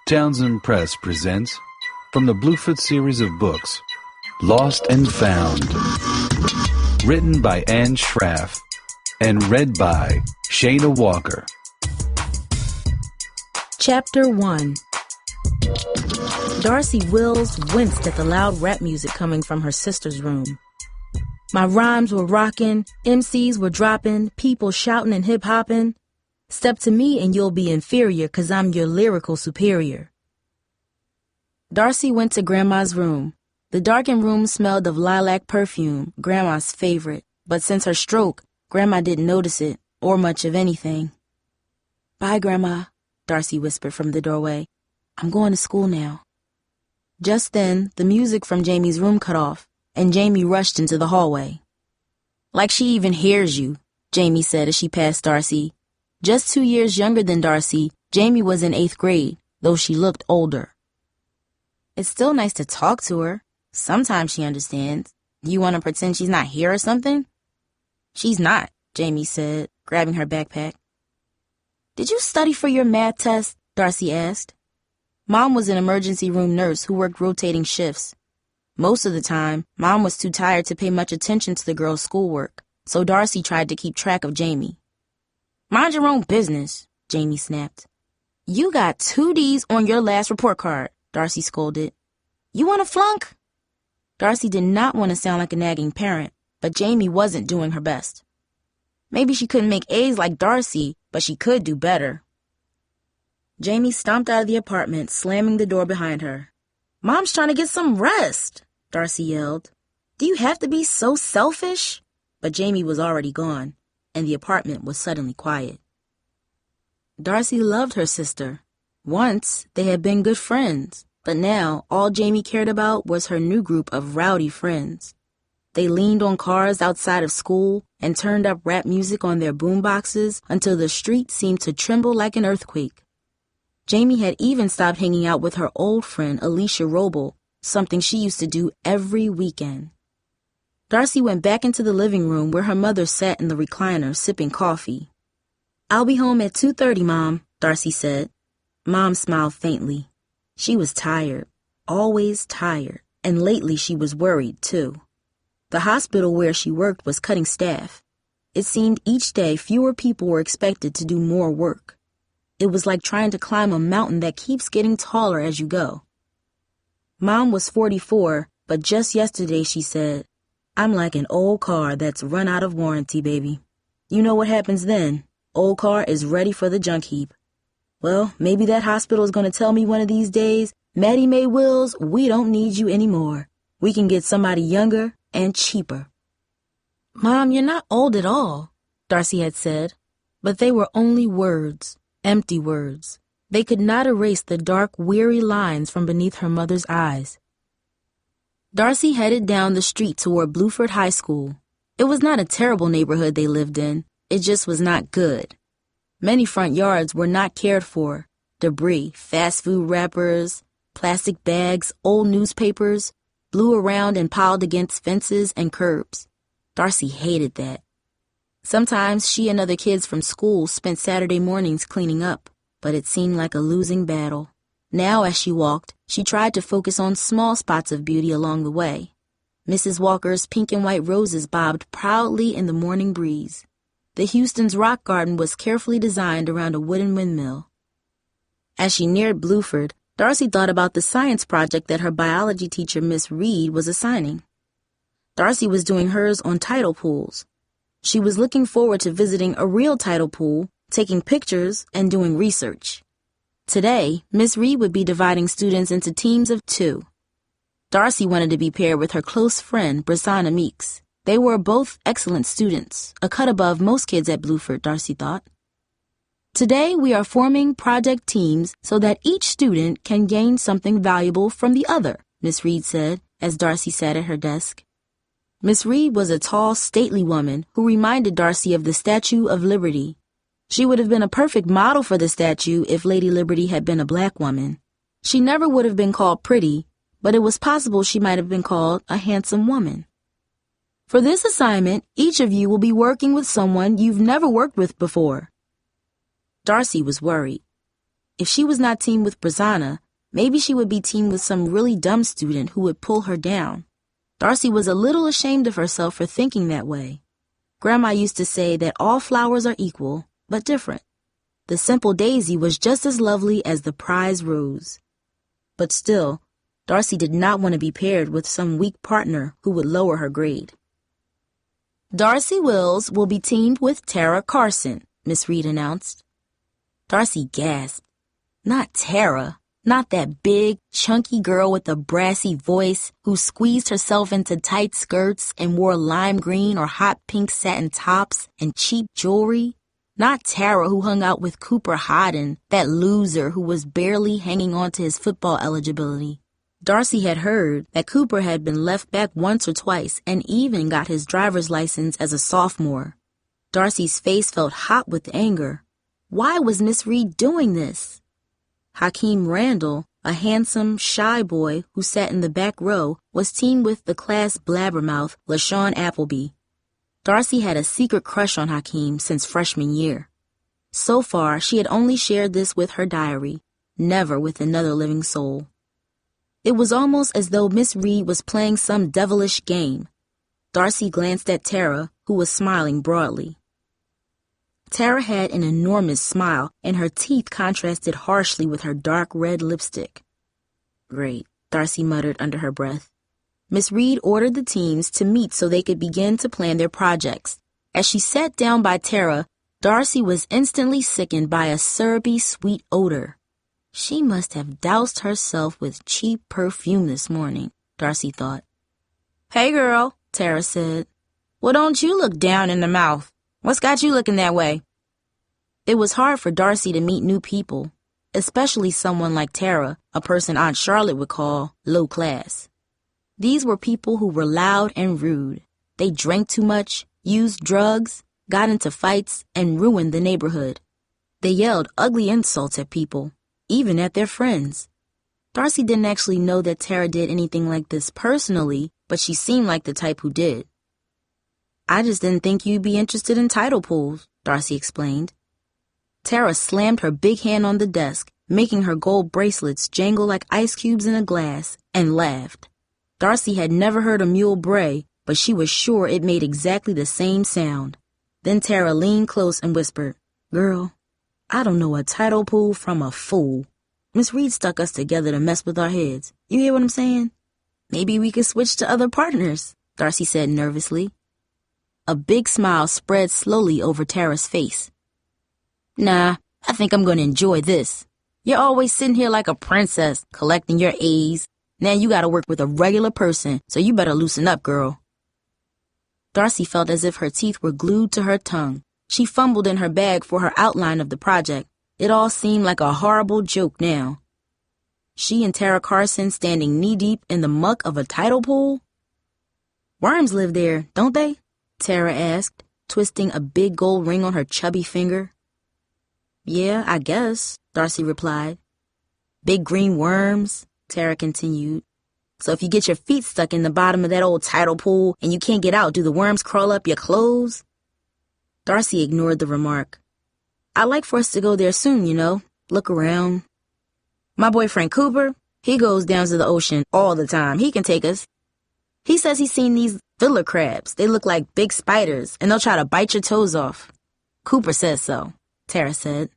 Townsend Press presents, from the Bluford Series of books, Lost and Found. Written by Anne Schraff and read by Shayna Walker. Chapter 1. Darcy Wills winced at the loud rap music coming from her sister's room. My rhymes were rocking, MCs were dropping, people shouting and hip-hopping. Step to me and you'll be inferior 'cause I'm your lyrical superior. Darcy went to Grandma's room. The darkened room smelled of lilac perfume, Grandma's favorite, but since her stroke, Grandma didn't notice it, or much of anything. "Bye, Grandma," Darcy whispered from the doorway. "I'm going to school now." Just then, the music from Jamee's room cut off, and Jamee rushed into the hallway. "Like she even hears you," Jamee said as she passed Darcy. Just 2 years younger than Darcy, Jamee was in 8th grade, though she looked older. "It's still nice to talk to her. Sometimes she understands. You want to pretend she's not here or something?" "She's not," Jamee said, grabbing her backpack. "Did you study for your math test?" Darcy asked. Mom was an emergency room nurse who worked rotating shifts. Most of the time, Mom was too tired to pay much attention to the girls' schoolwork, so Darcy tried to keep track of Jamee. "Mind your own business," Jamee snapped. "You got 2 D's on your last report card," Darcy scolded. "You want to flunk?" Darcy did not want to sound like a nagging parent, but Jamee wasn't doing her best. Maybe she couldn't make A's like Darcy, but she could do better. Jamee stomped out of the apartment, slamming the door behind her. "Mom's trying to get some rest," Darcy yelled. "Do you have to be so selfish?" But Jamee was already gone, and the apartment was suddenly quiet. Darcy loved her sister. Once, they had been good friends, but now all Jamee cared about was her new group of rowdy friends. They leaned on cars outside of school and turned up rap music on their boomboxes until the street seemed to tremble like an earthquake. Jamee had even stopped hanging out with her old friend Alicia Roble, something she used to do every weekend. Darcy went back into the living room where her mother sat in the recliner sipping coffee. "I'll be home at 2:30, Mom," Darcy said. Mom smiled faintly. She was tired, always tired, and lately she was worried, too. The hospital where she worked was cutting staff. It seemed each day fewer people were expected to do more work. It was like trying to climb a mountain that keeps getting taller as you go. Mom was 44, but just yesterday she said, "I'm like an old car that's run out of warranty, baby. You know what happens then? Old car is ready for the junk heap." Well, maybe that hospital is going to tell me one of these days, "Maddie Mae Wills, we don't need you anymore. We can get somebody younger and cheaper." "Mom, you're not old at all," Darcy had said. But they were only words, empty words. They could not erase the dark, weary lines from beneath her mother's eyes. Darcy headed down the street toward Bluford High School. It was not a terrible neighborhood they lived in. It just was not good. Many front yards were not cared for. Debris, fast food wrappers, plastic bags, old newspapers, blew around and piled against fences and curbs. Darcy hated that. Sometimes she and other kids from school spent Saturday mornings cleaning up, but it seemed like a losing battle. Now, as she walked, she tried to focus on small spots of beauty along the way. Mrs. Walker's pink and white roses bobbed proudly in the morning breeze. The Houston's rock garden was carefully designed around a wooden windmill. As she neared Bluford, Darcy thought about the science project that her biology teacher, Miss Reed, was assigning. Darcy was doing hers on tidal pools. She was looking forward to visiting a real tidal pool, taking pictures, and doing research. Today, Miss Reed would be dividing students into teams of 2. Darcy wanted to be paired with her close friend, Brisanna Meeks. They were both excellent students, a cut above most kids at Bluford, Darcy thought. "Today we are forming project teams so that each student can gain something valuable from the other," Miss Reed said, as Darcy sat at her desk. Miss Reed was a tall, stately woman who reminded Darcy of the Statue of Liberty. She would have been a perfect model for the statue if Lady Liberty had been a black woman. She never would have been called pretty, but it was possible she might have been called a handsome woman. "For this assignment, each of you will be working with someone you've never worked with before." Darcy was worried. If she was not teamed with Brazana, maybe she would be teamed with some really dumb student who would pull her down. Darcy was a little ashamed of herself for thinking that way. Grandma used to say that all flowers are equal, but different. The simple daisy was just as lovely as the prize rose. But still, Darcy did not want to be paired with some weak partner who would lower her grade. Darcy Wills will be teamed with Tara Carson, Miss Reed announced. Darcy gasped. Not Tara. Not that big, chunky girl with a brassy voice who squeezed herself into tight skirts and wore lime green or hot pink satin tops and cheap jewelry. Not Tara who hung out with Cooper Hodden, that loser who was barely hanging on to his football eligibility. Darcy had heard that Cooper had been left back once or twice and even got his driver's license as a sophomore. Darcy's face felt hot with anger. Why was Miss Reed doing this? Hakeem Randall, a handsome, shy boy who sat in the back row, was teamed with the class blabbermouth LaShawn Appleby. Darcy had a secret crush on Hakeem since freshman year. So far, she had only shared this with her diary, never with another living soul. It was almost as though Miss Reed was playing some devilish game. Darcy glanced at Tara, who was smiling broadly. Tara had an enormous smile, and her teeth contrasted harshly with her dark red lipstick. Great, Darcy muttered under her breath. Miss Reed ordered the teams to meet so they could begin to plan their projects. As she sat down by Tara, Darcy was instantly sickened by a syrupy, sweet odor. She must have doused herself with cheap perfume this morning, Darcy thought. Hey, girl, Tara said. Well, don't you look down in the mouth. What's got you looking that way? It was hard for Darcy to meet new people, especially someone like Tara, a person Aunt Charlotte would call low class. These were people who were loud and rude. They drank too much, used drugs, got into fights, and ruined the neighborhood. They yelled ugly insults at people, even at their friends. Darcy didn't actually know that Tara did anything like this personally, but she seemed like the type who did. I just didn't think you'd be interested in tidal pools, Darcy explained. Tara slammed her big hand on the desk, making her gold bracelets jangle like ice cubes in a glass, and laughed. Darcy had never heard a mule bray, but she was sure it made exactly the same sound. Then Tara leaned close and whispered, Girl, I don't know a tidal pool from a fool. Miss Reed stuck us together to mess with our heads. You hear what I'm saying? Maybe we could switch to other partners, Darcy said nervously. A big smile spread slowly over Tara's face. Nah, I think I'm going to enjoy this. You're always sitting here like a princess, collecting your A's. Now you got to work with a regular person, so you better loosen up, girl. Darcy felt as if her teeth were glued to her tongue. She fumbled in her bag for her outline of the project. It all seemed like a horrible joke now. She and Tara Carson standing knee-deep in the muck of a tidal pool? Worms live there, don't they? Tara asked, twisting a big gold ring on her chubby finger. Yeah, I guess, Darcy replied. Big green worms, Tara continued. So if you get your feet stuck in the bottom of that old tidal pool and you can't get out, do the worms crawl up your clothes? Darcy ignored the remark. I'd like for us to go there soon, look around. My boyfriend Cooper, he goes down to the ocean all the time. He can take us. He says he's seen these fiddler crabs. They look like big spiders, and they'll try to bite your toes off. Cooper says so, Tara said.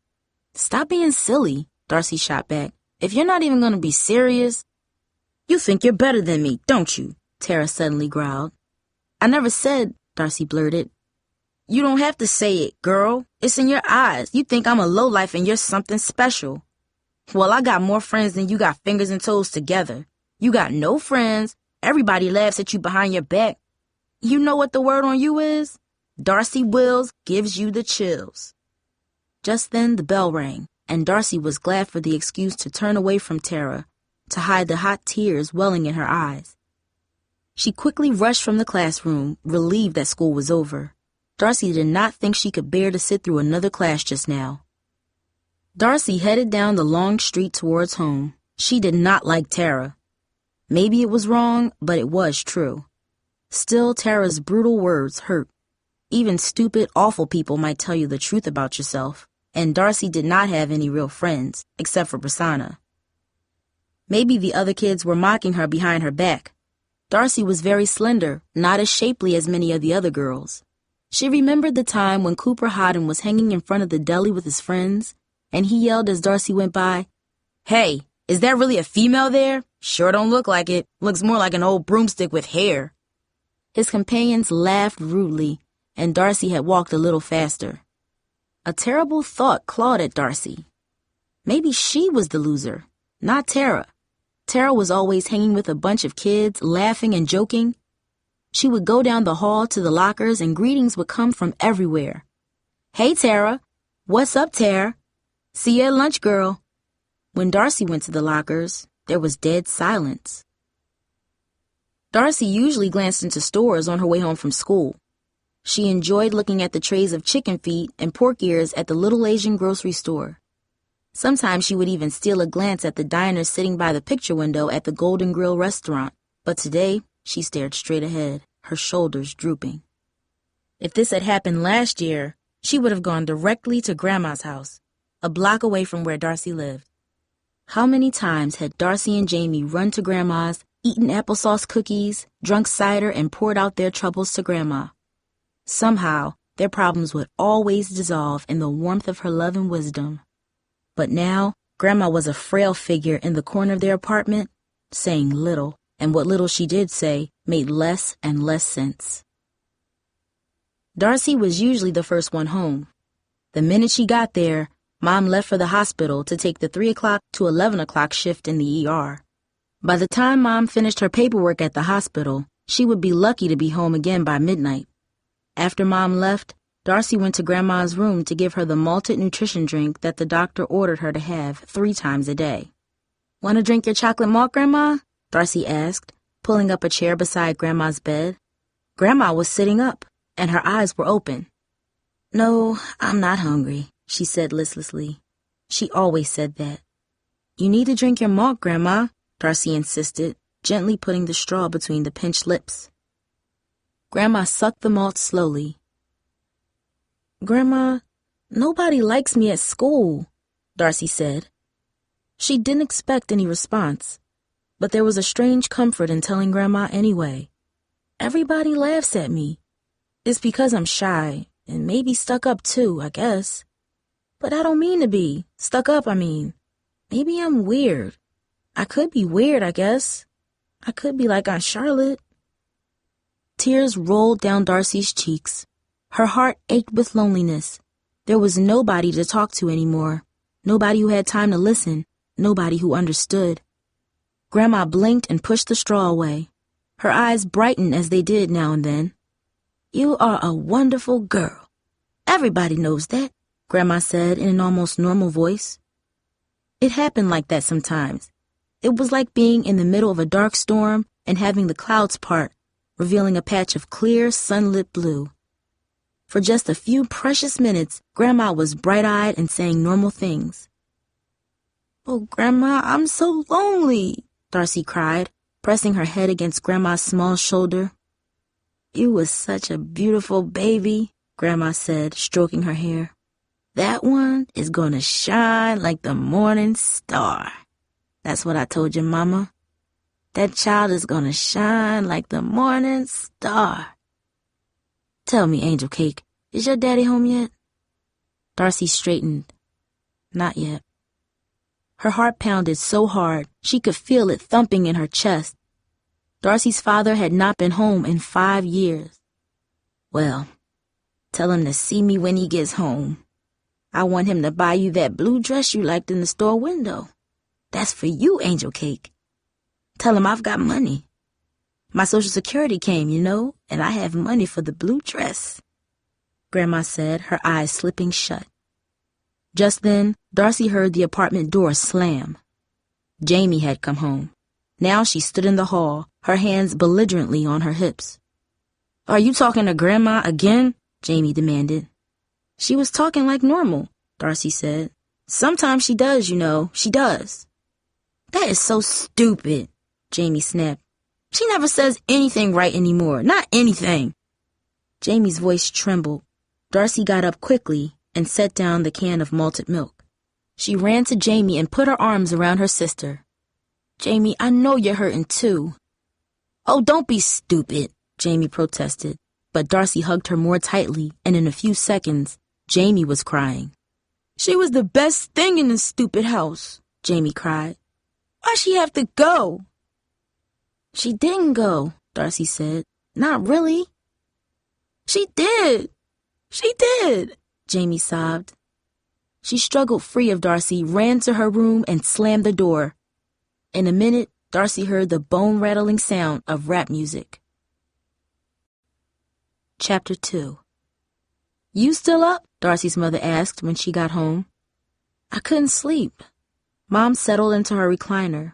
Stop being silly, Darcy shot back. If you're not even going to be serious. You think you're better than me, don't you? Tara suddenly growled. I never said, Darcy blurted. You don't have to say it, girl. It's in your eyes. You think I'm a lowlife and you're something special. Well, I got more friends than you got fingers and toes together. You got no friends. Everybody laughs at you behind your back. You know what the word on you is? Darcy Wills gives you the chills. Just then the bell rang, and Darcy was glad for the excuse to turn away from Tara, to hide the hot tears welling in her eyes. She quickly rushed from the classroom, relieved that school was over. Darcy did not think she could bear to sit through another class just now. Darcy headed down the long street towards home. She did not like Tara. Maybe it was wrong, but it was true. Still, Tara's brutal words hurt. Even stupid, awful people might tell you the truth about yourself. and Darcy did not have any real friends, except for Prasanna. Maybe the other kids were mocking her behind her back. Darcy was very slender, not as shapely as many of the other girls. She remembered the time when Cooper Hodden was hanging in front of the deli with his friends, and he yelled as Darcy went by, "Hey, is that really a female there? Sure don't look like it. Looks more like an old broomstick with hair." His companions laughed rudely, and Darcy had walked a little faster. A terrible thought clawed at Darcy. Maybe she was the loser, not Tara. Tara was always hanging with a bunch of kids, laughing and joking. She would go down the hall to the lockers and greetings would come from everywhere. "Hey, Tara. What's up, Tara? See you at lunch, girl." When Darcy went to the lockers, there was dead silence. Darcy usually glanced into stores on her way home from school. She enjoyed looking at the trays of chicken feet and pork ears at the little Asian grocery store. Sometimes she would even steal a glance at the diner sitting by the picture window at the Golden Grill restaurant, but today she stared straight ahead, her shoulders drooping. If this had happened last year, she would have gone directly to Grandma's house, a block away from where Darcy lived. How many times had Darcy and Jamie run to Grandma's, eaten applesauce cookies, drunk cider, and poured out their troubles to Grandma? Somehow, their problems would always dissolve in the warmth of her love and wisdom. But now, Grandma was a frail figure in the corner of their apartment, saying little, and what little she did say made less and less sense. Darcy was usually the first one home. The minute she got there, Mom left for the hospital to take the 3 o'clock to 11 o'clock shift in the ER. By the time Mom finished her paperwork at the hospital, she would be lucky to be home again by midnight. After Mom left, Darcy went to Grandma's room to give her the malted nutrition drink that the doctor ordered her to have 3 times a day. "Want to drink your chocolate malt, Grandma?" Darcy asked, pulling up a chair beside Grandma's bed. Grandma was sitting up, and her eyes were open. "No, I'm not hungry," she said listlessly. She always said that. "You need to drink your malt, Grandma," Darcy insisted, gently putting the straw between the pinched lips. Grandma sucked the malt slowly. "Grandma, nobody likes me at school," Darcy said. She didn't expect any response, but there was a strange comfort in telling Grandma anyway. "Everybody laughs at me. It's because I'm shy, and maybe stuck up too, I guess. But I don't mean to be. Stuck up, I mean. Maybe I'm weird. I could be weird, I guess. I could be like Aunt Charlotte." Tears rolled down Darcy's cheeks. Her heart ached with loneliness. There was nobody to talk to anymore. Nobody who had time to listen. Nobody who understood. Grandma blinked and pushed the straw away. Her eyes brightened as they did now and then. "You are a wonderful girl. Everybody knows that," Grandma said in an almost normal voice. It happened like that sometimes. It was like being in the middle of a dark storm and having the clouds part, revealing a patch of clear, sunlit blue. For just a few precious minutes, Grandma was bright-eyed and saying normal things. "Oh, Grandma, I'm so lonely," Darcy cried, pressing her head against Grandma's small shoulder. "You was such a beautiful baby," Grandma said, stroking her hair. "That one is gonna shine like the morning star. That's what I told your mama. That child is gonna shine like the morning star. Tell me, Angel Cake, is your daddy home yet?" Darcy straightened. Not yet. Her heart pounded so hard she could feel it thumping in her chest. Darcy's father had not been home in 5 years. "Well, tell him to see me when he gets home. I want him to buy you that blue dress you liked in the store window. That's for you, Angel Cake. Tell him I've got money. My Social Security came, and I have money for the blue dress," Grandma said, her eyes slipping shut. Just then, Darcy heard the apartment door slam. Jamie had come home. Now she stood in the hall, her hands belligerently on her hips. "Are you talking to Grandma again?" Jamie demanded. "She was talking like normal," Darcy said. "Sometimes she does, she does." "That is so stupid," Jamie snapped. "She never says anything right anymore, not anything." Jamie's voice trembled. Darcy got up quickly and set down the can of malted milk. She ran to Jamie and put her arms around her sister. "Jamie, I know you're hurting too." "Oh, don't be stupid," Jamie protested, but Darcy hugged her more tightly, and in a few seconds, Jamie was crying. "She was the best thing in this stupid house," Jamie cried. "Why'd she have to go?" "She didn't go," Darcy said. "Not really." "She did. She did," Jamie sobbed. She struggled free of Darcy, ran to her room, and slammed the door. In a minute, Darcy heard the bone-rattling sound of rap music. Chapter 2. "You still up?" Darcy's mother asked when she got home. "I couldn't sleep." Mom settled into her recliner.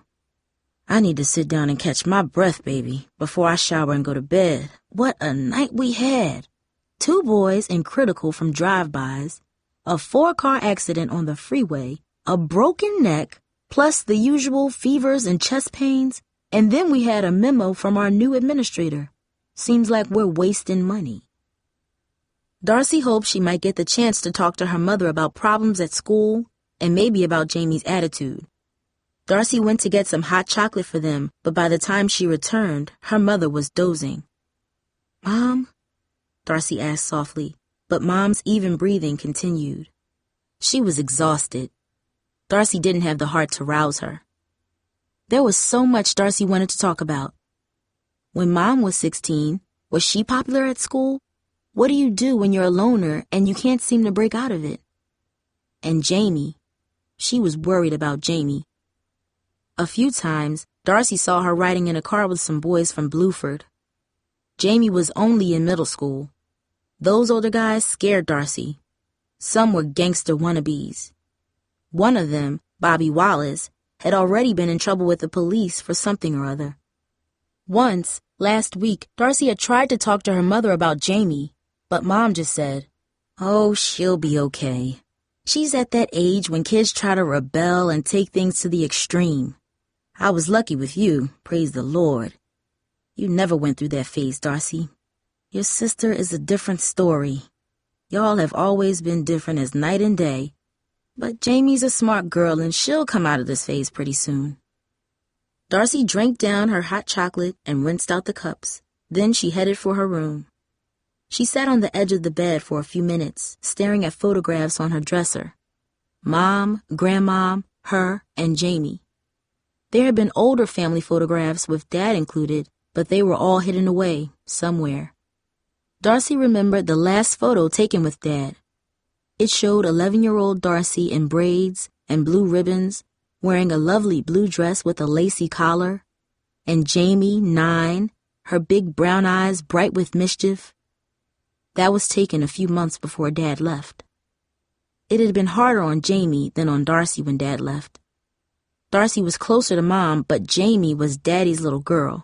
"I need to sit down and catch my breath, baby, before I shower and go to bed. What a night we had. 2 boys in critical from drive-bys, a 4-car accident on the freeway, a broken neck, plus the usual fevers and chest pains, and then we had a memo from our new administrator. Seems like we're wasting money." Darcy hoped she might get the chance to talk to her mother about problems at school and maybe about Jamie's attitude. Darcy went to get some hot chocolate for them, but by the time she returned, her mother was dozing. "Mom?" Darcy asked softly, but Mom's even breathing continued. She was exhausted. Darcy didn't have the heart to rouse her. There was so much Darcy wanted to talk about. When Mom was 16, was she popular at school? What do you do when you're a loner and you can't seem to break out of it? And Jamie. She was worried about Jamie. A few times, Darcy saw her riding in a car with some boys from Bluford. Jamie was only in middle school. Those older guys scared Darcy. Some were gangster wannabes. One of them, Bobby Wallace, had already been in trouble with the police for something or other. Once, last week, Darcy had tried to talk to her mother about Jamie, but Mom just said, "Oh, she'll be okay. She's at that age when kids try to rebel and take things to the extreme. I was lucky with you, praise the Lord. You never went through that phase, Darcy. Your sister is a different story. Y'all have always been different as night and day. But Jamie's a smart girl and she'll come out of this phase pretty soon." Darcy drank down her hot chocolate and rinsed out the cups. Then she headed for her room. She sat on the edge of the bed for a few minutes, staring at photographs on her dresser. Mom, Grandma, her, and Jamie. There had been older family photographs with Dad included, but they were all hidden away, somewhere. Darcy remembered the last photo taken with Dad. It showed 11-year-old Darcy in braids and blue ribbons, wearing a lovely blue dress with a lacy collar, and Jamie, 9, her big brown eyes bright with mischief. That was taken a few months before Dad left. It had been harder on Jamie than on Darcy when Dad left. Darcy was closer to Mom, but Jamie was Daddy's little girl.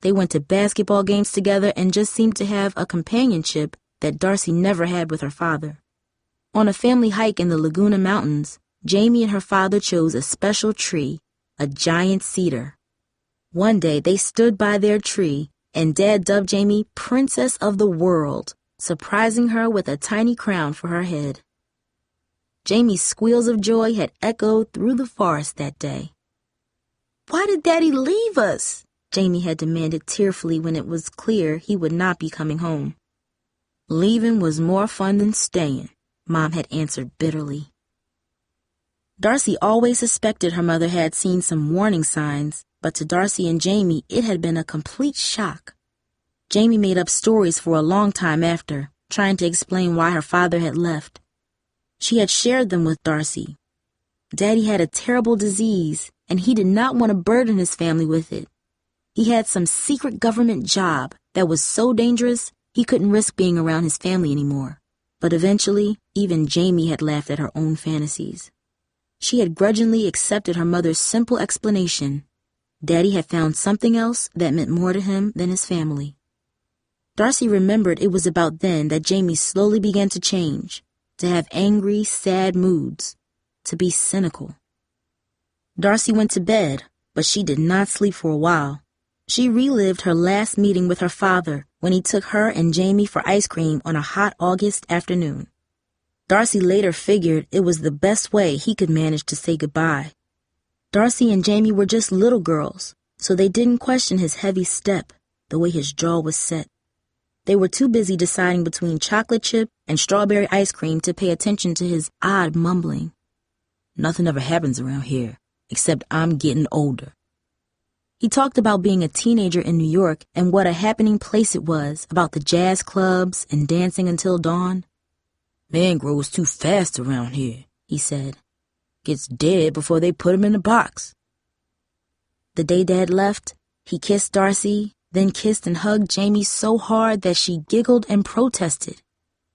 They went to basketball games together and just seemed to have a companionship that Darcy never had with her father. On a family hike in the Laguna Mountains, Jamie and her father chose a special tree, a giant cedar. One day they stood by their tree, and Dad dubbed Jamie Princess of the World, surprising her with a tiny crown for her head. Jamie's squeals of joy had echoed through the forest that day. "Why did Daddy leave us?" Jamie had demanded tearfully when it was clear he would not be coming home. "Leaving was more fun than staying," Mom had answered bitterly. Darcy always suspected her mother had seen some warning signs, but to Darcy and Jamie it had been a complete shock. Jamie made up stories for a long time after, trying to explain why her father had left. She had shared them with Darcy. Daddy had a terrible disease, and he did not want to burden his family with it. He had some secret government job that was so dangerous he couldn't risk being around his family anymore. But eventually, even Jamie had laughed at her own fantasies. She had grudgingly accepted her mother's simple explanation. Daddy had found something else that meant more to him than his family. Darcy remembered it was about then that Jamie slowly began to change, to have angry, sad moods, to be cynical. Darcy went to bed, but she did not sleep for a while. She relived her last meeting with her father when he took her and Jamie for ice cream on a hot August afternoon. Darcy later figured it was the best way he could manage to say goodbye. Darcy and Jamie were just little girls, so they didn't question his heavy step, the way his jaw was set. They were too busy deciding between chocolate chip and strawberry ice cream to pay attention to his odd mumbling. Nothing ever happens around here, except I'm getting older. He talked about being a teenager in New York and what a happening place it was, about the jazz clubs and dancing until dawn. Man grows too fast around here, he said. Gets dead before they put him in the box. The day Dad left, he kissed Darcy, then kissed and hugged Jamie so hard that she giggled and protested.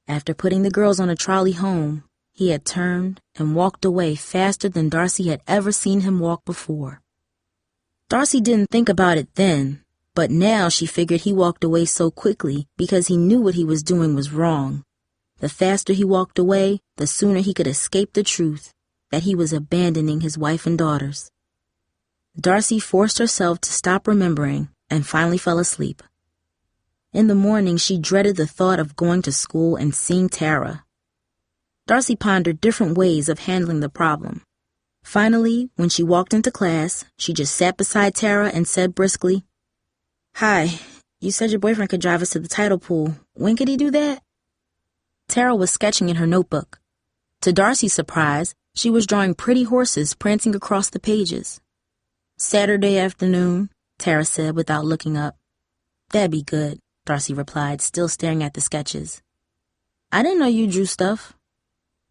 After putting the girls on a trolley home, he had turned and walked away faster than Darcy had ever seen him walk before. Darcy didn't think about it then, but now she figured he walked away so quickly because he knew what he was doing was wrong. The faster he walked away, the sooner he could escape the truth that he was abandoning his wife and daughters. Darcy forced herself to stop remembering and finally fell asleep. In the morning, she dreaded the thought of going to school and seeing Tara. Darcy pondered different ways of handling the problem. Finally, when she walked into class, she just sat beside Tara and said briskly, "Hi, you said your boyfriend could drive us to the tidal pool. When could he do that?" Tara was sketching in her notebook. To Darcy's surprise, she was drawing pretty horses prancing across the pages. "Saturday afternoon," Tara said without looking up. "That'd be good," Darcy replied, still staring at the sketches. "I didn't know you drew stuff."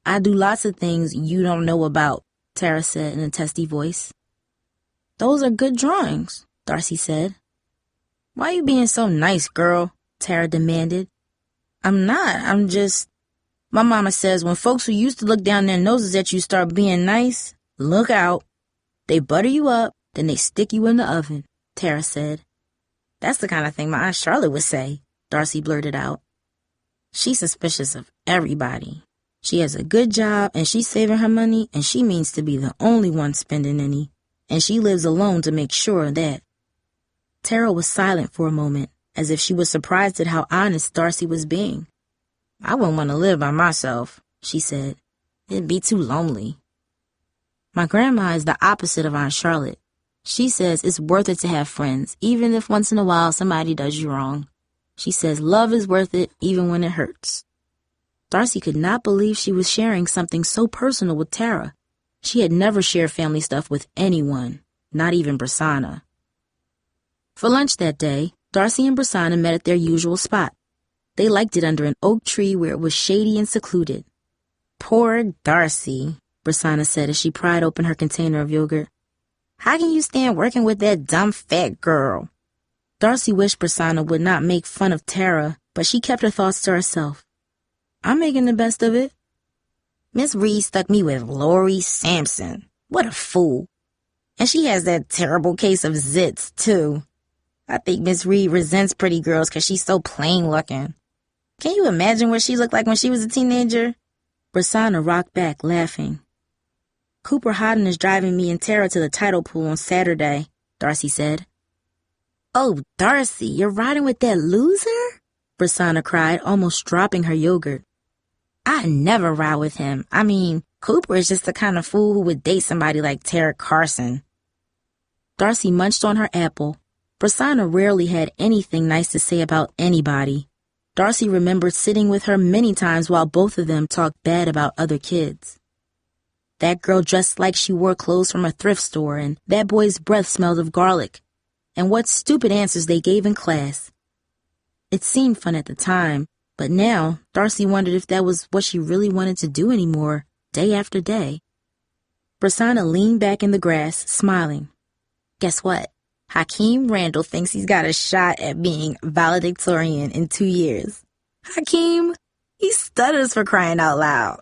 "I do lots of things you don't know about," Tara said in a testy voice. "Those are good drawings," Darcy said. "Why you being so nice, girl?" Tara demanded. "I'm not, I'm just... My mama says when folks who used to look down their noses at you start being nice, look out. They butter you up, then they stick you in the oven," Tara said. "That's the kind of thing my Aunt Charlotte would say," Darcy blurted out. "She's suspicious of everybody. She has a good job and she's saving her money and she means to be the only one spending any. And she lives alone to make sure of that." Tara was silent for a moment, as if she was surprised at how honest Darcy was being. "I wouldn't want to live by myself," she said. "It'd be too lonely." "My grandma is the opposite of Aunt Charlotte. She says it's worth it to have friends, even if once in a while somebody does you wrong. She says love is worth it even when it hurts." Darcy could not believe she was sharing something so personal with Tara. She had never shared family stuff with anyone, not even Brasana. For lunch that day, Darcy and Brasana met at their usual spot. They liked it under an oak tree where it was shady and secluded. "Poor Darcy," Brasana said as she pried open her container of yogurt. "How can you stand working with that dumb fat girl?" Darcy wished Brasana would not make fun of Tara, but she kept her thoughts to herself. "I'm making the best of it." "Miss Reed stuck me with Lori Sampson. What a fool. And she has that terrible case of zits, too. I think Miss Reed resents pretty girls because she's so plain looking. Can you imagine what she looked like when she was a teenager?" Brasana rocked back, laughing. "Cooper Hodden is driving me and Tara to the tidal pool on Saturday," Darcy said. "Oh, Darcy, you're riding with that loser?" Brasana cried, almost dropping her yogurt. "I never ride with him. I mean, Cooper is just the kind of fool who would date somebody like Tara Carson." Darcy munched on her apple. Brasana rarely had anything nice to say about anybody. Darcy remembered sitting with her many times while both of them talked bad about other kids. That girl dressed like she wore clothes from a thrift store, and that boy's breath smelled of garlic. And what stupid answers they gave in class. It seemed fun at the time, but now Darcy wondered if that was what she really wanted to do anymore, day after day. Brasana leaned back in the grass, smiling. "Guess what? Hakeem Randall thinks he's got a shot at being valedictorian in 2 years. Hakeem, he stutters for crying out loud."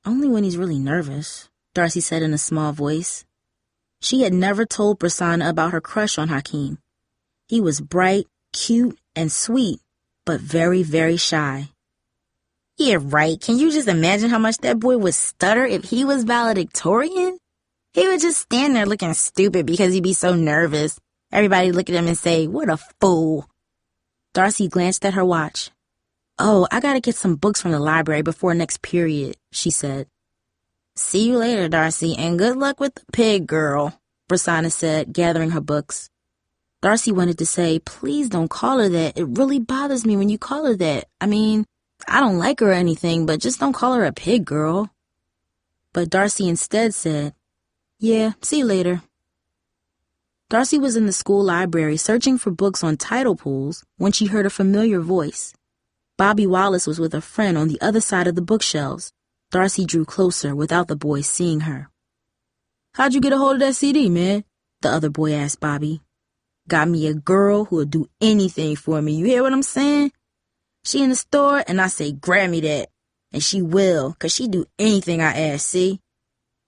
"Only when he's really nervous," Darcy said in a small voice. She had never told Brasana about her crush on Hakeem. He was bright, cute, and sweet, but very, very shy. "Yeah, right. Can you just imagine how much that boy would stutter if he was valedictorian? He would just stand there looking stupid because he'd be so nervous. Everybody look at him and say, 'What a fool.'" Darcy glanced at her watch. "Oh, I gotta get some books from the library before next period," she said. "See you later, Darcy, and good luck with the pig girl," Prasanna said, gathering her books. Darcy wanted to say, "Please don't call her that. It really bothers me when you call her that. I mean, I don't like her or anything, but just don't call her a pig girl." But Darcy instead said, "Yeah, see you later." Darcy was in the school library searching for books on tidal pools when she heard a familiar voice. Bobby Wallace was with a friend on the other side of the bookshelves. Darcy drew closer without the boy seeing her. "How'd you get a hold of that CD, man?" the other boy asked Bobby. "Got me a girl who'll do anything for me, you hear what I'm saying? She in the store and I say, grab me that. And she will, 'cause she do anything I ask, see?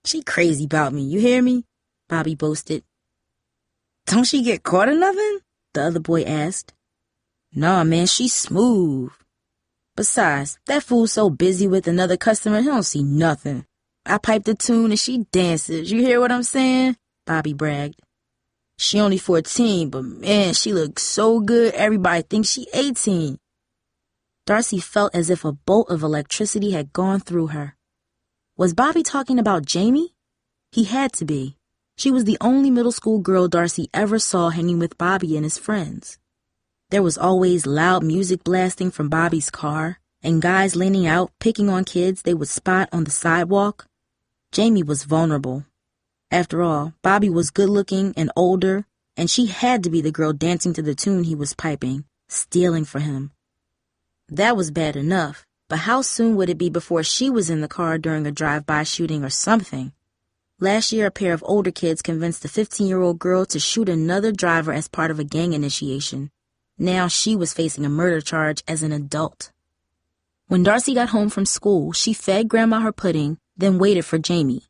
She crazy about me, you hear me?" Bobby boasted. "Don't she get caught in nothing?" the other boy asked. "Nah, man, she's smooth. Besides, that fool's so busy with another customer, he don't see nothing. I pipe the tune and she dances, you hear what I'm saying?" Bobby bragged. "She only 14, but man, she looks so good, everybody thinks she 18. Darcy felt as if a bolt of electricity had gone through her. Was Bobby talking about Jamie? He had to be. She was the only middle school girl Darcy ever saw hanging with Bobby and his friends. There was always loud music blasting from Bobby's car, and guys leaning out, picking on kids they would spot on the sidewalk. Jamie was vulnerable. After all, Bobby was good-looking and older, and she had to be the girl dancing to the tune he was piping, stealing for him. That was bad enough, but how soon would it be before she was in the car during a drive-by shooting or something? Last year, a pair of older kids convinced a 15-year-old girl to shoot another driver as part of a gang initiation. Now she was facing a murder charge as an adult. When Darcy got home from school, she fed Grandma her pudding, then waited for Jamie.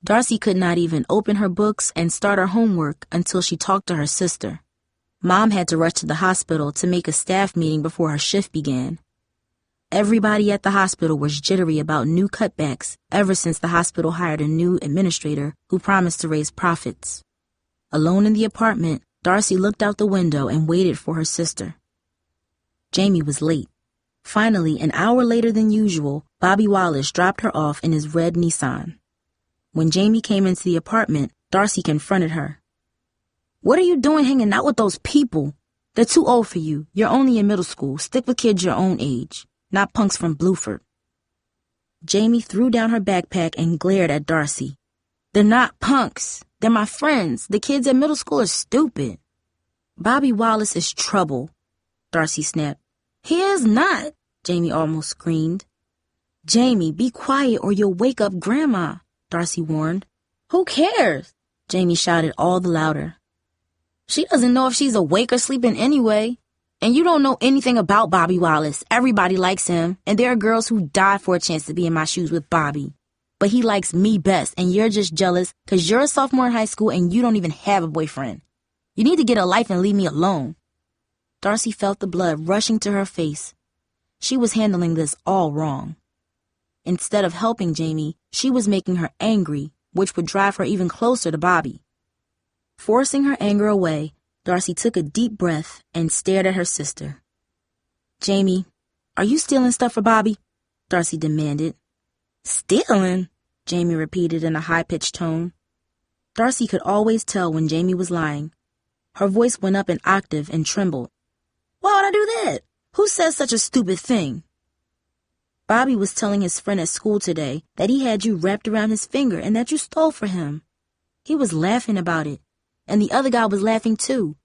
Darcy could not even open her books and start her homework until she talked to her sister. Mom had to rush to the hospital to make a staff meeting before her shift began. Everybody at the hospital was jittery about new cutbacks ever since the hospital hired a new administrator who promised to raise profits. Alone in the apartment, Darcy looked out the window and waited for her sister. Jamie was late. Finally, an hour later than usual, Bobby Wallace dropped her off in his red Nissan. When Jamie came into the apartment, Darcy confronted her. "What are you doing hanging out with those people? They're too old for you. You're only in middle school. Stick with kids your own age, not punks from Bluford." Jamie threw down her backpack and glared at Darcy. "They're not punks. They're my friends. The kids at middle school are stupid." "Bobby Wallace is trouble," Darcy snapped. "He is not," Jamie almost screamed. "Jamie, be quiet or you'll wake up Grandma," Darcy warned. "Who cares?" Jamie shouted all the louder. "She doesn't know if she's awake or sleeping anyway. And you don't know anything about Bobby Wallace. Everybody likes him, and there are girls who die for a chance to be in my shoes with Bobby. But he likes me best, and you're just jealous because you're a sophomore in high school and you don't even have a boyfriend. You need to get a life and leave me alone." Darcy felt the blood rushing to her face. She was handling this all wrong. Instead of helping Jamie, she was making her angry, which would drive her even closer to Bobby. Forcing her anger away, Darcy took a deep breath and stared at her sister. "Jamie, are you stealing stuff for Bobby?" Darcy demanded. "Stealing?" Jamie repeated in a high-pitched tone. Darcy could always tell when Jamie was lying. Her voice went up an octave and trembled. "Why would I do that? Who says such a stupid thing?" "Bobby was telling his friend at school today that he had you wrapped around his finger and that you stole for him. He was laughing about it, and the other guy was laughing too.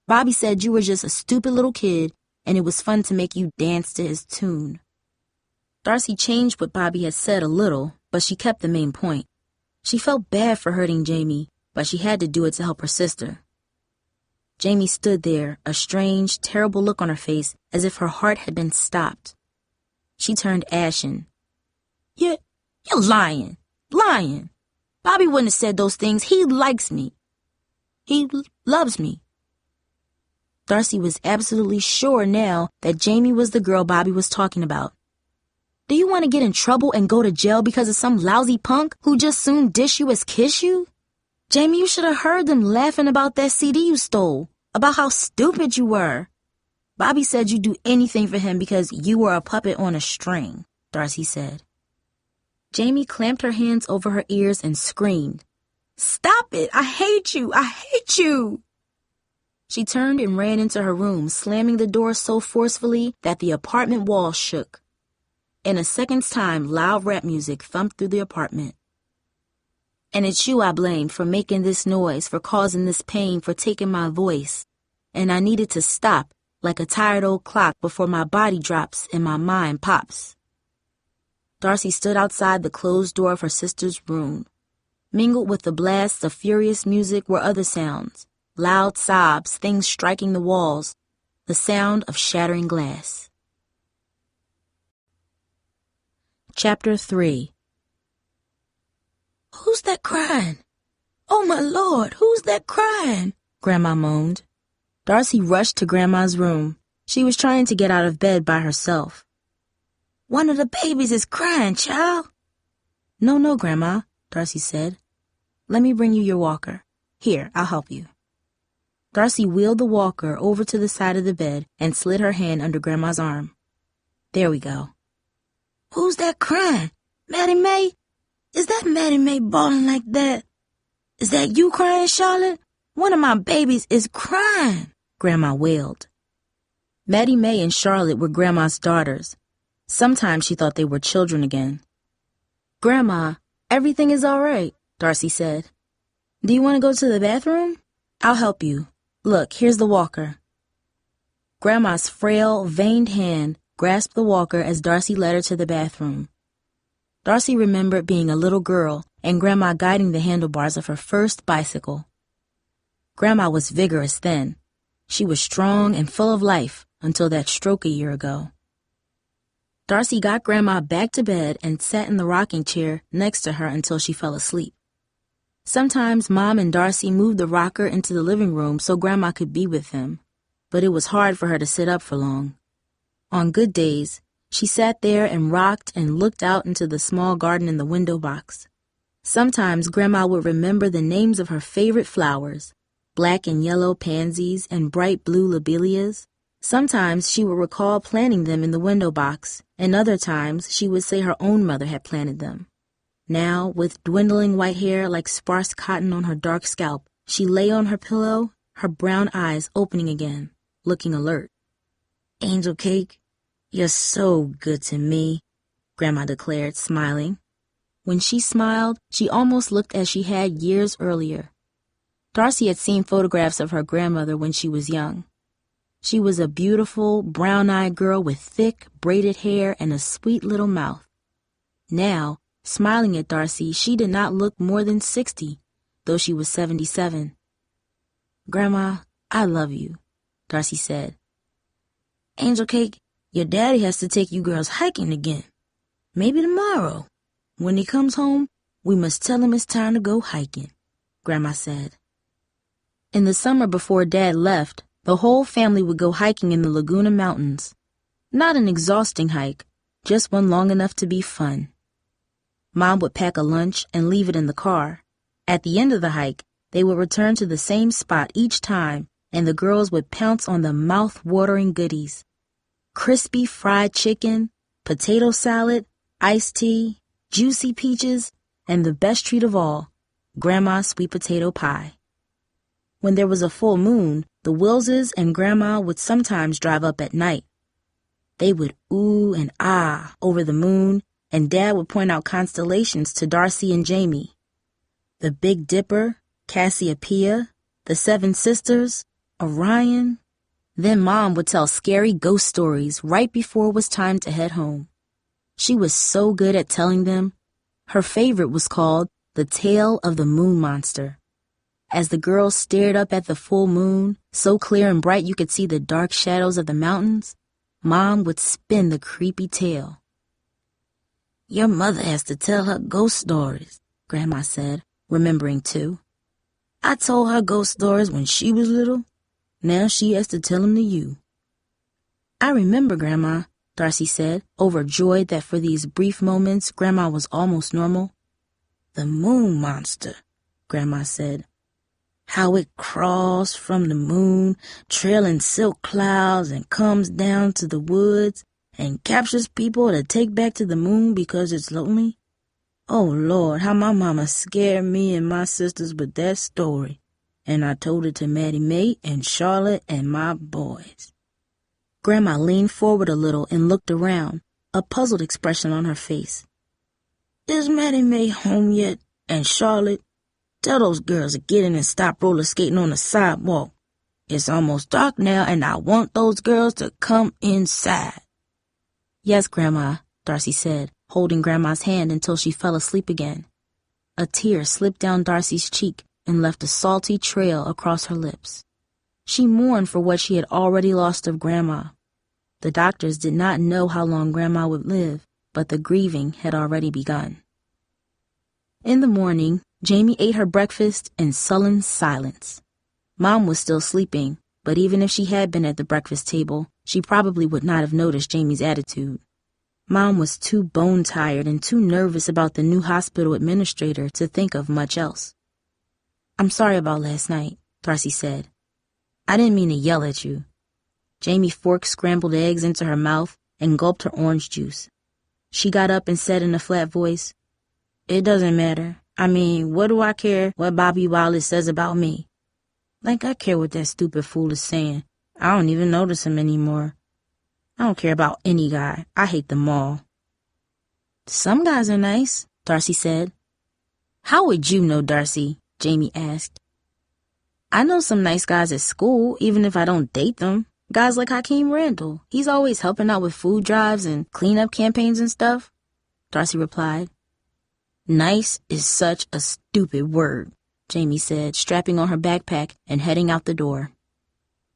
Bobby said you were just a stupid little kid and it was fun to make you dance to his tune." Darcy changed what Bobby had said a little, but she kept the main point. She felt bad for hurting Jamie, but she had to do it to help her sister. Jamie stood there, a strange, terrible look on her face, as if her heart had been stopped. She turned ashen. You're lying. Lying. Bobby wouldn't have said those things. He likes me. He loves me." Darcy was absolutely sure now that Jamie was the girl Bobby was talking about. "Do you want to get in trouble and go to jail because of some lousy punk who just soon dish you as kiss you? Jamie, you should have heard them laughing about that CD you stole, about how stupid you were. Bobby said you'd do anything for him because you were a puppet on a string, Darcy said. Jamie clamped her hands over her ears and screamed, "Stop it! I hate you! I hate you!" She turned and ran into her room, slamming the door so forcefully that the apartment walls shook. In a second's time, loud rap music thumped through the apartment. "And it's you I blame for making this noise, for causing this pain, for taking my voice. And I needed to stop, like a tired old clock, before my body drops and my mind pops." Darcy stood outside the closed door of her sister's room. Mingled with the blasts of furious music were other sounds, loud sobs, things striking the walls, the sound of shattering glass. Chapter 3. "Who's that crying? Oh, my Lord, who's that crying?" Grandma moaned. Darcy rushed to Grandma's room. She was trying to get out of bed by herself. "One of the babies is crying, child." No, Grandma," Darcy said. "Let me bring you your walker. Here, I'll help you." Darcy wheeled the walker over to the side of the bed and slid her hand under Grandma's arm. "There we go." "Who's that crying? Maddie Mae? Is that Maddie Mae bawling like that? Is that you crying, Charlotte? One of my babies is crying," Grandma wailed. Maddie Mae and Charlotte were Grandma's daughters. Sometimes she thought they were children again. "Grandma, everything is all right," Darcy said. "Do you want to go to the bathroom? I'll help you. Look, here's the walker." Grandma's frail, veined hand grasped the walker as Darcy led her to the bathroom. Darcy remembered being a little girl and Grandma guiding the handlebars of her first bicycle. Grandma was vigorous then. She was strong and full of life until that stroke a year ago. Darcy got Grandma back to bed and sat in the rocking chair next to her until she fell asleep. Sometimes Mom and Darcy moved the rocker into the living room so Grandma could be with them, but it was hard for her to sit up for long. On good days, she sat there and rocked and looked out into the small garden in the window box. Sometimes Grandma would remember the names of her favorite flowers, black and yellow pansies and bright blue lobelias. Sometimes she would recall planting them in the window box, and other times she would say her own mother had planted them. Now, with dwindling white hair like sparse cotton on her dark scalp, she lay on her pillow, her brown eyes opening again, looking alert. "Angel Cake, you're so good to me," Grandma declared, smiling. When she smiled, she almost looked as she had years earlier. Darcy had seen photographs of her grandmother when she was young. She was a beautiful, brown-eyed girl with thick, braided hair and a sweet little mouth. Now, smiling at Darcy, she did not look more than 60, though she was 77. "Grandma, I love you," Darcy said. "Angel Cake, your daddy has to take you girls hiking again. Maybe tomorrow. When he comes home, we must tell him it's time to go hiking," Grandma said. In the summer before Dad left, the whole family would go hiking in the Laguna Mountains. Not an exhausting hike, just one long enough to be fun. Mom would pack a lunch and leave it in the car. At the end of the hike, they would return to the same spot each time, and the girls would pounce on the mouth-watering goodies. Crispy fried chicken, potato salad, iced tea, juicy peaches, and the best treat of all, Grandma's sweet potato pie. When there was a full moon, the Willses and Grandma would sometimes drive up at night. They would ooh and ah over the moon, and Dad would point out constellations to Darcy and Jamie. The Big Dipper, Cassiopeia, the Seven Sisters, Orion. Then Mom would tell scary ghost stories right before it was time to head home. She was so good at telling them. Her favorite was called The Tale of the Moon Monster. As the girls stared up at the full moon, so clear and bright you could see the dark shadows of the mountains, Mom would spin the creepy tale. "Your mother has to tell her ghost stories," Grandma said, remembering too. "I told her ghost stories when she was little. Now she has to tell them to you." "I remember, Grandma," Darcy said, overjoyed that for these brief moments Grandma was almost normal. "The moon monster," Grandma said. How it crawls from the moon, trailing silk clouds, and comes down to the woods and captures people to take back to the moon because it's lonely? Oh, Lord, how my mama scared me and my sisters with that story. And I told it to Maddie Mae and Charlotte and my boys. Grandma leaned forward a little and looked around, a puzzled expression on her face. Is Maddie Mae home yet? And Charlotte? Tell those girls to get in and stop roller skating on the sidewalk. It's almost dark now, and I want those girls to come inside. Yes, Grandma, Darcy said, holding Grandma's hand until she fell asleep again. A tear slipped down Darcy's cheek and left a salty trail across her lips. She mourned for what she had already lost of Grandma. The doctors did not know how long Grandma would live, but the grieving had already begun. In the morning, Jamie ate her breakfast in sullen silence. Mom was still sleeping, but even if she had been at the breakfast table, she probably would not have noticed Jamie's attitude. Mom was too bone-tired and too nervous about the new hospital administrator to think of much else. I'm sorry about last night, Darcy said. I didn't mean to yell at you. Jamie forked scrambled eggs into her mouth and gulped her orange juice. She got up and said in a flat voice, It doesn't matter. I mean, what do I care what Bobby Wallace says about me? Like I care what that stupid fool is saying. I don't even notice him anymore. I don't care about any guy. I hate them all. Some guys are nice, Darcy said. How would you know, Darcy? Jamie asked. I know some nice guys at school, even if I don't date them. Guys like Hakeem Randall. He's always helping out with food drives and cleanup campaigns and stuff, Darcy replied. Nice is such a stupid word, Jamie said, strapping on her backpack and heading out the door.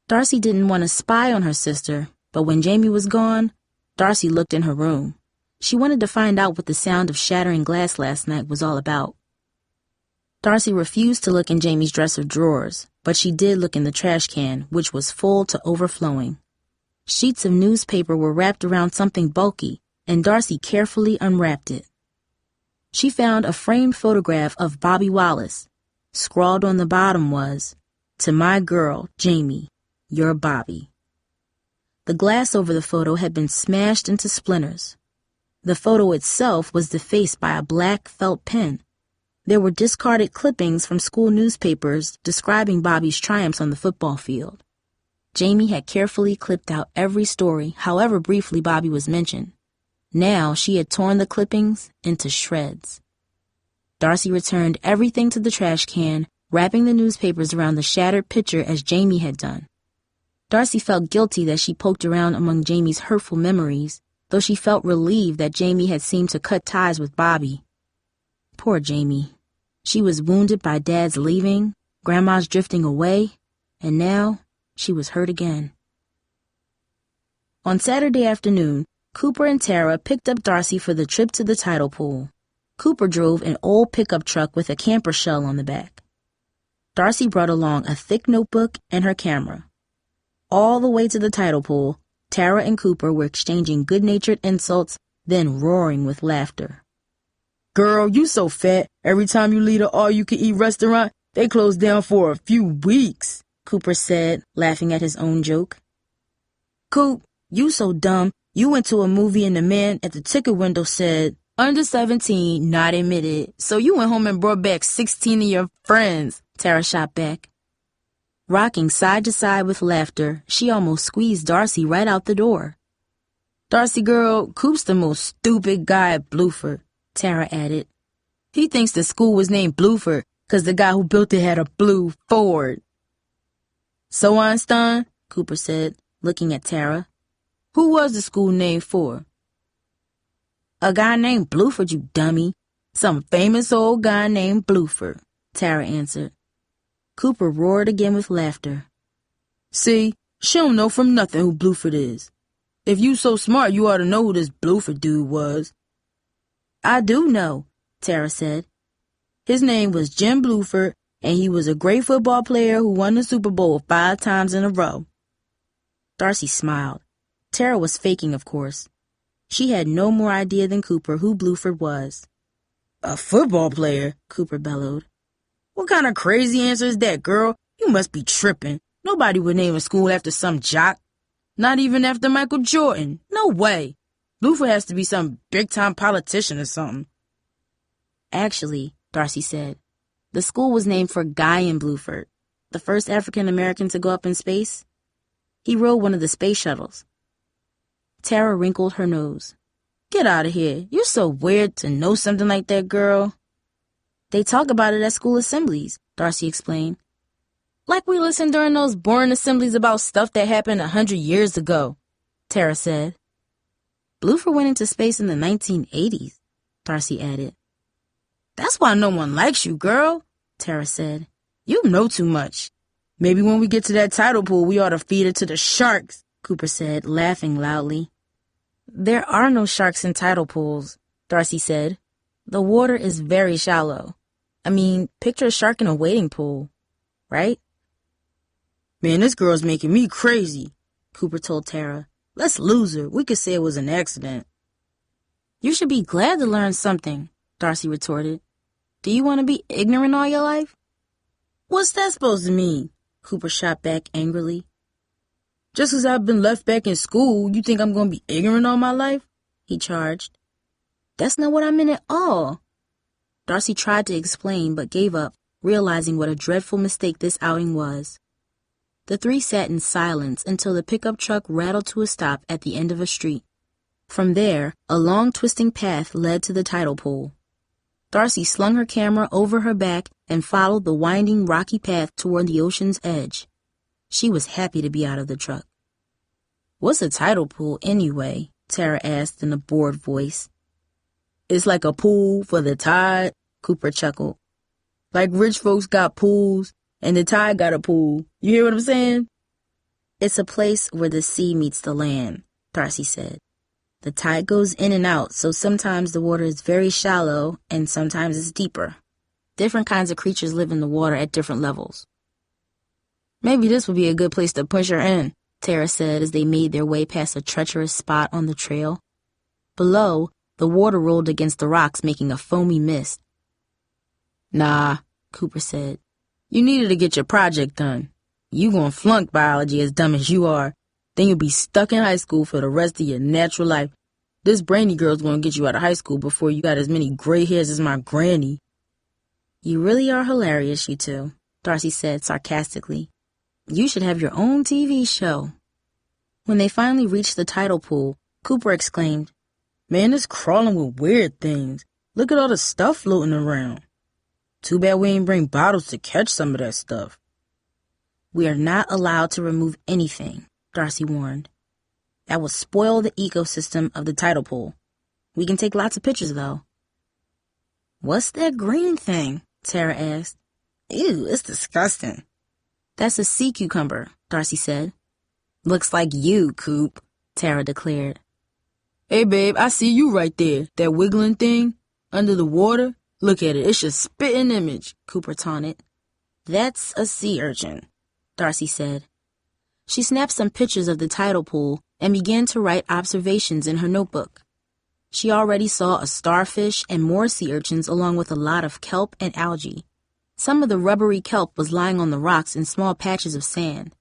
Darcy didn't want to spy on her sister, but when Jamie was gone, Darcy looked in her room. She wanted to find out what the sound of shattering glass last night was all about. Darcy refused to look in Jamie's dresser drawers, but she did look in the trash can, which was full to overflowing. Sheets of newspaper were wrapped around something bulky, and Darcy carefully unwrapped it. She found a framed photograph of Bobby Wallace. Scrawled on the bottom was, To my girl, Jamie, your Bobby. The glass over the photo had been smashed into splinters. The photo itself was defaced by a black felt pen. There were discarded clippings from school newspapers describing Bobby's triumphs on the football field. Jamie had carefully clipped out every story, however briefly Bobby was mentioned. Now she had torn the clippings into shreds. Darcy returned everything to the trash can, wrapping the newspapers around the shattered picture as Jamie had done. Darcy felt guilty that she poked around among Jamie's hurtful memories, though she felt relieved that Jamie had seemed to cut ties with Bobby. Poor Jamie. She was wounded by Dad's leaving, Grandma's drifting away, and now she was hurt again. On Saturday afternoon, Cooper and Tara picked up Darcy for the trip to the tidal pool. Cooper drove an old pickup truck with a camper shell on the back. Darcy brought along a thick notebook and her camera. All the way to the tidal pool, Tara and Cooper were exchanging good-natured insults, then roaring with laughter. Girl, you so fat. Every time you leave an all-you-can-eat restaurant, they close down for a few weeks, Cooper said, laughing at his own joke. Coop, you so dumb. You went to a movie and the man at the ticket window said, under 17, not admitted. So you went home and brought back 16 of your friends, Tara shot back. Rocking side to side with laughter, she almost squeezed Darcy right out the door. Darcy girl, Coop's the most stupid guy at Bluford, Tara added. He thinks the school was named Bluford because the guy who built it had a blue Ford. So Einstein, Cooper said, looking at Tara. Who was the school named for? A guy named Bluford, you dummy. Some famous old guy named Bluford, Tara answered. Cooper roared again with laughter. See, she don't know from nothing who Bluford is. If you so smart, you ought to know who this Bluford dude was. I do know, Tara said. His name was Jim Bluford, and he was a great football player who won the Super Bowl 5 times in a row. Darcy smiled. Tara was faking, of course. She had no more idea than Cooper who Bluford was. A football player, Cooper bellowed. What kind of crazy answer is that, girl? You must be tripping. Nobody would name a school after some jock. Not even after Michael Jordan. No way. Bluford has to be some big-time politician or something. Actually, Darcy said, the school was named for Guy Bluford, the first African-American to go up in space. He rode one of the space shuttles. Tara wrinkled her nose. Get out of here. You're so weird to know something like that, girl. They talk about it at school assemblies, Darcy explained. Like we listened during those boring assemblies about stuff that happened 100 years ago, Tara said. Bluford went into space in the 1980s, Darcy added. That's why no one likes you, girl, Tara said. You know too much. Maybe when we get to that tidal pool, we ought to feed it to the sharks, Cooper said, laughing loudly. There are no sharks in tidal pools, Darcy said. The water is very shallow. I mean, picture a shark in a wading pool, right? Man, this girl's making me crazy, Cooper told Tara. Let's lose her. We could say it was an accident. You should be glad to learn something, Darcy retorted. Do you want to be ignorant all your life? What's that supposed to mean? Cooper shot back angrily. Just 'cause I've been left back in school, you think I'm going to be ignorant all my life? He charged. That's not what I meant at all. Darcy tried to explain but gave up, realizing what a dreadful mistake this outing was. The three sat in silence until the pickup truck rattled to a stop at the end of a street. From there, a long twisting path led to the tidal pool. Darcy slung her camera over her back and followed the winding, rocky path toward the ocean's edge. She was happy to be out of the truck. What's a tidal pool anyway? Tara asked in a bored voice. It's like a pool for the tide, Cooper chuckled. Like rich folks got pools, and the tide got a pool. You hear what I'm saying? It's a place where the sea meets the land, Darcy said. The tide goes in and out, so sometimes the water is very shallow and sometimes it's deeper. Different kinds of creatures live in the water at different levels. Maybe this would be a good place to push her in, Tara said as they made their way past a treacherous spot on the trail. Below, the water rolled against the rocks, making a foamy mist. Nah, Cooper said. You needed to get your project done. You gonna flunk biology as dumb as you are. Then you'll be stuck in high school for the rest of your natural life. This brainy girl's gonna get you out of high school before you got as many gray hairs as my granny. You really are hilarious, you two, Darcy said sarcastically. You should have your own TV show. When they finally reached the tidal pool, Cooper exclaimed, Man, it's crawling with weird things. Look at all the stuff floating around. Too bad we ain't bring bottles to catch some of that stuff. We are not allowed to remove anything, Darcy warned. That will spoil the ecosystem of the tidal pool. We can take lots of pictures, though. What's that green thing? Tara asked. Ew, it's disgusting. That's a sea cucumber, Darcy said. Looks like you, Coop, Tara declared. Hey, babe, I see you right there. That wiggling thing under the water. Look at it. It's your spitting image, Cooper taunted. That's a sea urchin, Darcy said. She snapped some pictures of the tidal pool and began to write observations in her notebook. She already saw a starfish and more sea urchins along with a lot of kelp and algae. Some of the rubbery kelp was lying on the rocks in small patches of sand.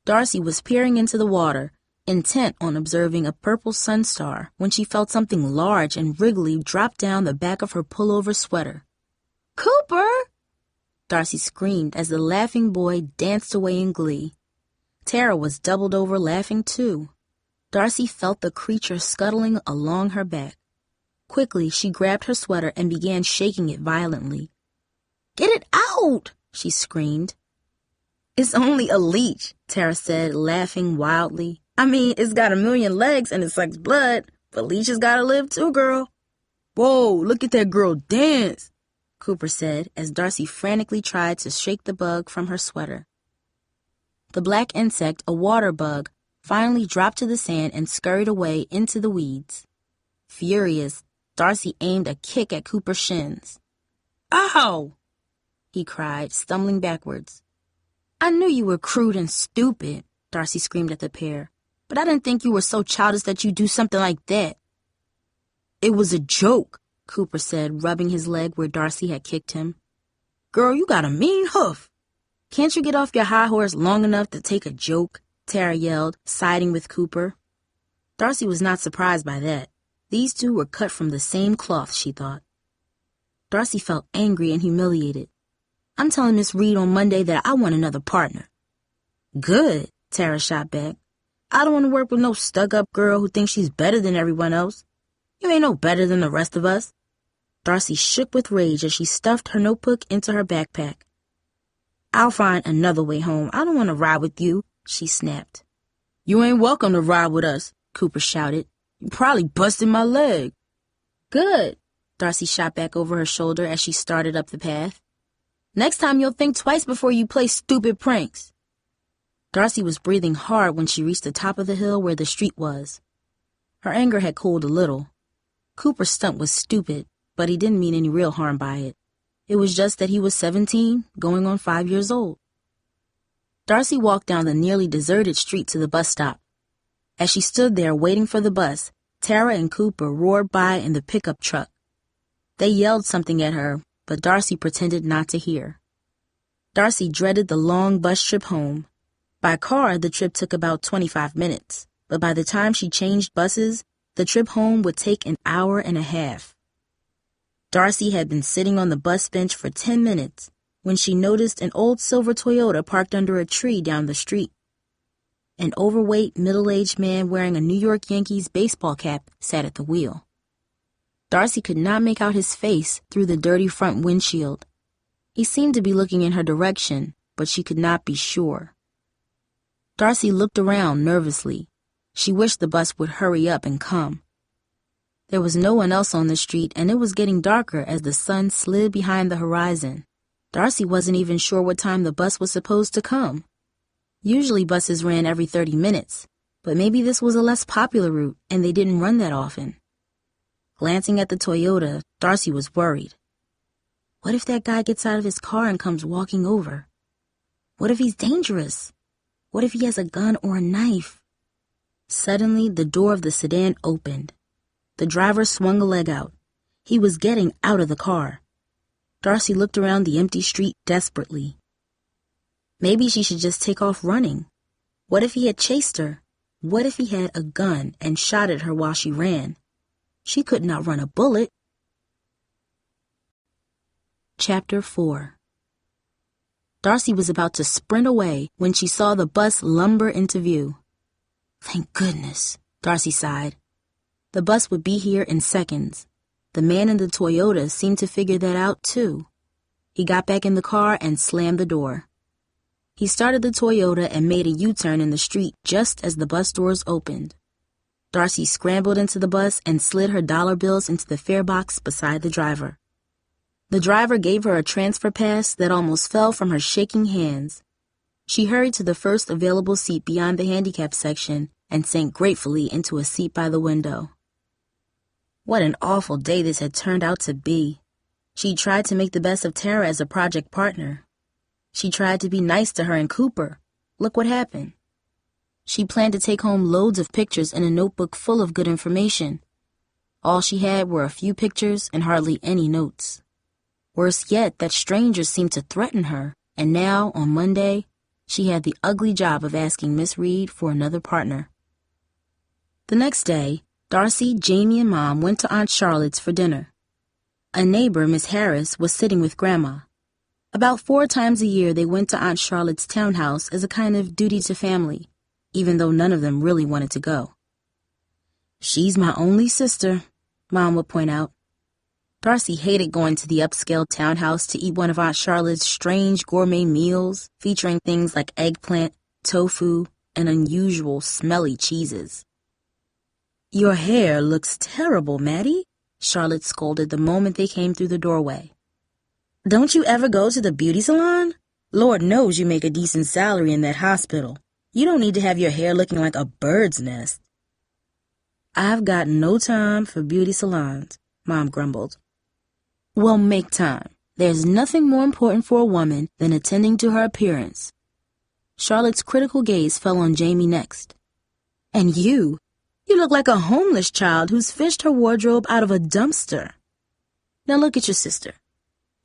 Darcy was peering into the water, intent on observing a purple sun star, when she felt something large and wriggly drop down the back of her pullover sweater. Cooper! Darcy screamed as the laughing boy danced away in glee. Tara was doubled over laughing too. Darcy felt the creature scuttling along her back. Quickly, she grabbed her sweater and began shaking it violently. Get it out! She screamed. It's only a leech, Tara said, laughing wildly. I mean, it's got 1,000,000 legs and it sucks blood, but leeches gotta live too, girl. Whoa, look at that girl dance, Cooper said as Darcy frantically tried to shake the bug from her sweater. The black insect, a water bug, finally dropped to the sand and scurried away into the weeds. Furious, Darcy aimed a kick at Cooper's shins. Ow! He cried, stumbling backwards. I knew you were crude and stupid, Darcy screamed at the pair, but I didn't think you were so childish that you'd do something like that. It was a joke, Cooper said, rubbing his leg where Darcy had kicked him. Girl, you got a mean hoof. Can't you get off your high horse long enough to take a joke? Tara yelled, siding with Cooper. Darcy was not surprised by that. These two were cut from the same cloth, she thought. Darcy felt angry and humiliated. I'm telling Miss Reed on Monday that I want another partner. Good, Tara shot back. I don't want to work with no stuck-up girl who thinks she's better than everyone else. You ain't no better than the rest of us. Darcy shook with rage as she stuffed her notebook into her backpack. I'll find another way home. I don't want to ride with you, she snapped. You ain't welcome to ride with us, Cooper shouted. You probably busted my leg. Good, Darcy shot back over her shoulder as she started up the path. Next time you'll think twice before you play stupid pranks. Darcy was breathing hard when she reached the top of the hill where the street was. Her anger had cooled a little. Cooper's stunt was stupid, but he didn't mean any real harm by it. It was just that he was 17, going on 5 years old. Darcy walked down the nearly deserted street to the bus stop. As she stood there waiting for the bus, Tara and Cooper roared by in the pickup truck. They yelled something at her, but Darcy pretended not to hear. Darcy dreaded the long bus trip home. By car, the trip took about 25 minutes, but by the time she changed buses, the trip home would take an hour and a half. Darcy had been sitting on the bus bench for 10 minutes when she noticed an old silver Toyota parked under a tree down the street. An overweight, middle-aged man wearing a New York Yankees baseball cap sat at the wheel. Darcy could not make out his face through the dirty front windshield. He seemed to be looking in her direction, but she could not be sure. Darcy looked around nervously. She wished the bus would hurry up and come. There was no one else on the street, and it was getting darker as the sun slid behind the horizon. Darcy wasn't even sure what time the bus was supposed to come. Usually buses ran every 30 minutes, but maybe this was a less popular route, and they didn't run that often. Glancing at the Toyota, Darcy was worried. What if that guy gets out of his car and comes walking over? What if he's dangerous? What if he has a gun or a knife? Suddenly, the door of the sedan opened. The driver swung a leg out. He was getting out of the car. Darcy looked around the empty street desperately. Maybe she should just take off running. What if he had chased her? What if he had a gun and shot at her while she ran? She could not run a bullet. Chapter 4. Darcy was about to sprint away when she saw the bus lumber into view. Thank goodness, Darcy sighed. The bus would be here in seconds. The man in the Toyota seemed to figure that out, too. He got back in the car and slammed the door. He started the Toyota and made a U-turn in the street just as the bus doors opened. Darcy scrambled into the bus and slid her dollar bills into the fare box beside the driver. The driver gave her a transfer pass that almost fell from her shaking hands. She hurried to the first available seat beyond the handicap section and sank gratefully into a seat by the window. What an awful day this had turned out to be. She tried to make the best of Tara as a project partner. She tried to be nice to her and Cooper. Look what happened. She planned to take home loads of pictures and a notebook full of good information. All she had were a few pictures and hardly any notes. Worse yet, that strangers seemed to threaten her, and now, on Monday, she had the ugly job of asking Miss Reed for another partner. The next day, Darcy, Jamie, and Mom went to Aunt Charlotte's for dinner. A neighbor, Miss Harris, was sitting with Grandma. About 4 times a year they went to Aunt Charlotte's townhouse as a kind of duty to family, even though none of them really wanted to go. She's my only sister, Mom would point out. Darcy hated going to the upscale townhouse to eat one of Aunt Charlotte's strange gourmet meals featuring things like eggplant, tofu, and unusual smelly cheeses. Your hair looks terrible, Maddie, Charlotte scolded the moment they came through the doorway. Don't you ever go to the beauty salon? Lord knows you make a decent salary in that hospital. You don't need to have your hair looking like a bird's nest. I've got no time for beauty salons, Mom grumbled. Well, make time. There's nothing more important for a woman than attending to her appearance. Charlotte's critical gaze fell on Jamie next. And you look like a homeless child who's fished her wardrobe out of a dumpster. Now look at your sister.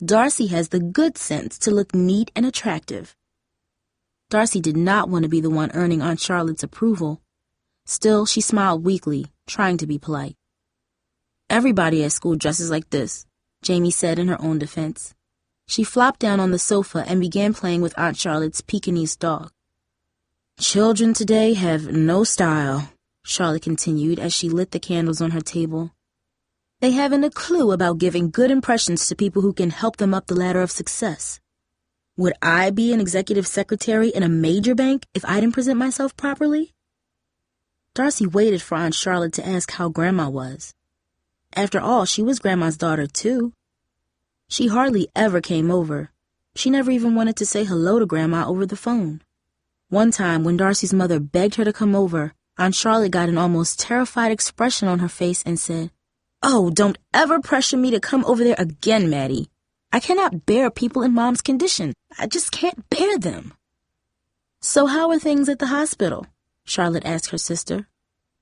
Darcy has the good sense to look neat and attractive. Darcy did not want to be the one earning Aunt Charlotte's approval. Still, she smiled weakly, trying to be polite. Everybody at school dresses like this, Jamie said in her own defense. She flopped down on the sofa and began playing with Aunt Charlotte's Pekingese dog. Children today have no style, Charlotte continued as she lit the candles on her table. They haven't a clue about giving good impressions to people who can help them up the ladder of success. Would I be an executive secretary in a major bank if I didn't present myself properly? Darcy waited for Aunt Charlotte to ask how Grandma was. After all, she was Grandma's daughter, too. She hardly ever came over. She never even wanted to say hello to Grandma over the phone. One time, when Darcy's mother begged her to come over, Aunt Charlotte got an almost terrified expression on her face and said, "Oh, don't ever pressure me to come over there again, Maddie. I cannot bear people in Mom's condition. I just can't bear them." "So how are things at the hospital?" Charlotte asked her sister.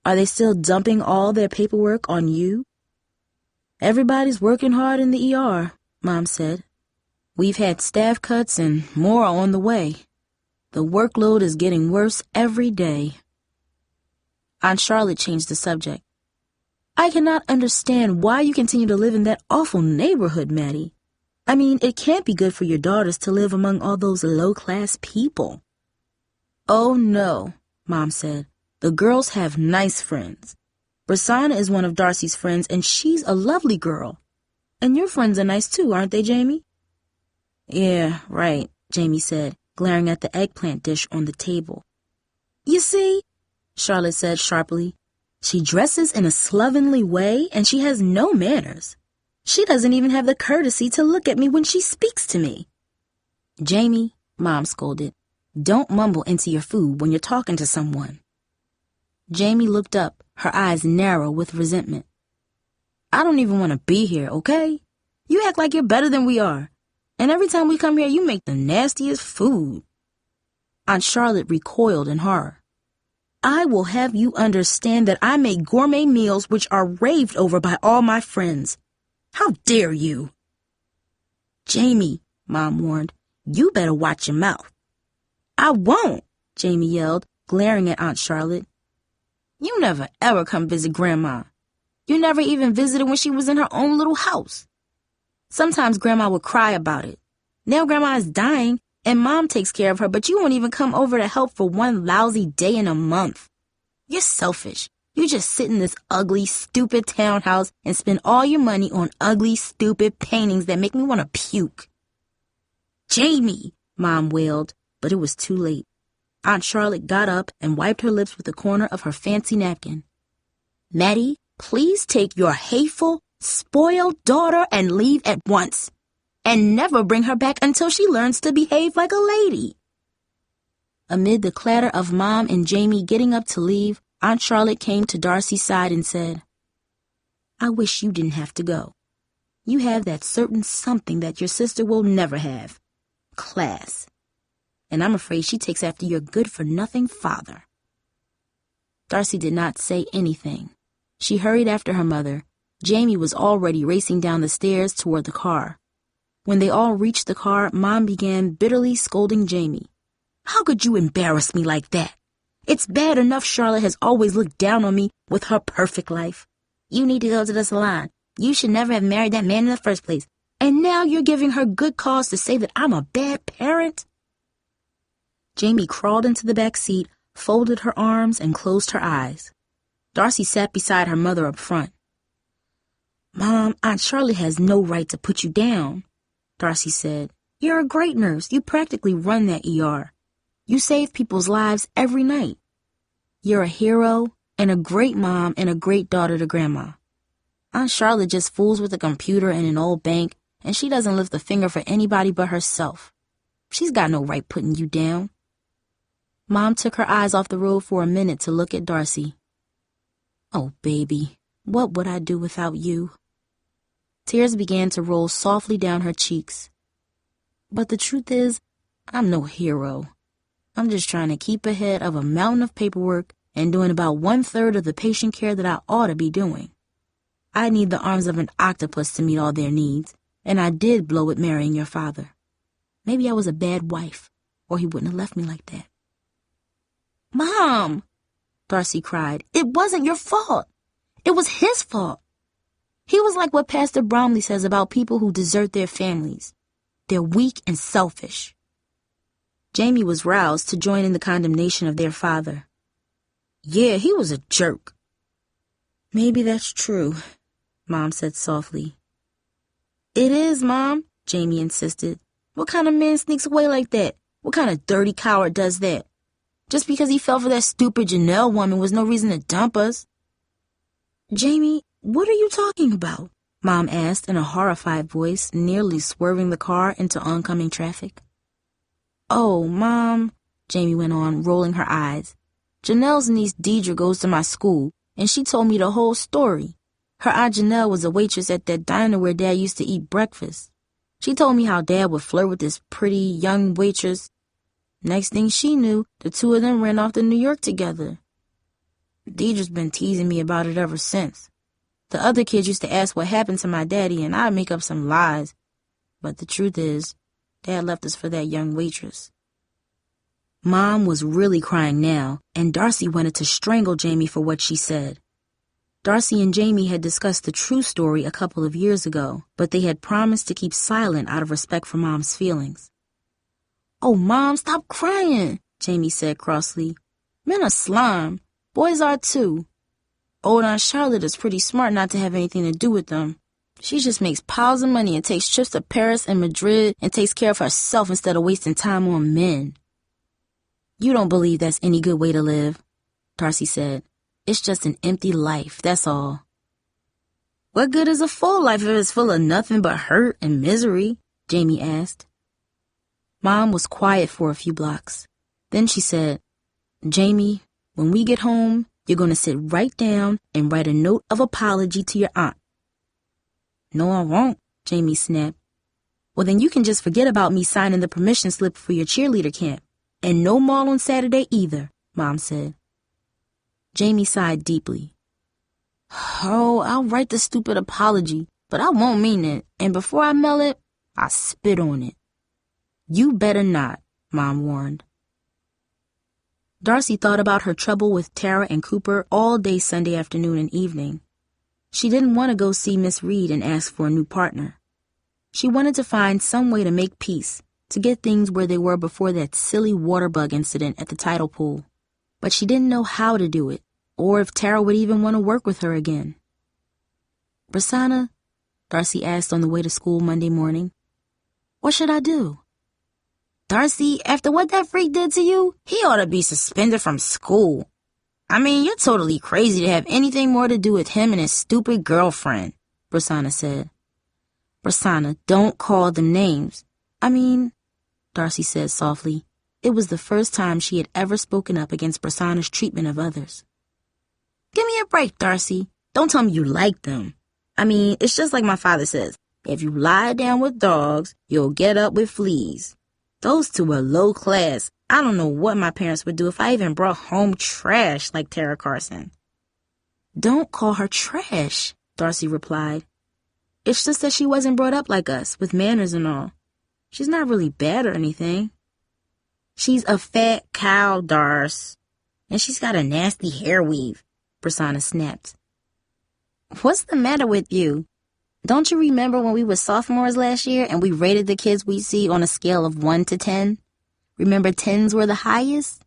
"Are they still dumping all their paperwork on you?" "Everybody's working hard in the ER," Mom said. "We've had staff cuts and more are on the way. The workload is getting worse every day." Aunt Charlotte changed the subject. "I cannot understand why you continue to live in that awful neighborhood, Maddie. I mean, it can't be good for your daughters to live among all those low-class people." "Oh, no," Mom said. "The girls have nice friends. Rosanna is one of Darcy's friends, and she's a lovely girl. And your friends are nice too, aren't they, Jamie?" "Yeah, right," Jamie said, glaring at the eggplant dish on the table. "You see," Charlotte said sharply, "she dresses in a slovenly way, and she has no manners. She doesn't even have the courtesy to look at me when she speaks to me." "Jamie," Mom scolded, "don't mumble into your food when you're talking to someone." Jamie looked up, her eyes narrow with resentment. "I don't even want to be here, okay? You act like you're better than we are. And every time we come here, you make the nastiest food." Aunt Charlotte recoiled in horror. "I will have you understand that I make gourmet meals which are raved over by all my friends. How dare you?" "Jamie," Mom warned, "you better watch your mouth." "I won't," Jamie yelled, glaring at Aunt Charlotte. "You never ever come visit Grandma. You never even visited when she was in her own little house. Sometimes Grandma would cry about it. Now Grandma is dying, and Mom takes care of her, but you won't even come over to help for one lousy day in a month. You're selfish. You just sit in this ugly, stupid townhouse and spend all your money on ugly, stupid paintings that make me want to puke." "Jamie," Mom wailed, but it was too late. Aunt Charlotte got up and wiped her lips with the corner of her fancy napkin. "Maddie, please take your hateful, spoiled daughter and leave at once. And never bring her back until she learns to behave like a lady." Amid the clatter of Mom and Jamie getting up to leave, Aunt Charlotte came to Darcy's side and said, "I wish you didn't have to go. You have that certain something that your sister will never have. Class. And I'm afraid she takes after your good-for-nothing father." Darcy did not say anything. She hurried after her mother. Jamie was already racing down the stairs toward the car. When they all reached the car, Mom began bitterly scolding Jamie. "How could you embarrass me like that? It's bad enough Charlotte has always looked down on me with her perfect life. You need to go to the salon. You should never have married that man in the first place. And now you're giving her good cause to say that I'm a bad parent?" Jamie crawled into the back seat, folded her arms, and closed her eyes. Darcy sat beside her mother up front. "Mom, Aunt Charlotte has no right to put you down," Darcy said. "You're a great nurse. You practically run that ER. You save people's lives every night. You're a hero and a great mom and a great daughter to Grandma. Aunt Charlotte just fools with a computer and an old bank, and she doesn't lift a finger for anybody but herself. She's got no right putting you down." Mom took her eyes off the road for a minute to look at Darcy. "Oh, baby, what would I do without you?" Tears began to roll softly down her cheeks. "But the truth is, I'm no hero. I'm just trying to keep ahead of a mountain of paperwork and doing about 1/3 of the patient care that I ought to be doing. I need the arms of an octopus to meet all their needs, And I did blow it marrying your father. Maybe I was a bad wife, or he wouldn't have left me like that. Mom, Darcy cried, it wasn't your fault. It was his fault. He was like what Pastor Bromley says about people who desert their families. They're weak and selfish. Jamie was roused to join in the condemnation of their father. Yeah, he was a jerk. Maybe that's true, Mom said softly. It is, Mom, Jamie insisted. What kind of man sneaks away like that? What kind of dirty coward does that? Just because he fell for that stupid Janelle woman was no reason to dump us. Jamie, what are you talking about? Mom asked in a horrified voice, nearly swerving the car into oncoming traffic. Oh, Mom, Jamie went on, rolling her eyes. Janelle's niece Deidre goes to my school, and she told me the whole story. Her Aunt Janelle was a waitress at that diner where Dad used to eat breakfast. She told me how Dad would flirt with this pretty, young waitress. Next thing she knew, the two of them ran off to New York together. Deidre's been teasing me about it ever since. The other kids used to ask what happened to my daddy, and I'd make up some lies. But the truth is, Dad left us for that young waitress. Mom was really crying now, and Darcy wanted to strangle Jamie for what she said. Darcy and Jamie had discussed the true story a couple of years ago, but they had promised to keep silent out of respect for Mom's feelings. Oh, Mom, stop crying, Jamie said crossly. Men are slime. Boys are too. Old Aunt Charlotte is pretty smart not to have anything to do with them. She just makes piles of money and takes trips to Paris and Madrid and takes care of herself instead of wasting time on men. You don't believe that's any good way to live, Darcy said. It's just an empty life, that's all. What good is a full life if it's full of nothing but hurt and misery? Jamie asked. Mom was quiet for a few blocks. Then she said, Jamie, when we get home, you're going to sit right down and write a note of apology to your aunt. No, I won't, Jamie snapped. Well, then you can just forget about me signing the permission slip for your cheerleader camp. And no mall on Saturday either, Mom said. Jamie sighed deeply. Oh, I'll write the stupid apology, but I won't mean it, and before I mail it, I'll spit on it. You better not, Mom warned. Darcy thought about her trouble with Tara and Cooper all day Sunday afternoon and evening. She didn't want to go see Miss Reed and ask for a new partner. She wanted to find some way to make peace, to get things where they were before that silly water bug incident at the tidal pool. But she didn't know how to do it, or if Tara would even want to work with her again. Prasanna, Darcy asked on the way to school Monday morning, what should I do? Darcy, after what that freak did to you, he ought to be suspended from school. I mean, you're totally crazy to have anything more to do with him and his stupid girlfriend, Prasanna said. Prasanna, don't call them names. I mean, Darcy said softly. It was the first time she had ever spoken up against Prasanna's treatment of others. Give me a break, Darcy. Don't tell me you like them. I mean, it's just like my father says. If you lie down with dogs, you'll get up with fleas. Those two are low class. I don't know what my parents would do if I even brought home trash like Tara Carson. Don't call her trash, Darcy replied. It's just that she wasn't brought up like us, with manners and all. She's not really bad or anything. She's a fat cow, Darce. And she's got a nasty hair weave, Prasanna snapped. What's the matter with you? Don't you remember when we were sophomores last year and we rated the kids we see on a scale of 1 to 10? Remember 10s were the highest?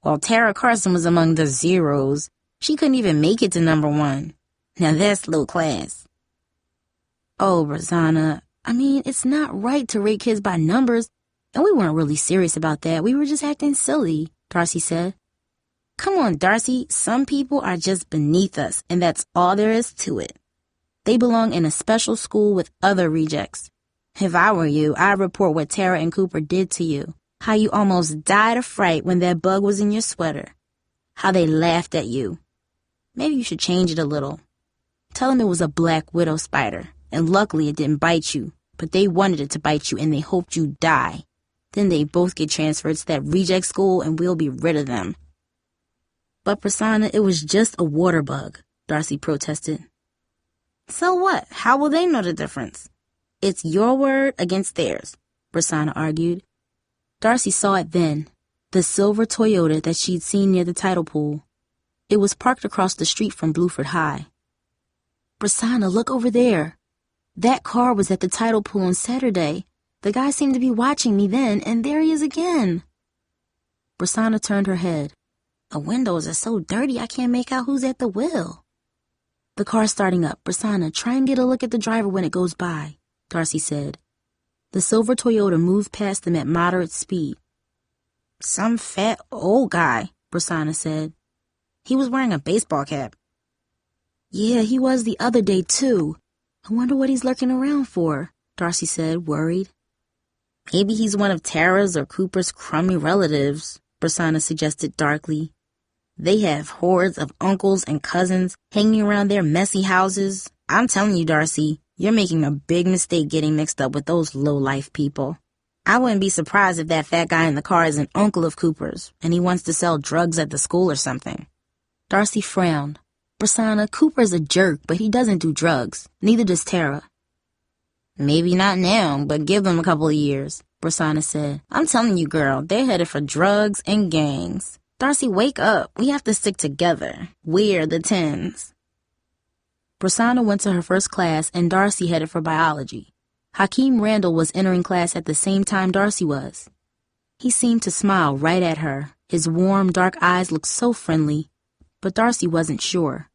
Well, Tara Carson was among the zeros. She couldn't even make it to number 1. Now that's low class. Oh, Prasanna, I mean, it's not right to rate kids by numbers. And we weren't really serious about that. We were just acting silly, Darcy said. Come on, Darcy. Some people are just beneath us, and that's all there is to it. They belong in a special school with other rejects. If I were you, I'd report what Tara and Cooper did to you. How you almost died of fright when that bug was in your sweater. How they laughed at you. Maybe you should change it a little. Tell them it was a black widow spider, and luckily it didn't bite you. But they wanted it to bite you, and they hoped you'd die. Then they both get transferred to that reject school, and we'll be rid of them. But Prasanna, it was just a water bug, Darcy protested. So what? How will they know the difference? It's your word against theirs, Prasanna argued. Darcy saw it then, the silver Toyota that she'd seen near the tidal pool. It was parked across the street from Bluford High. Prasanna, look over there. That car was at the tidal pool on Saturday. The guy seemed to be watching me then, and there he is again. Prasanna turned her head. The windows are so dirty I can't make out who's at the wheel. The car's starting up. Prasanna, try and get a look at the driver when it goes by, Darcy said. The silver Toyota moved past them at moderate speed. Some fat old guy, Prasanna said. He was wearing a baseball cap. Yeah, he was the other day, too. I wonder what he's lurking around for, Darcy said, worried. Maybe he's one of Tara's or Cooper's crummy relatives, Prasanna suggested darkly. They have hordes of uncles and cousins hanging around their messy houses. I'm telling you, Darcy, you're making a big mistake getting mixed up with those low-life people. I wouldn't be surprised if that fat guy in the car is an uncle of Cooper's, and he wants to sell drugs at the school or something. Darcy frowned. Prasanna, Cooper's a jerk, but he doesn't do drugs. Neither does Tara. Maybe not now, but give them a couple of years, Prasanna said. I'm telling you, girl, they're headed for drugs and gangs. Darcy, wake up. We have to stick together. We're the 10s. Prasanna went to her first class, and Darcy headed for biology. Hakeem Randall was entering class at the same time Darcy was. He seemed to smile right at her. His warm, dark eyes looked so friendly. But Darcy wasn't sure.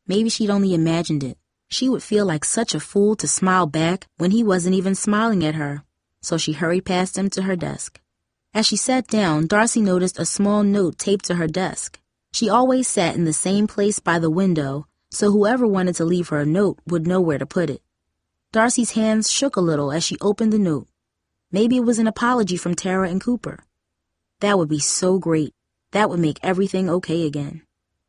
Maybe she'd only imagined it. She would feel like such a fool to smile back when he wasn't even smiling at her. So she hurried past him to her desk. As she sat down, Darcy noticed a small note taped to her desk. She always sat in the same place by the window, so whoever wanted to leave her a note would know where to put it. Darcy's hands shook a little as she opened the note. Maybe it was an apology from Tara and Cooper. That would be so great. That would make everything okay again.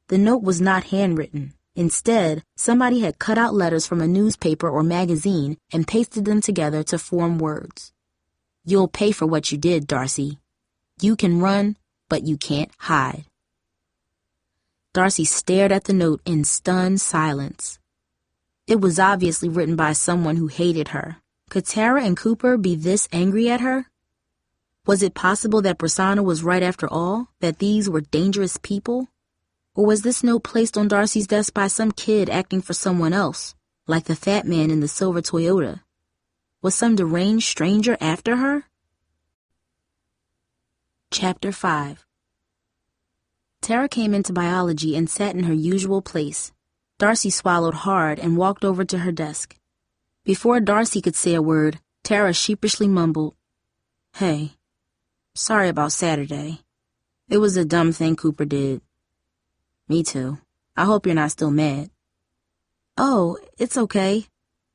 The note was not handwritten. Instead, somebody had cut out letters from a newspaper or magazine and pasted them together to form words. You'll pay for what you did, Darcy. You can run, but you can't hide. Darcy stared at the note in stunned silence. It was obviously written by someone who hated her. Could Tara and Cooper be this angry at her? Was it possible that Prasanna was right after all, that these were dangerous people? Or was this note placed on Darcy's desk by some kid acting for someone else, like the fat man in the silver Toyota? Was some deranged stranger after her? Chapter 5. Tara came into biology and sat in her usual place. Darcy swallowed hard and walked over to her desk. Before Darcy could say a word, Tara sheepishly mumbled, Hey, sorry about Saturday. It was a dumb thing Cooper did. Me too. I hope you're not still mad. Oh, it's okay,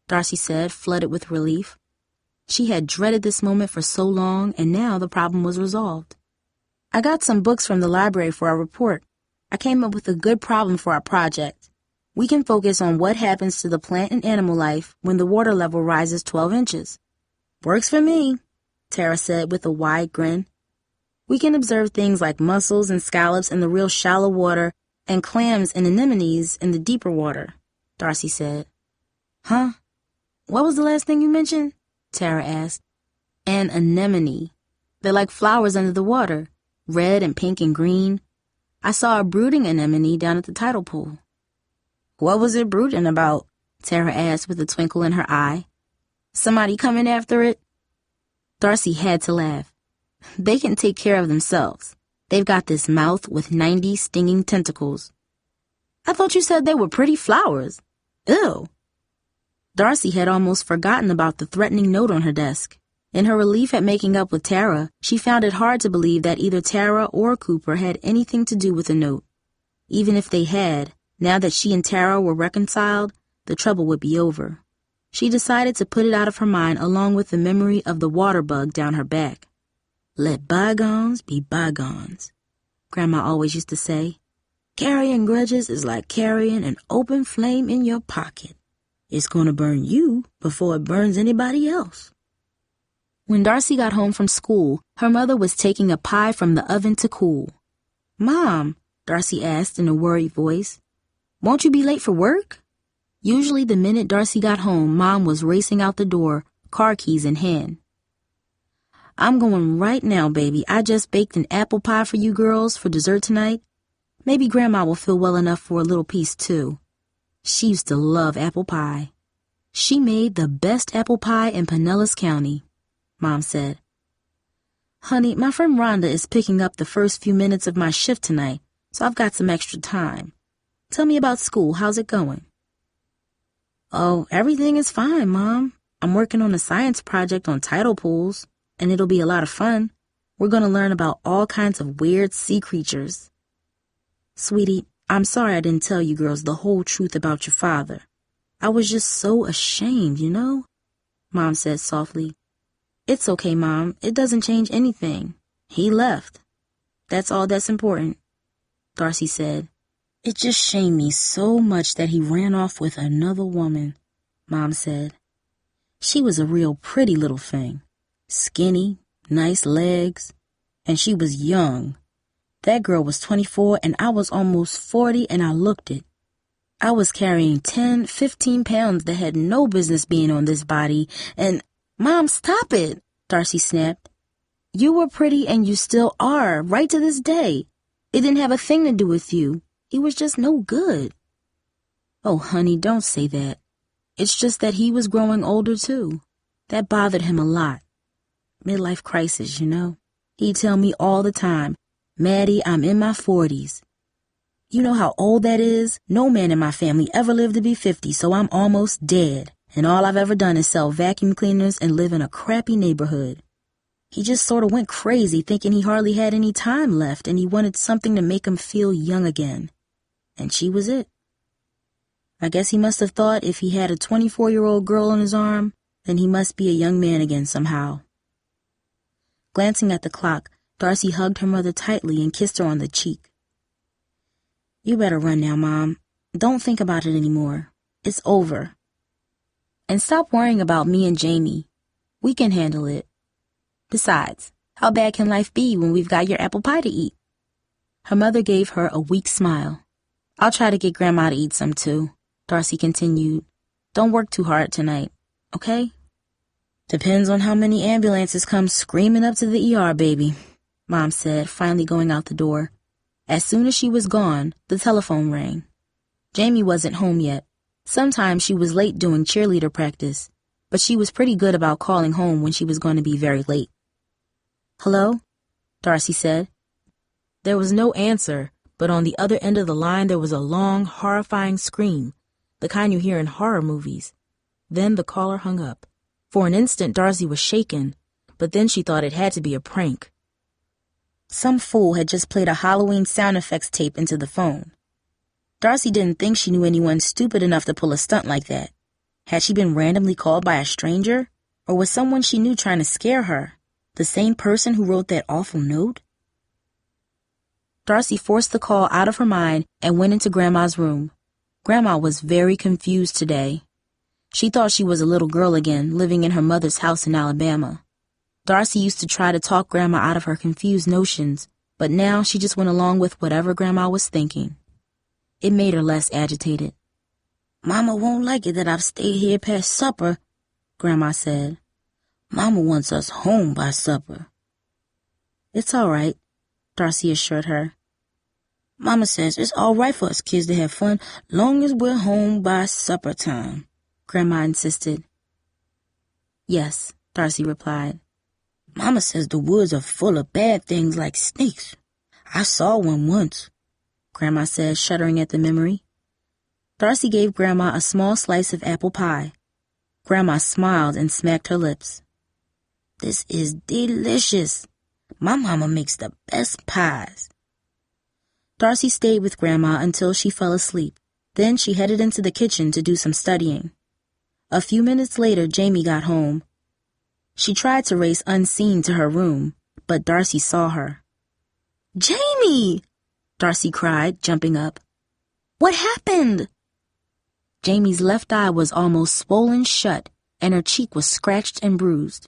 Darcy said, flooded with relief. She had dreaded this moment for so long, and now the problem was resolved. I got some books from the library for our report. I came up with a good problem for our project. We can focus on what happens to the plant and animal life when the water level rises 12 inches. Works for me, Tara said with a wide grin. We can observe things like mussels and scallops in the real shallow water and clams and anemones in the deeper water, Darcy said. Huh? What was the last thing you mentioned? Tara asked. An anemone. They're like flowers under the water, red and pink and green. I saw a brooding anemone down at the tidal pool. What was it brooding about? Tara asked with a twinkle in her eye. Somebody coming after it? Darcy had to laugh. They can take care of themselves. They've got this mouth with 90 stinging tentacles. I thought you said they were pretty flowers. Ew. Darcy had almost forgotten about the threatening note on her desk. In her relief at making up with Tara, she found it hard to believe that either Tara or Cooper had anything to do with the note. Even if they had, now that she and Tara were reconciled, the trouble would be over. She decided to put it out of her mind along with the memory of the water bug down her back. Let bygones be bygones, Grandma always used to say. Carrying grudges is like carrying an open flame in your pocket. It's going to burn you before it burns anybody else. When Darcy got home from school, her mother was taking a pie from the oven to cool. Mom, Darcy asked in a worried voice, won't you be late for work? Usually the minute Darcy got home, Mom was racing out the door, car keys in hand. "I'm going right now, baby. I just baked an apple pie for you girls for dessert tonight. Maybe Grandma will feel well enough for a little piece, too. She used to love apple pie. She made the best apple pie in Pinellas County," Mom said. "Honey, my friend Rhonda is picking up the first few minutes of my shift tonight, so I've got some extra time. Tell me about school. How's it going?" "Oh, everything is fine, Mom. I'm working on a science project on tidal pools, and it'll be a lot of fun. We're going to learn about all kinds of weird sea creatures." "Sweetie, I'm sorry I didn't tell you girls the whole truth about your father. I was just so ashamed, you know," Mom said softly. "It's okay, Mom. It doesn't change anything. He left. That's all that's important," Darcy said. "It just shamed me so much that he ran off with another woman," Mom said. "She was a real pretty little thing. Skinny, nice legs, and she was young. That girl was 24 and I was almost 40 and I looked it. I was carrying 10, 15 pounds that had no business being on this body and—" "Mom, stop it," Darcy snapped. "You were pretty and you still are, right to this day. It didn't have a thing to do with you. He was just no good." "Oh, honey, don't say that. It's just that he was growing older, too. That bothered him a lot. Midlife crisis, you know. He'd tell me all the time, 'Maddie, I'm in my 40s. You know how old that is? No man in my family ever lived to be 50, so I'm almost dead. And all I've ever done is sell vacuum cleaners and live in a crappy neighborhood.' He just sort of went crazy thinking he hardly had any time left and he wanted something to make him feel young again. And she was it. I guess he must have thought if he had a 24-year-old girl on his arm, then he must be a young man again somehow." Glancing at the clock, Darcy hugged her mother tightly and kissed her on the cheek. "You better run now, Mom. Don't think about it anymore. It's over. And stop worrying about me and Jamie. We can handle it. Besides, how bad can life be when we've got your apple pie to eat?" Her mother gave her a weak smile. "I'll try to get Grandma to eat some too," Darcy continued. "Don't work too hard tonight, okay?" "Depends on how many ambulances come screaming up to the ER, baby," Mom said, finally going out the door. As soon as she was gone, the telephone rang. Jamie wasn't home yet. Sometimes she was late doing cheerleader practice, but she was pretty good about calling home when she was going to be very late. "Hello?" Darcy said. There was no answer, but on the other end of the line there was a long, horrifying scream, the kind you hear in horror movies. Then the caller hung up. For an instant Darcy was shaken, but then she thought it had to be a prank. Some fool had just played a Halloween sound effects tape into the phone. Darcy didn't think she knew anyone stupid enough to pull a stunt like that. Had she been randomly called by a stranger? Or was someone she knew trying to scare her? The same person who wrote that awful note? Darcy forced the call out of her mind and went into Grandma's room. Grandma was very confused today. She thought she was a little girl again, living in her mother's house in Alabama. Darcy used to try to talk Grandma out of her confused notions, but now she just went along with whatever Grandma was thinking. It made her less agitated. "Mama won't like it that I've stayed here past supper," Grandma said. "Mama wants us home by supper." "It's all right," Darcy assured her. "Mama says it's all right for us kids to have fun long as we're home by supper time," Grandma insisted. "Yes," Darcy replied. "Mama says the woods are full of bad things like snakes. I saw one once," Grandma said, shuddering at the memory. Darcy gave Grandma a small slice of apple pie. Grandma smiled and smacked her lips. "This is delicious. My mama makes the best pies." Darcy stayed with Grandma until she fell asleep. Then she headed into the kitchen to do some studying. A few minutes later, Jamie got home. She tried to race unseen to her room, but Darcy saw her. "Jamie!" Darcy cried, jumping up. "What happened?" Jamie's left eye was almost swollen shut, and her cheek was scratched and bruised.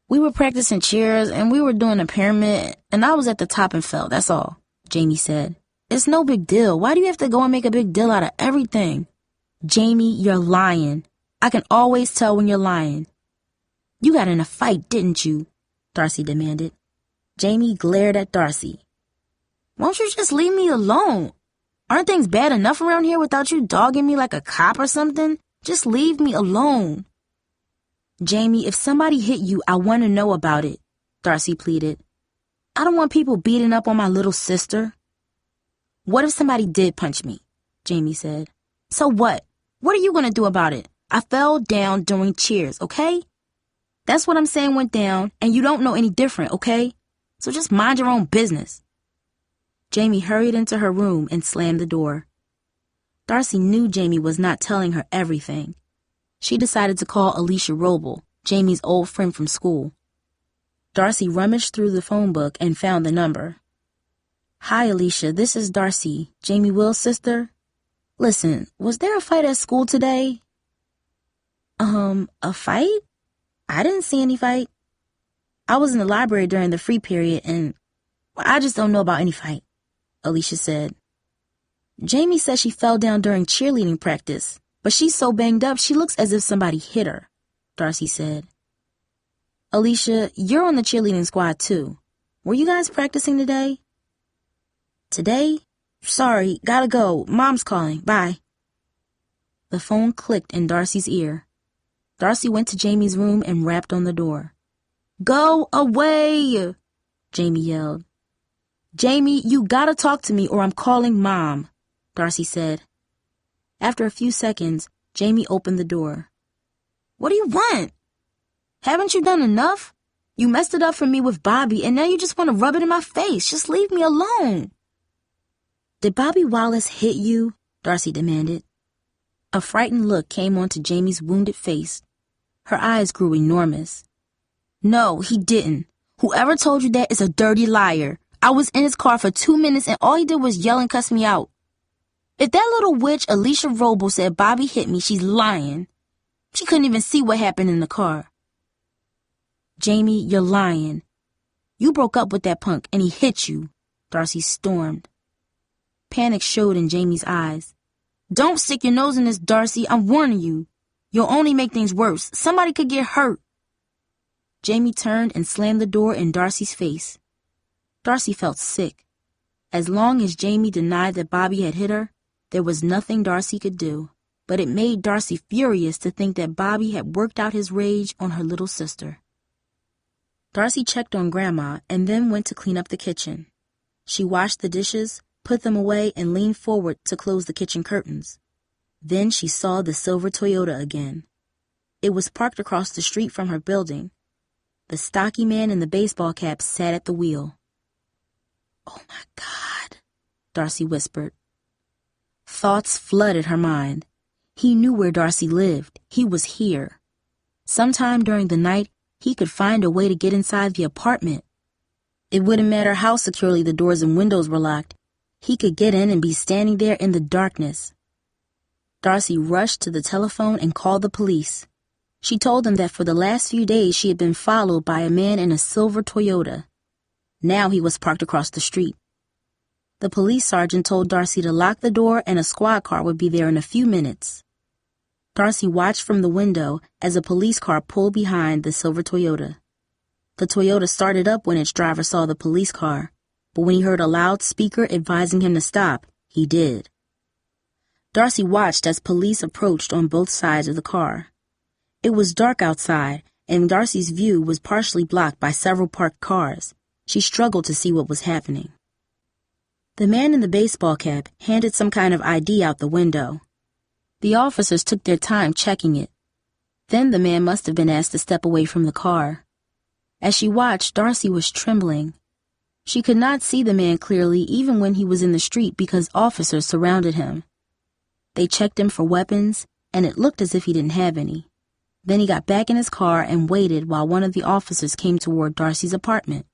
"We were practicing cheers, and we were doing a pyramid, and I was at the top and fell, that's all," Jamie said. "It's no big deal. Why do you have to go and make a big deal out of everything?" "Jamie, you're lying. I can always tell when you're lying." You got in a fight, didn't you? Darcy demanded. Jamie glared at Darcy. Won't you just leave me alone? Aren't things bad enough around here without you dogging me like a cop or something? Just leave me alone. Jamie, if somebody hit you, I want to know about it, Darcy pleaded. I don't want people beating up on my little sister. What if somebody did punch me? Jamie said. So what? What are you going to do about it? I fell down during cheers, okay? That's what I'm saying went down, and you don't know any different, okay? So just mind your own business. Jamie hurried into her room and slammed the door. Darcy knew Jamie was not telling her everything. She decided to call Alicia Roble, Jamie's old friend from school. Darcy rummaged through the phone book and found the number. Hi, Alicia, this is Darcy, Jamie Wills' sister. Listen, was there a fight at school today? A fight? I didn't see any fight. I was in the library during the free period and I just don't know about any fight, Alicia said. Jamie says she fell down during cheerleading practice, but she's so banged up she looks as if somebody hit her, Darcy said. Alicia, you're on the cheerleading squad too. Were you guys practicing today? Today? Sorry, gotta go. Mom's calling. Bye. The phone clicked in Darcy's ear. Darcy went to Jamie's room and rapped on the door. Go away, Jamie yelled. Jamie, you gotta talk to me or I'm calling Mom, Darcy said. After a few seconds, Jamie opened the door. What do you want? Haven't you done enough? You messed it up for me with Bobby and now you just want to rub it in my face. Just leave me alone. Did Bobby Wallace hit you? Darcy demanded. A frightened look came onto Jamie's wounded face. Her eyes grew enormous. No, he didn't. Whoever told you that is a dirty liar. I was in his car for 2 minutes and all he did was yell and cuss me out. If that little witch Alicia Roble said Bobby hit me, she's lying. She couldn't even see what happened in the car. Jamie, you're lying. You broke up with that punk and he hit you, Darcy stormed. Panic showed in Jamie's eyes. Don't stick your nose in this, Darcy. I'm warning you. You'll only make things worse. Somebody could get hurt. Jamie turned and slammed the door in Darcy's face. Darcy felt sick. As long as Jamie denied that Bobby had hit her, there was nothing Darcy could do. But it made Darcy furious to think that Bobby had worked out his rage on her little sister. Darcy checked on Grandma and then went to clean up the kitchen. She washed the dishes, put them away, and leaned forward to close the kitchen curtains. Then she saw the silver Toyota again. It was parked across the street from her building. The stocky man in the baseball cap sat at the wheel. Oh my God, Darcy whispered. Thoughts flooded her mind. He knew where Darcy lived. He was here. Sometime during the night, he could find a way to get inside the apartment. It wouldn't matter how securely the doors and windows were locked. He could get in and be standing there in the darkness. Darcy rushed to the telephone and called the police. She told them that for the last few days she had been followed by a man in a silver Toyota. Now he was parked across the street. The police sergeant told Darcy to lock the door and a squad car would be there in a few minutes. Darcy watched from the window as a police car pulled behind the silver Toyota. The Toyota started up when its driver saw the police car, but when he heard a loudspeaker advising him to stop, he did. Darcy watched as police approached on both sides of the car. It was dark outside, and Darcy's view was partially blocked by several parked cars. She struggled to see what was happening. The man in the baseball cap handed some kind of ID out the window. The officers took their time checking it. Then the man must have been asked to step away from the car. As she watched, Darcy was trembling. She could not see the man clearly even when he was in the street because officers surrounded him. They checked him for weapons, and it looked as if he didn't have any. Then he got back in his car and waited while one of the officers came toward Darcy's apartment.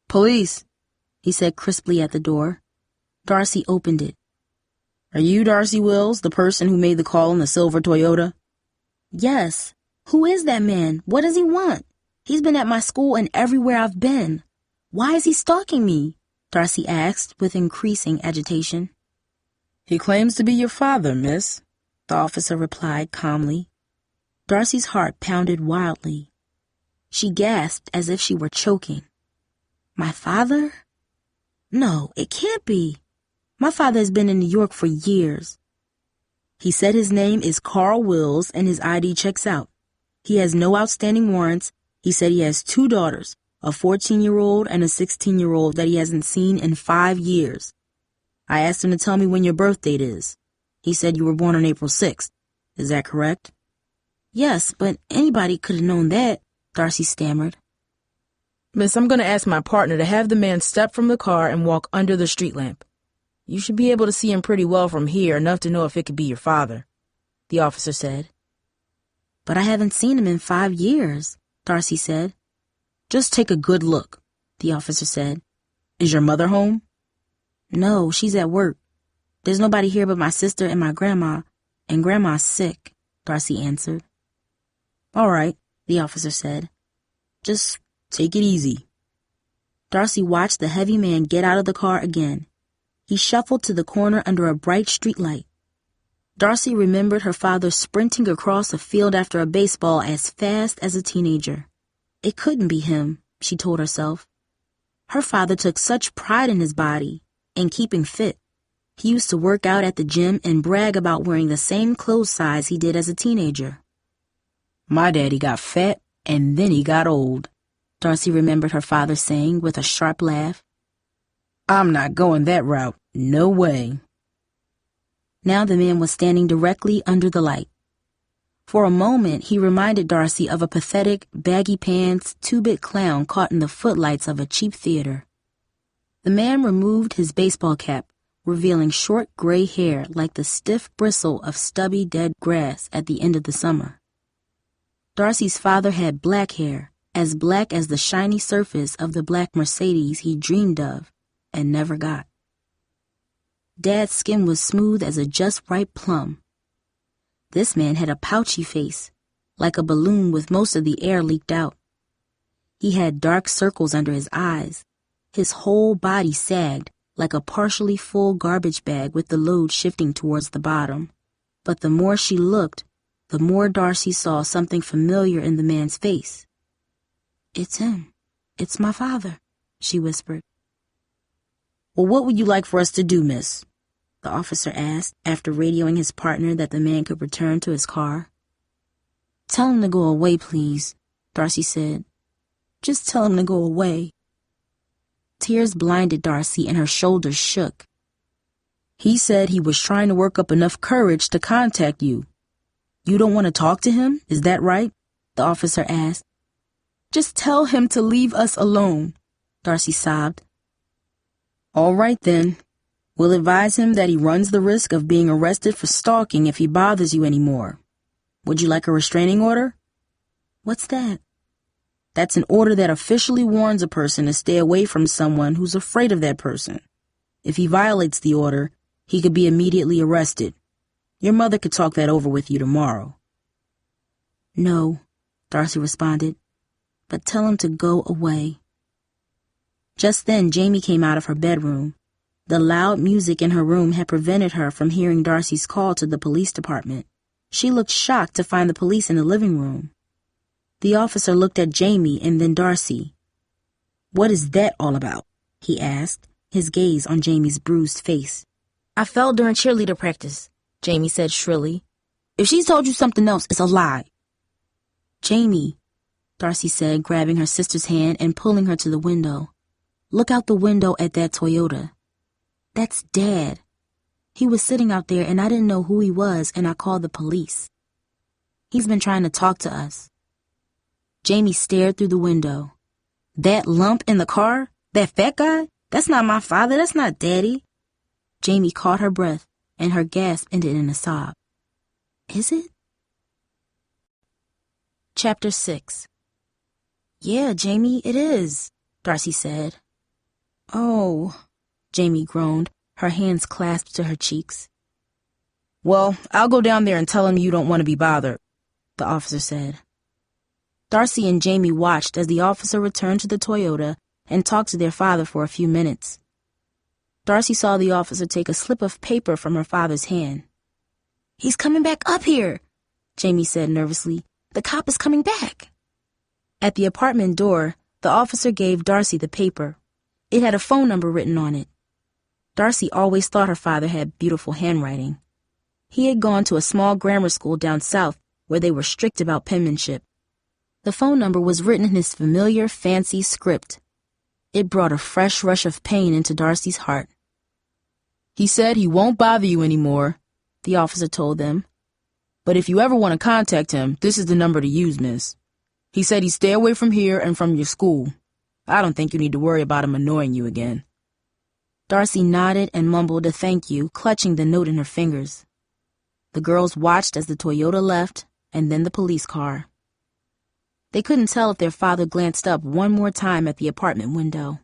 Police, he said crisply at the door. Darcy opened it. Are you Darcy Wills, the person who made the call in the silver Toyota? Yes. Who is that man? What does he want? He's been at my school and everywhere I've been. Why is he stalking me? Darcy asked with increasing agitation. He claims to be your father, miss, the officer replied calmly. Darcy's heart pounded wildly. She gasped as if she were choking. My father? No, it can't be. My father has been in New York for years. He said his name is Carl Wills and his ID checks out. He has no outstanding warrants. He said he has 2 daughters, a 14-year-old and a 16-year-old that he hasn't seen in 5 years. I asked him to tell me when your birth date is. He said you were born on April 6th. Is that correct? Yes, but anybody could have known that, Darcy stammered. Miss, I'm going to ask my partner to have the man step from the car and walk under the street lamp. You should be able to see him pretty well from here, enough to know if it could be your father, the officer said. But I haven't seen him in 5 years, Darcy said. Just take a good look, the officer said. Is your mother home? No, she's at work. There's nobody here but my sister and my grandma, and Grandma's sick, Darcy answered. All right, the officer said. Just take it easy. Darcy watched the heavy man get out of the car again. He shuffled to the corner under a bright streetlight. Darcy remembered her father sprinting across a field after a baseball as fast as a teenager. It couldn't be him, she told herself. Her father took such pride in his body, in keeping fit. He used to work out at the gym and brag about wearing the same clothes size he did as a teenager. My daddy got fat and then he got old, Darcy remembered her father saying with a sharp laugh. I'm not going that route. No way. Now the man was standing directly under the light. For a moment, he reminded Darcy of a pathetic, baggy-pants, 2-bit clown caught in the footlights of a cheap theater. The man removed his baseball cap, revealing short gray hair like the stiff bristle of stubby dead grass at the end of the summer. Darcy's father had black hair, as black as the shiny surface of the black Mercedes he dreamed of and never got. Dad's skin was smooth as a just-ripe plum. This man had a pouchy face, like a balloon with most of the air leaked out. He had dark circles under his eyes. His whole body sagged, like a partially full garbage bag with the load shifting towards the bottom. But the more she looked, the more Darcy saw something familiar in the man's face. It's him. It's my father, she whispered. Well, what would you like for us to do, miss? The officer asked, after radioing his partner that the man could return to his car. Tell him to go away, please, Darcy said. Just tell him to go away. Tears blinded Darcy and her shoulders shook. He said he was trying to work up enough courage to contact you. You don't want to talk to him, is that right? The officer asked. Just tell him to leave us alone, Darcy sobbed. All right then. We'll advise him that he runs the risk of being arrested for stalking if he bothers you anymore. Would you like a restraining order? What's that? That's an order that officially warns a person to stay away from someone who's afraid of that person. If he violates the order, he could be immediately arrested. Your mother could talk that over with you tomorrow. No, Darcy responded, but tell him to go away. Just then, Jamie came out of her bedroom. The loud music in her room had prevented her from hearing Darcy's call to the police department. She looked shocked to find the police in the living room. The officer looked at Jamie and then Darcy. What is that all about? He asked, his gaze on Jamie's bruised face. I fell during cheerleader practice, Jamie said shrilly. If she's told you something else, it's a lie. Jamie, Darcy said, grabbing her sister's hand and pulling her to the window. Look out the window at that Toyota. That's Dad. He was sitting out there and I didn't know who he was and I called the police. He's been trying to talk to us. Jamie stared through the window. That lump in the car? That fat guy? That's not my father. That's not Daddy. Jamie caught her breath and her gasp ended in a sob. Is it? Chapter 6. Yeah, Jamie, it is, Darcy said. Oh, Jamie groaned, her hands clasped to her cheeks. Well, I'll go down there and tell him you don't want to be bothered, the officer said. Darcy and Jamie watched as the officer returned to the Toyota and talked to their father for a few minutes. Darcy saw the officer take a slip of paper from her father's hand. He's coming back up here, Jamie said nervously. The cop is coming back. At the apartment door, the officer gave Darcy the paper. It had a phone number written on it. Darcy always thought her father had beautiful handwriting. He had gone to a small grammar school down south where they were strict about penmanship. The phone number was written in his familiar, fancy script. It brought a fresh rush of pain into Darcy's heart. "He said he won't bother you anymore," the officer told them. "But if you ever want to contact him, this is the number to use, miss. He said he'd stay away from here and from your school. I don't think you need to worry about him annoying you again." Darcy nodded and mumbled a thank you, clutching the note in her fingers. The girls watched as the Toyota left, and then the police car. They couldn't tell if their father glanced up one more time at the apartment window.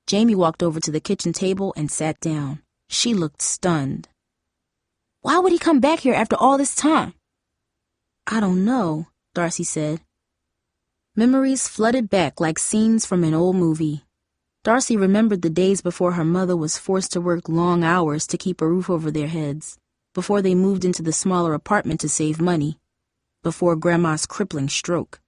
Jamie walked over to the kitchen table and sat down. She looked stunned. "Why would he come back here after all this time?" "I don't know," Darcy said. Memories flooded back like scenes from an old movie. Darcy remembered the days before her mother was forced to work long hours to keep a roof over their heads, before they moved into the smaller apartment to save money, before Grandma's crippling stroke.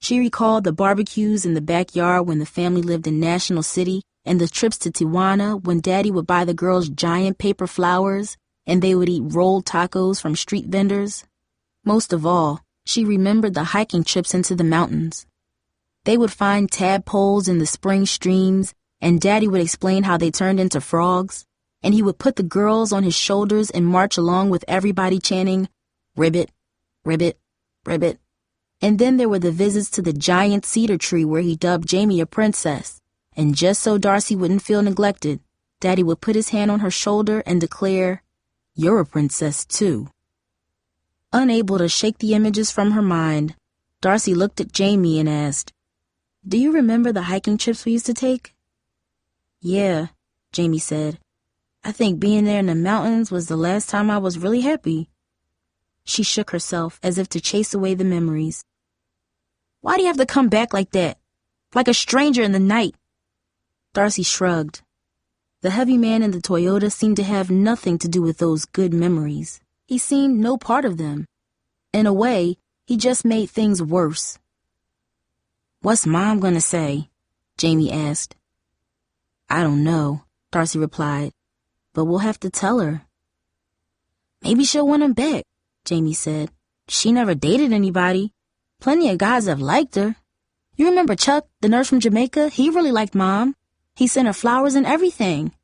She recalled the barbecues in the backyard when the family lived in National City, and the trips to Tijuana when Daddy would buy the girls giant paper flowers and they would eat rolled tacos from street vendors. Most of all, she remembered the hiking trips into the mountains. They would find tadpoles in the spring streams, and Daddy would explain how they turned into frogs, and he would put the girls on his shoulders and march along with everybody chanting, "Ribbit, ribbit, ribbit." And then there were the visits to the giant cedar tree where he dubbed Jamie a princess, and just so Darcy wouldn't feel neglected, Daddy would put his hand on her shoulder and declare, "You're a princess too." Unable to shake the images from her mind, Darcy looked at Jamie and asked, "Do you remember the hiking trips we used to take?" "Yeah," Jamie said. "I think being there in the mountains was the last time I was really happy." She shook herself as if to chase away the memories. "Why do you have to come back like that? Like a stranger in the night?" Darcy shrugged. The heavy man in the Toyota seemed to have nothing to do with those good memories. He seemed no part of them. In a way, he just made things worse. "What's Mom gonna say?" Jamie asked. "I don't know," Darcy replied, "but we'll have to tell her." "Maybe she'll want him back," Jamie said. "She never dated anybody. Plenty of guys have liked her. You remember Chuck, the nurse from Jamaica? He really liked Mom. He sent her flowers and everything,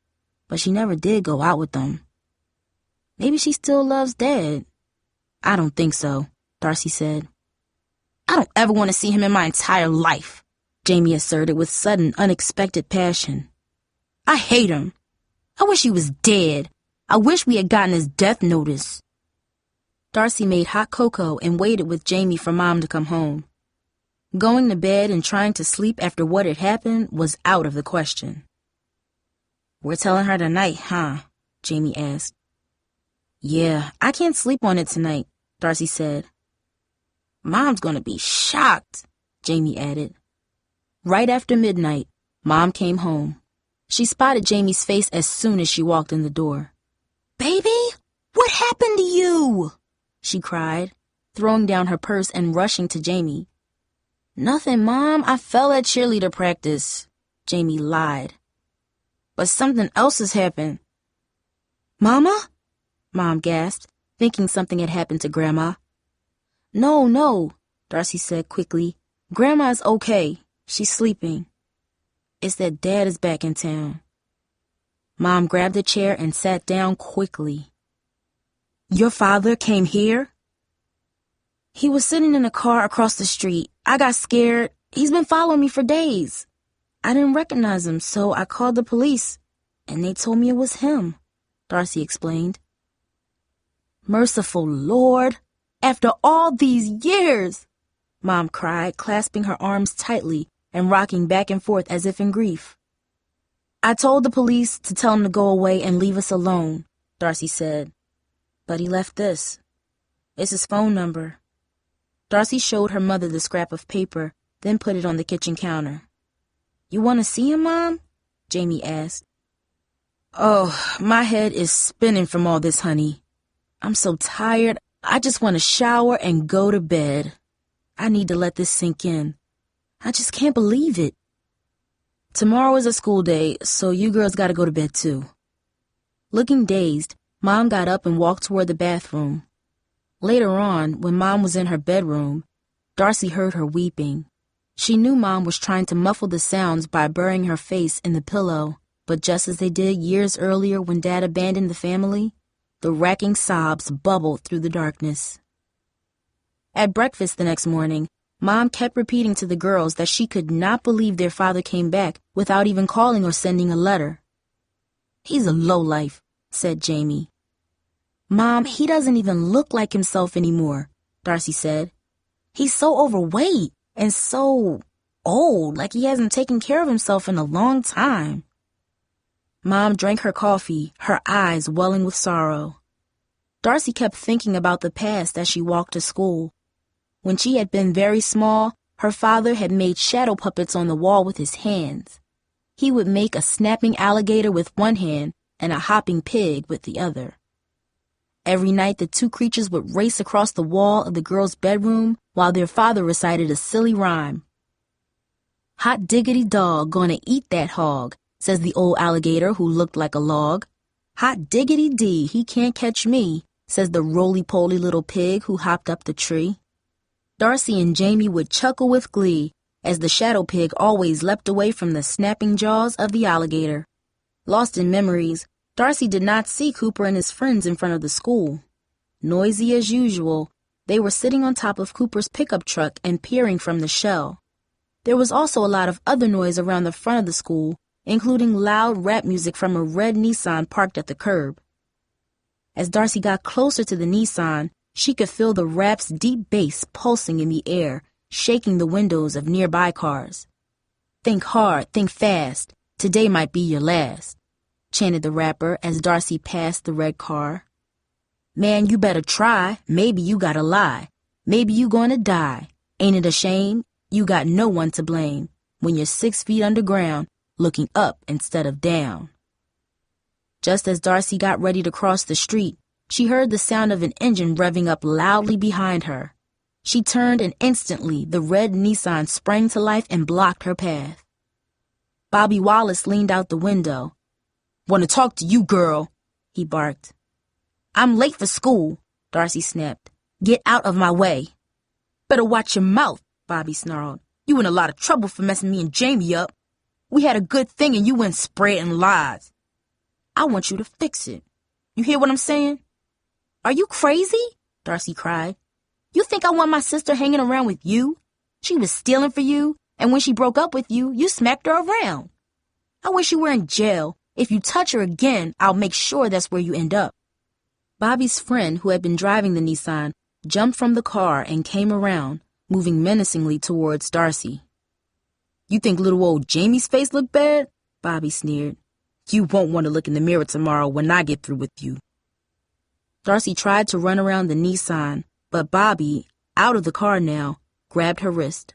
but she never did go out with them. Maybe she still loves Dad." "I don't think so," Darcy said. "I don't ever want to see him in my entire life," Jamie asserted with sudden, unexpected passion. "I hate him. I wish he was dead. I wish we had gotten his death notice." Darcy made hot cocoa and waited with Jamie for Mom to come home. Going to bed and trying to sleep after what had happened was out of the question. "We're telling her tonight, huh?" Jamie asked. "Yeah, I can't sleep on it tonight," Darcy said. "Mom's gonna be shocked," Jamie added. Right after midnight, Mom came home. She spotted Jamie's face as soon as she walked in the door. "Baby, what happened to you?" she cried, throwing down her purse and rushing to Jamie. "Nothing, Mom. I fell at cheerleader practice," Jamie lied. "But something else has happened." "Mama?" Mom gasped, thinking something had happened to Grandma. No, Darcy said quickly. "Grandma's okay. She's sleeping. It's that Dad is back in town." Mom grabbed a chair and sat down quickly. "Your father came here?" "He was sitting in a car across the street. I got scared. He's been following me for days. I didn't recognize him, so I called the police, and they told me it was him," Darcy explained. "Merciful Lord! After all these years!" Mom cried, clasping her arms tightly and rocking back and forth as if in grief. "I told the police to tell him to go away and leave us alone," Darcy said. "But he left this. It's his phone number." Darcy showed her mother the scrap of paper, then put it on the kitchen counter. "You want to see him, Mom?" Jamie asked. "Oh, my head is spinning from all this, honey. I'm so tired. I just want to shower and go to bed. I need to let this sink in. I just can't believe it. Tomorrow is a school day, so you girls gotta go to bed too. Looking dazed, Mom got up and walked toward the bathroom. Later on, when Mom was in her bedroom, Darcy heard her weeping. She knew Mom was trying to muffle the sounds by burying her face in the pillow, but just as they did years earlier when Dad abandoned the family, the racking sobs bubbled through the darkness. At breakfast the next morning, Mom kept repeating to the girls that she could not believe their father came back without even calling or sending a letter. "He's a lowlife," said Jamie. "Mom, he doesn't even look like himself anymore," Darcy said. "He's so overweight and so old, like he hasn't taken care of himself in a long time." Mom drank her coffee, her eyes welling with sorrow. Darcy kept thinking about the past as she walked to school. When she had been very small, her father had made shadow puppets on the wall with his hands. He would make a snapping alligator with one hand and a hopping pig with the other. Every night the two creatures would race across the wall of the girls' bedroom while their father recited a silly rhyme. "Hot diggity dog, gonna eat that hog," says the old alligator who looked like a log. "Hot diggity dee, he can't catch me," says the roly-poly little pig who hopped up the tree. Darcy and Jamie would chuckle with glee as the shadow pig always leapt away from the snapping jaws of the alligator. Lost in memories, Darcy did not see Cooper and his friends in front of the school. Noisy as usual, they were sitting on top of Cooper's pickup truck and peering from the shell. There was also a lot of other noise around the front of the school, including loud rap music from a red Nissan parked at the curb. As Darcy got closer to the Nissan, she could feel the rap's deep bass pulsing in the air, shaking the windows of nearby cars. "Think hard, think fast, today might be your last," chanted the rapper as Darcy passed the red car. "Man, you better try, maybe you gotta lie, maybe you gonna die. Ain't it a shame? You got no one to blame when you're 6 feet underground, looking up instead of down." Just as Darcy got ready to cross the street, she heard the sound of an engine revving up loudly behind her. She turned and instantly the red Nissan sprang to life and blocked her path. Bobby Wallace leaned out the window. "Want to talk to you, girl," he barked. "I'm late for school," Darcy snapped. "Get out of my way." "Better watch your mouth," Bobby snarled. "You in a lot of trouble for messing me and Jamie up. We had a good thing and you went spreading lies. I want you to fix it. You hear what I'm saying?" "Are you crazy?" Darcy cried. "You think I want my sister hanging around with you? She was stealing for you, and when she broke up with you, you smacked her around. I wish you were in jail. If you touch her again, I'll make sure that's where you end up." Bobby's friend, who had been driving the Nissan, jumped from the car and came around, moving menacingly towards Darcy. "You think little old Jamie's face looked bad?" Bobby sneered. "You won't want to look in the mirror tomorrow when I get through with you." Darcy tried to run around the Nissan, but Bobby, out of the car now, grabbed her wrist.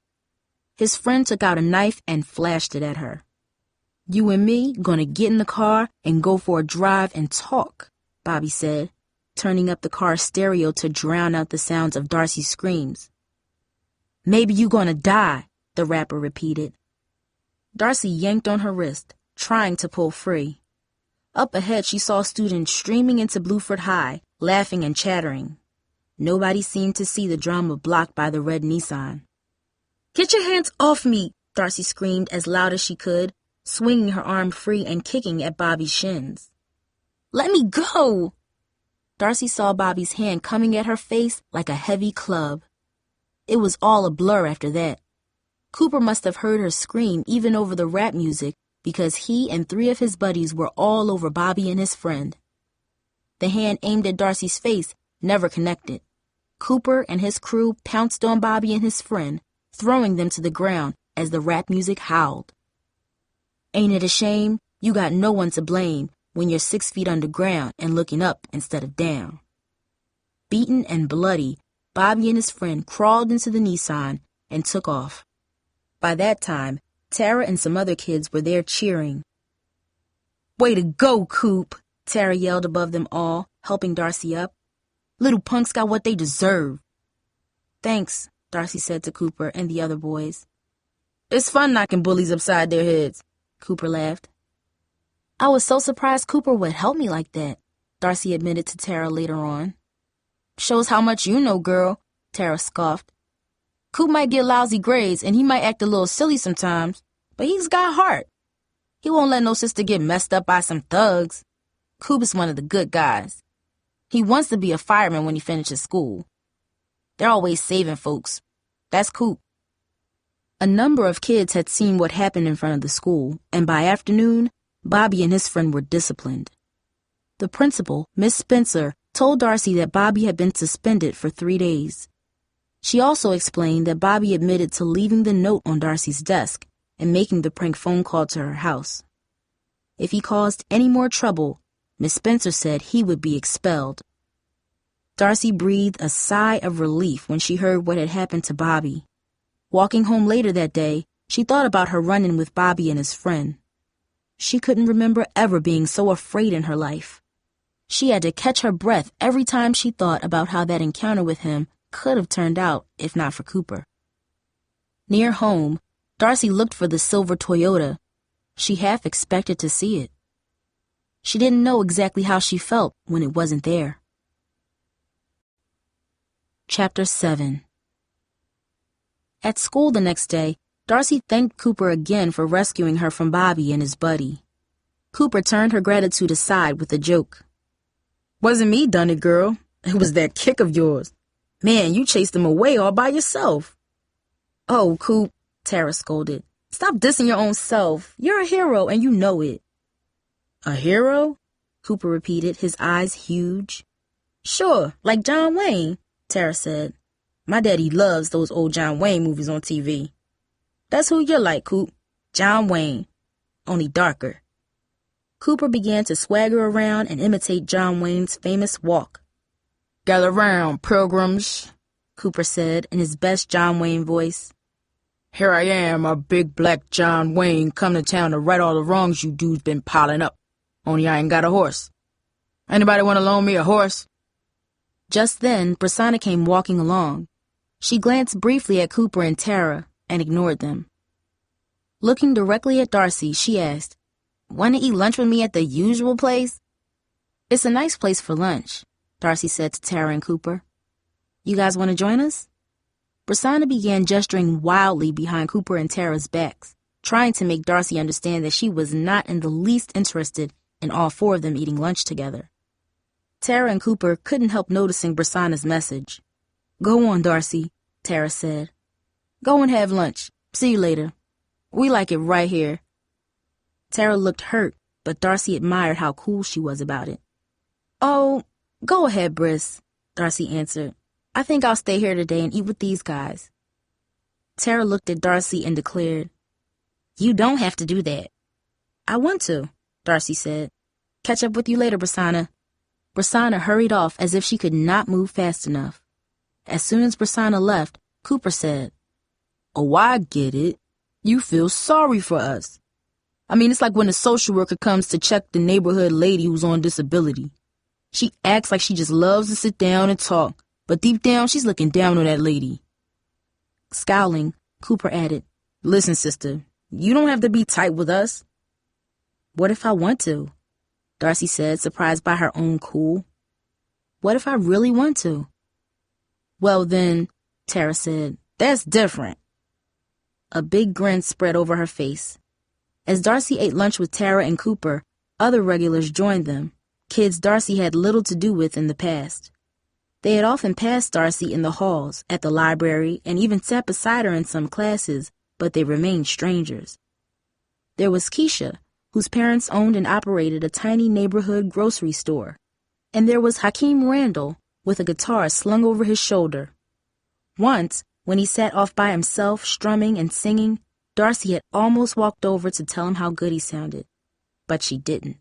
His friend took out a knife and flashed it at her. "You and me gonna get in the car and go for a drive and talk," Bobby said, turning up the car's stereo to drown out the sounds of Darcy's screams. "Maybe you gonna die," the rapper repeated. Darcy yanked on her wrist, trying to pull free. Up ahead, she saw students streaming into Bluford High, laughing and chattering. Nobody seemed to see the drama blocked by the red Nissan. "Get your hands off me!" Darcy screamed as loud as she could, swinging her arm free and kicking at Bobby's shins. "Let me go!" Darcy saw Bobby's hand coming at her face like a heavy club. It was all a blur after that. Cooper must have heard her scream even over the rap music because he and 3 of his buddies were all over Bobby and his friend. The hand aimed at Darcy's face never connected. Cooper and his crew pounced on Bobby and his friend, throwing them to the ground as the rap music howled. "Ain't it a shame? You got no one to blame when you're 6 feet underground and looking up instead of down." Beaten and bloody, Bobby and his friend crawled into the Nissan and took off. By that time, Tara and some other kids were there cheering. "Way to go, Coop!" Tara yelled above them all, helping Darcy up. "Little punks got what they deserve." "Thanks," Darcy said to Cooper and the other boys. It's fun knocking bullies upside their heads, Cooper laughed. I was so surprised Cooper would help me like that, Darcy admitted to Tara later on. Shows how much you know, girl, Tara scoffed. Coop might get lousy grades and he might act a little silly sometimes, but he's got heart. He won't let no sister get messed up by some thugs. Coop is one of the good guys. He wants to be a fireman when he finishes school. They're always saving folks. That's Coop. A number of kids had seen what happened in front of the school, and by afternoon, Bobby and his friend were disciplined. The principal, Miss Spencer, told Darcy that Bobby had been suspended for 3 days. She also explained that Bobby admitted to leaving the note on Darcy's desk and making the prank phone call to her house. If he caused any more trouble, Miss Spencer said he would be expelled. Darcy breathed a sigh of relief when she heard what had happened to Bobby. Walking home later that day, she thought about her run-in with Bobby and his friend. She couldn't remember ever being so afraid in her life. She had to catch her breath every time she thought about how that encounter with him could have turned out if not for Cooper. Near home, Darcy looked for the silver Toyota. She half expected to see it. She didn't know exactly how she felt when it wasn't there. Chapter 7. At school the next day, Darcy thanked Cooper again for rescuing her from Bobby and his buddy. Cooper turned her gratitude aside with a joke. Wasn't me done it, girl. It was that kick of yours. Man, you chased him away all by yourself. Oh, Coop, Tara scolded. Stop dissing your own self. You're a hero and you know it. A hero? Cooper repeated, his eyes huge. Sure, like John Wayne, Tara said. My daddy loves those old John Wayne movies on TV. That's who you're like, Coop. John Wayne. Only darker. Cooper began to swagger around and imitate John Wayne's famous walk. Gather round, pilgrims, Cooper said in his best John Wayne voice. Here I am, a big black John Wayne, come to town to right all the wrongs you dudes been piling up. Only I ain't got a horse. Anybody want to loan me a horse? Just then, Prasanna came walking along. She glanced briefly at Cooper and Tara and ignored them. Looking directly at Darcy, she asked, Want to eat lunch with me at the usual place? It's a nice place for lunch, Darcy said to Tara and Cooper. You guys want to join us? Prasanna began gesturing wildly behind Cooper and Tara's backs, trying to make Darcy understand that she was not in the least interested in all four of them eating lunch together. Tara and Cooper couldn't help noticing Prasanna's message. Go on, Darcy, Tara said. Go and have lunch. See you later. We like it right here. Tara looked hurt, but Darcy admired how cool she was about it. Oh, go ahead, Briss, Darcy answered. I think I'll stay here today and eat with these guys. Tara looked at Darcy and declared, You don't have to do that. I want to, Darcy said. Catch up with you later, Prasanna. Prasanna hurried off as if she could not move fast enough. As soon as Prasanna left, Cooper said, Oh, I get it. You feel sorry for us. I mean, it's like when a social worker comes to check the neighborhood lady who's on disability. She acts like she just loves to sit down and talk, but deep down she's looking down on that lady. Scowling, Cooper added, Listen, sister, you don't have to be tight with us. What if I want to? Darcy said, surprised by her own cool. What if I really want to? Well then, Tara said, that's different. A big grin spread over her face. As Darcy ate lunch with Tara and Cooper, other regulars joined them, kids Darcy had little to do with in the past. They had often passed Darcy in the halls, at the library, and even sat beside her in some classes, but they remained strangers. There was Keisha, whose parents owned and operated a tiny neighborhood grocery store. And there was Hakeem Randall, with a guitar slung over his shoulder. Once, when he sat off by himself, strumming and singing, Darcy had almost walked over to tell him how good he sounded, but she didn't.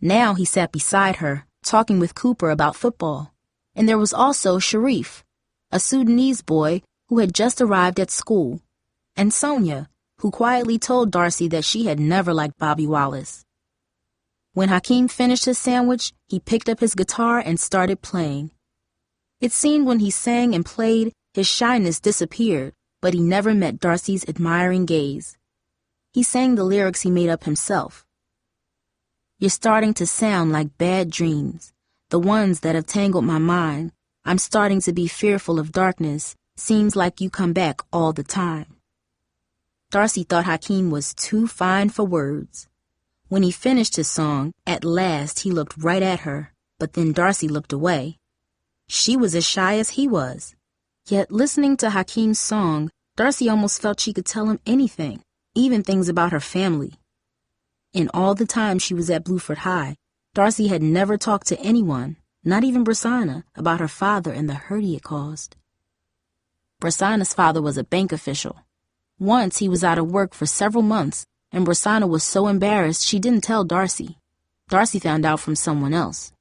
Now he sat beside her, talking with Cooper about football. And there was also Sharif, a Sudanese boy who had just arrived at school, and Sonia, who quietly told Darcy that she had never liked Bobby Wallace. When Hakeem finished his sandwich, he picked up his guitar and started playing. It seemed when he sang and played, His shyness disappeared, but he never met Darcy's admiring gaze. He sang the lyrics he made up himself. You're starting to sound like bad dreams, the ones that have tangled my mind. I'm starting to be fearful of darkness. Seems like you come back all the time. Darcy thought Hakeem was too fine for words. When he finished his song, at last he looked right at her, but then Darcy looked away. She was as shy as he was. Yet listening to Hakeem's song, Darcy almost felt she could tell him anything, even things about her family. In all the time she was at Bluford High, Darcy had never talked to anyone, not even Brasana, about her father and the hurt he had caused. Brasana's father was a bank official. Once he was out of work for several months, and Brasana was so embarrassed she didn't tell Darcy. Darcy found out from someone else.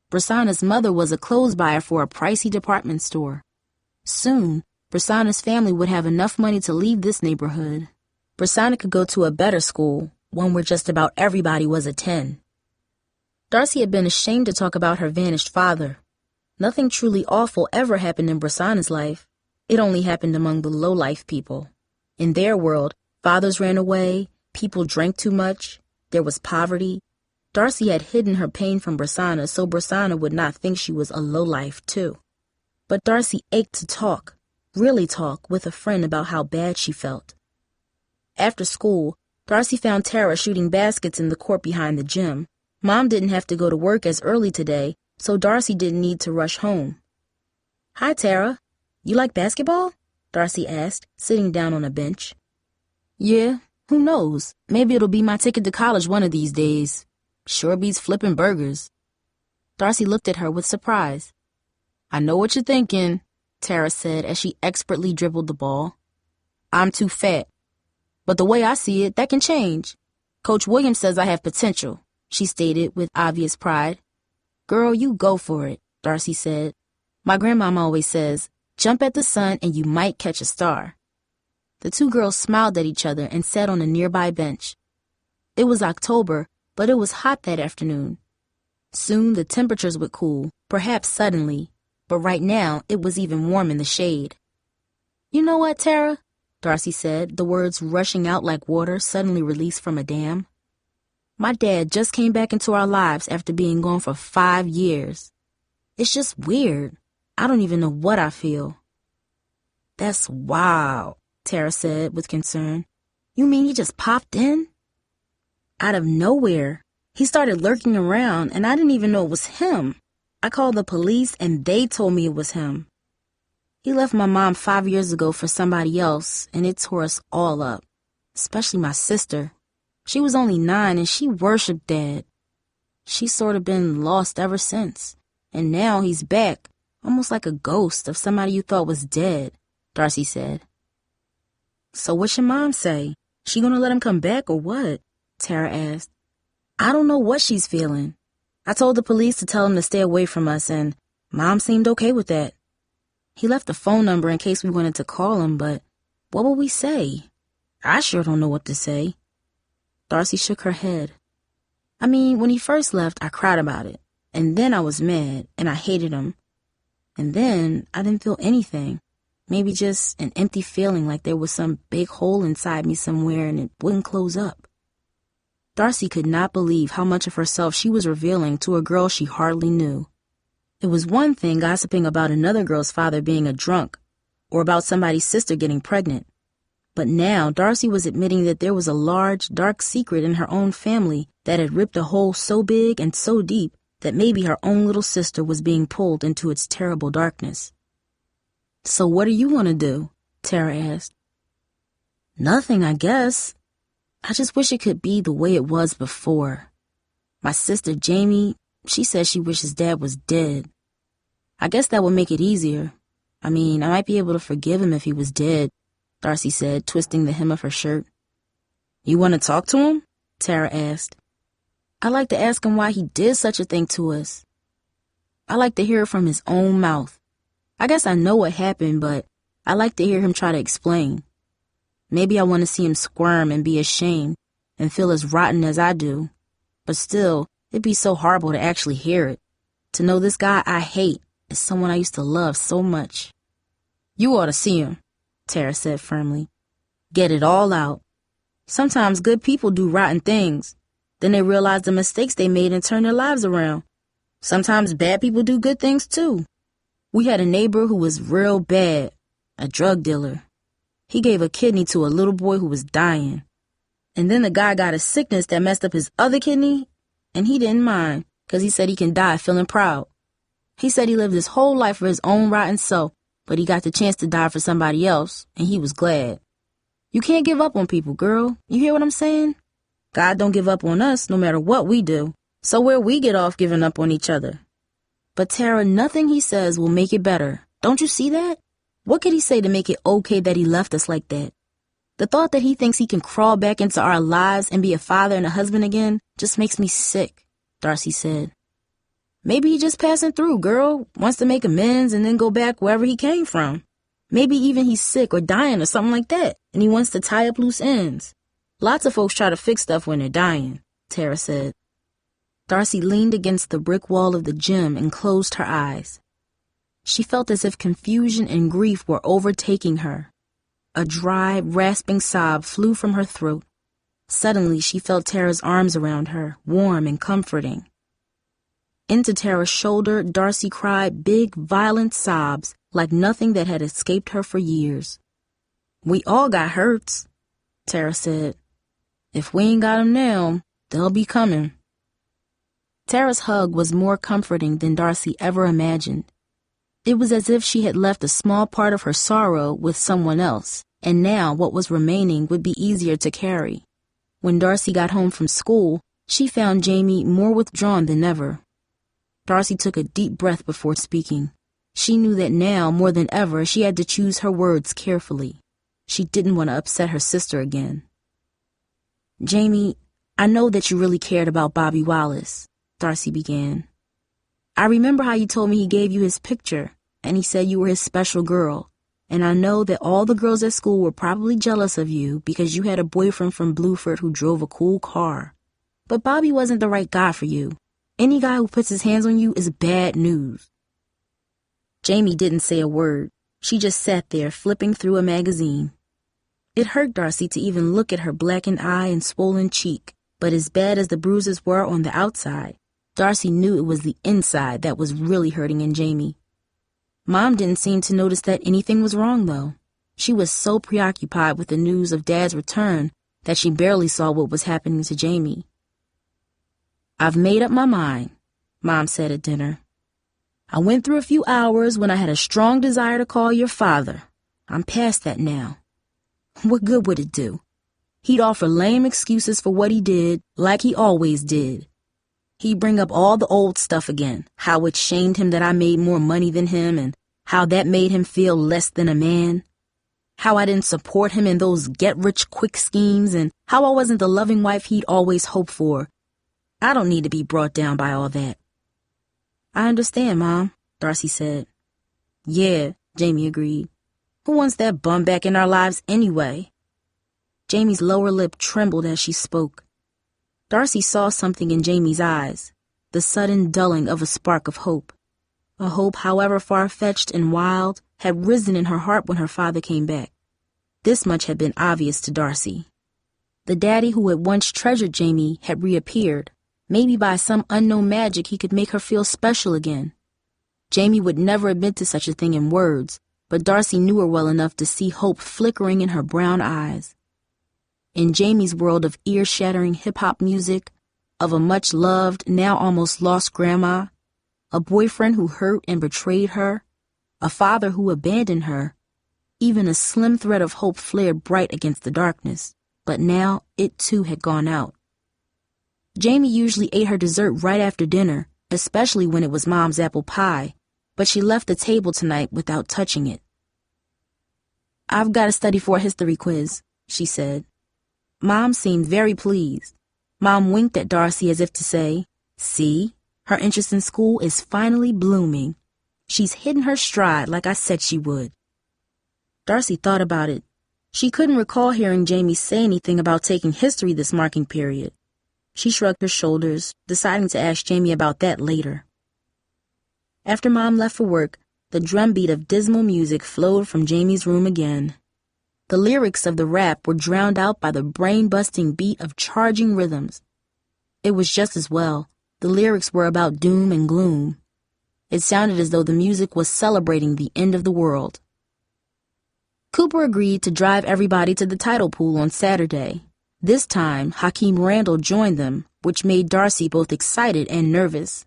Brasana's mother was a clothes buyer for a pricey department store. Soon, Brasana's family would have enough money to leave this neighborhood. Brasana could go to a better school, one where just about everybody was a 10. Darcy had been ashamed to talk about her vanished father. Nothing truly awful ever happened in Brasana's life. It only happened among the low-life people. In their world, fathers ran away, people drank too much, there was poverty. Darcy had hidden her pain from Brasana so Brasana would not think she was a low-life too. But Darcy ached to talk, really talk, with a friend about how bad she felt. After school, Darcy found Tara shooting baskets in the court behind the gym. Mom didn't have to go to work as early today, so Darcy didn't need to rush home. Hi, Tara. You like basketball? Darcy asked, sitting down on a bench. Yeah, who knows? Maybe it'll be my ticket to college one of these days. Sure beats flipping burgers. Darcy looked at her with surprise. I know what you're thinking, Tara said as she expertly dribbled the ball. I'm too fat. But the way I see it, that can change. Coach Williams says I have potential, she stated with obvious pride. Girl, you go for it, Darcy said. My grandmama always says, jump at the sun and you might catch a star. The two girls smiled at each other and sat on a nearby bench. It was October, but it was hot that afternoon. Soon the temperatures would cool, perhaps suddenly, but right now it was even warm in the shade. You know what, Tara? Darcy said, the words rushing out like water suddenly released from a dam. My dad just came back into our lives after being gone for 5 years. It's just weird. I don't even know what I feel. That's wild, Tara said with concern. You mean he just popped in? Out of nowhere. He started lurking around and I didn't even know it was him. I called the police and they told me it was him. He left my mom 5 years ago for somebody else, and it tore us all up, especially my sister. She was only 9 and she worshipped Dad. She's sort of been lost ever since, and now he's back, almost like a ghost of somebody you thought was dead, Darcy said. So what's your mom say? She gonna let him come back or what? Tara asked. I don't know what she's feeling. I told the police to tell him to stay away from us, and Mom seemed okay with that. He left a phone number in case we wanted to call him, but what will we say? I sure don't know what to say. Darcy shook her head. I mean, when he first left, I cried about it. And then I was mad, and I hated him. And then I didn't feel anything. Maybe just an empty feeling like there was some big hole inside me somewhere and it wouldn't close up. Darcy could not believe how much of herself she was revealing to a girl she hardly knew. It was one thing gossiping about another girl's father being a drunk, or about somebody's sister getting pregnant. But now Darcy was admitting that there was a large, dark secret in her own family that had ripped a hole so big and so deep that maybe her own little sister was being pulled into its terrible darkness. So what do you want to do? Tara asked. Nothing, I guess. I just wish it could be the way it was before. My sister Jamie, she says she wishes Dad was dead. I guess that would make it easier. I mean, I might be able to forgive him if he was dead, Darcy said, twisting the hem of her shirt. You want to talk to him? Tara asked. I'd like to ask him why he did such a thing to us. I like to hear it from his own mouth. I guess I know what happened, but I like to hear him try to explain. Maybe I want to see him squirm and be ashamed and feel as rotten as I do. But still, it'd be so horrible to actually hear it. To know this guy I hate is someone I used to love so much. You ought to see him, Tara said firmly. Get it all out. Sometimes good people do rotten things. Then they realize the mistakes they made and turn their lives around. Sometimes bad people do good things too. We had a neighbor who was real bad, a drug dealer. He gave a kidney to a little boy who was dying. And then the guy got a sickness that messed up his other kidney, and he didn't mind, because he said he can die feeling proud. He said he lived his whole life for his own rotten self, but he got the chance to die for somebody else, and he was glad. You can't give up on people, girl. You hear what I'm saying? God don't give up on us no matter what we do. So where we get off giving up on each other. But Tara, nothing he says will make it better. Don't you see that? What could he say to make it okay that he left us like that? The thought that he thinks he can crawl back into our lives and be a father and a husband again just makes me sick, Darcy said. Maybe he just passing through, girl. Wants to make amends and then go back wherever he came from. Maybe even he's sick or dying or something like that, and he wants to tie up loose ends. Lots of folks try to fix stuff when they're dying, Tara said. Darcy leaned against the brick wall of the gym and closed her eyes. She felt as if confusion and grief were overtaking her. A dry, rasping sob flew from her throat. Suddenly, she felt Tara's arms around her, warm and comforting. Into Tara's shoulder, Darcy cried big, violent sobs like nothing that had escaped her for years. We all got hurts, Tara said. If we ain't got 'em now, they'll be coming. Tara's hug was more comforting than Darcy ever imagined. It was as if she had left a small part of her sorrow with someone else, and now what was remaining would be easier to carry. When Darcy got home from school, she found Jamie more withdrawn than ever. Darcy took a deep breath before speaking. She knew that now, more than ever, she had to choose her words carefully. She didn't want to upset her sister again. Jamie, I know that you really cared about Bobby Wallace, Darcy began. I remember how you told me he gave you his picture, and he said you were his special girl, and I know that all the girls at school were probably jealous of you because you had a boyfriend from Bluford who drove a cool car. But Bobby wasn't the right guy for you. Any guy who puts his hands on you is bad news. Jamie didn't say a word. She just sat there flipping through a magazine. It hurt Darcy to even look at her blackened eye and swollen cheek, but as bad as the bruises were on the outside, Darcy knew it was the inside that was really hurting in Jamie. Mom didn't seem to notice that anything was wrong, though. She was so preoccupied with the news of Dad's return that she barely saw what was happening to Jamie. I've made up my mind, Mom said at dinner. I went through a few hours when I had a strong desire to call your father. I'm past that now. What good would it do? He'd offer lame excuses for what he did, like he always did. He'd bring up all the old stuff again, how it shamed him that I made more money than him and how that made him feel less than a man. How I didn't support him in those get-rich-quick schemes and how I wasn't the loving wife he'd always hoped for. I don't need to be brought down by all that. I understand, Mom, Darcy said. Yeah, Jamie agreed. Who wants that bum back in our lives anyway? Jamie's lower lip trembled as she spoke. Darcy saw something in Jamie's eyes, the sudden dulling of a spark of hope. A hope, however far-fetched and wild, had risen in her heart when her father came back. This much had been obvious to Darcy. The daddy who had once treasured Jamie had reappeared. Maybe by some unknown magic he could make her feel special again. Jamie would never admit to such a thing in words, but Darcy knew her well enough to see hope flickering in her brown eyes. In Jamie's world of ear-shattering hip-hop music, of a much-loved, now almost lost grandma, a boyfriend who hurt and betrayed her, a father who abandoned her, even a slim thread of hope flared bright against the darkness, but now it too had gone out. Jamie usually ate her dessert right after dinner, especially when it was Mom's apple pie, but she left the table tonight without touching it. I've got to study for a history quiz, she said. Mom seemed very pleased. Mom winked at Darcy as if to say, see, her interest in school is finally blooming. She's hitting her stride like I said she would. Darcy thought about it. She couldn't recall hearing Jamie say anything about taking history this marking period. She shrugged her shoulders, deciding to ask Jamie about that later. After Mom left for work, the drumbeat of dismal music flowed from Jamee's room again. The lyrics of the rap were drowned out by the brain-busting beat of charging rhythms. It was just as well. The lyrics were about doom and gloom. It sounded as though the music was celebrating the end of the world. Cooper agreed to drive everybody to the tidal pool on Saturday. This time, Hakeem Randall joined them, which made Darcy both excited and nervous.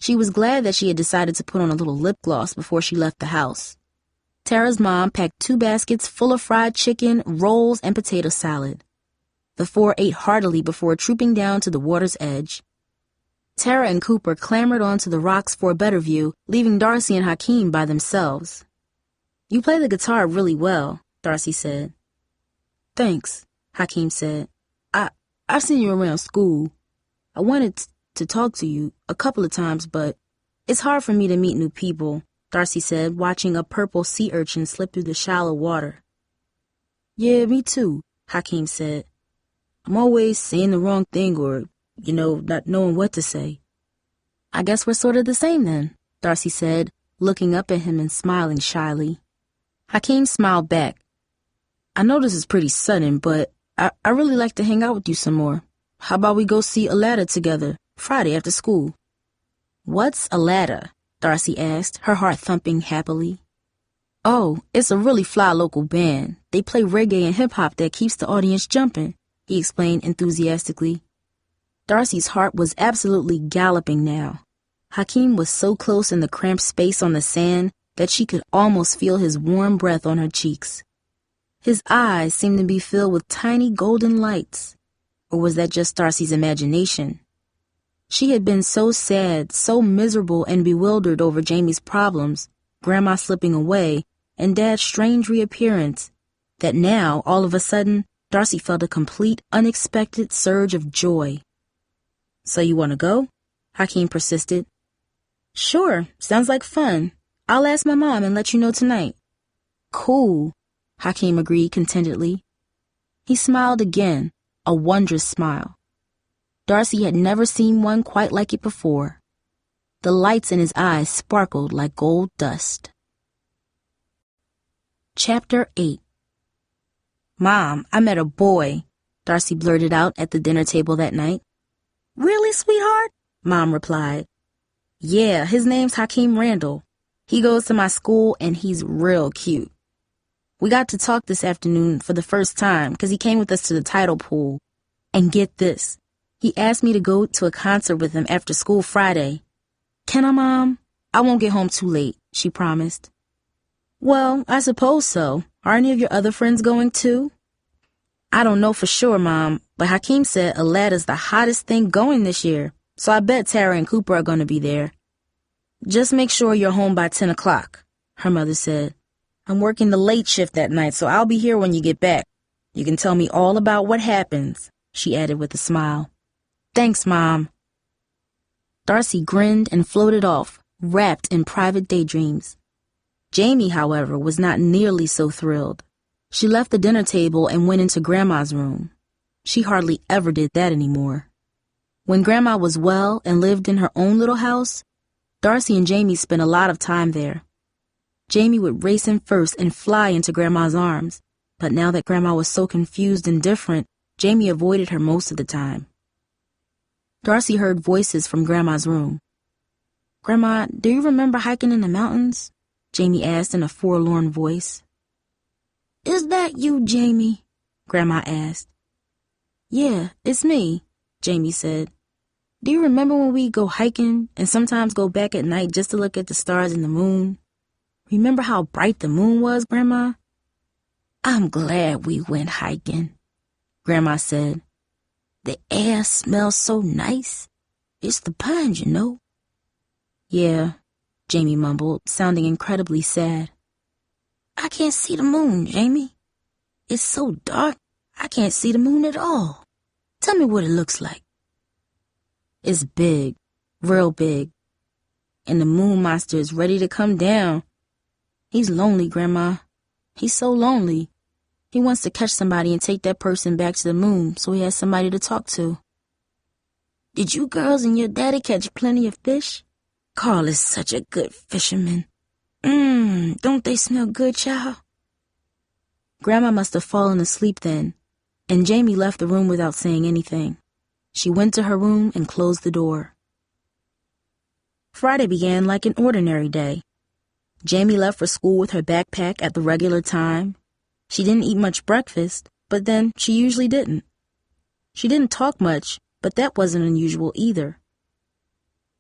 She was glad that she had decided to put on a little lip gloss before she left the house. Tara's mom packed 2 baskets full of fried chicken, rolls, and potato salad. The 4 ate heartily before trooping down to the water's edge. Tara and Cooper clambered onto the rocks for a better view, leaving Darcy and Hakeem by themselves. "You play the guitar really well," Darcy said. "Thanks," Hakeem said. I've seen you around school. I wanted to talk to you a couple of times, but it's hard for me to meet new people," Darcy said, watching a purple sea urchin slip through the shallow water. "Yeah, me too," Hakeem said. "I'm always saying the wrong thing or, not knowing what to say." "I guess we're sort of the same then," Darcy said, looking up at him and smiling shyly. Hakeem smiled back. "I know this is pretty sudden, but I really like to hang out with you some more. How about we go see Aladdin together, Friday after school?" "What's Aladdin?" Darcy asked, her heart thumping happily. "Oh, it's a really fly local band. They play reggae and hip-hop that keeps the audience jumping," he explained enthusiastically. Darcy's heart was absolutely galloping now. Hakeem was so close in the cramped space on the sand that she could almost feel his warm breath on her cheeks. His eyes seemed to be filled with tiny golden lights. Or was that just Darcy's imagination? She had been so sad, so miserable and bewildered over Jamee's problems, Grandma slipping away, and Dad's strange reappearance, that now, all of a sudden, Darcy felt a complete, unexpected surge of joy. "So you want to go?" Hakeem persisted. "Sure, sounds like fun. I'll ask my mom and let you know tonight." "Cool," Hakeem agreed contentedly. He smiled again, a wondrous smile. Darcy had never seen one quite like it before. The lights in his eyes sparkled like gold dust. Chapter 8. "Mom, I met a boy," Darcy blurted out at the dinner table that night. "Really, sweetheart?" Mom replied. "Yeah, his name's Hakeem Randall. He goes to my school and he's real cute. We got to talk this afternoon for the first time because he came with us to the tidal pool. And get this, he asked me to go to a concert with him after school Friday. Can I, Mom? I won't get home too late," she promised. "Well, I suppose so. Are any of your other friends going too?" "I don't know for sure, Mom, but Hakeem said Aladdin's the hottest thing going this year, so I bet Tara and Cooper are going to be there." "Just make sure you're home by 10 o'clock, her mother said. "I'm working the late shift that night, so I'll be here when you get back. You can tell me all about what happens," she added with a smile. "Thanks, Mom." Darcy grinned and floated off, wrapped in private daydreams. Jamie, however, was not nearly so thrilled. She left the dinner table and went into Grandma's room. She hardly ever did that anymore. When Grandma was well and lived in her own little house, Darcy and Jamie spent a lot of time there. Jamie would race in first and fly into Grandma's arms, but now that Grandma was so confused and different, Jamie avoided her most of the time. Darcy heard voices from Grandma's room. "Grandma, do you remember hiking in the mountains?" Jamie asked in a forlorn voice. "Is that you, Jamie?" Grandma asked. "Yeah, it's me," Jamie said. "Do you remember when we go hiking and sometimes go back at night just to look at the stars and the moon? Remember how bright the moon was, Grandma?" "I'm glad we went hiking," Grandma said. "The air smells so nice. It's the pines, you know." "Yeah," Jamie mumbled, sounding incredibly sad. "I can't see the moon, Jamie. It's so dark, I can't see the moon at all. Tell me what it looks like." "It's big, real big. And the moon monster is ready to come down. He's lonely, Grandma. He's so lonely. He wants to catch somebody and take that person back to the moon so he has somebody to talk to." "Did you girls and your daddy catch plenty of fish? Carl is such a good fisherman," Don't they smell good, child? Grandma must have fallen asleep then, and Jamie left the room without saying anything. She went to her room and closed the door. Friday began like an ordinary day. Jamie left for school with her backpack at the regular time. She didn't eat much breakfast, but then she usually didn't. She didn't talk much, but that wasn't unusual either.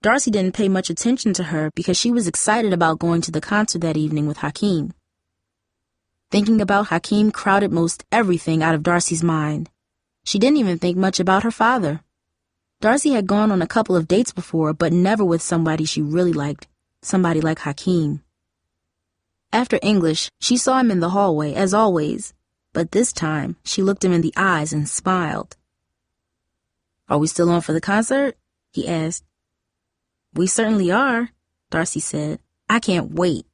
Darcy didn't pay much attention to her because she was excited about going to the concert that evening with Hakeem. Thinking about Hakeem crowded most everything out of Darcy's mind. She didn't even think much about her father. Darcy had gone on a couple of dates before, but never with somebody she really liked, somebody like Hakeem. After English, she saw him in the hallway, as always, but this time she looked him in the eyes and smiled. "Are we still on for the concert?" he asked. "We certainly are," Darcy said. "I can't wait.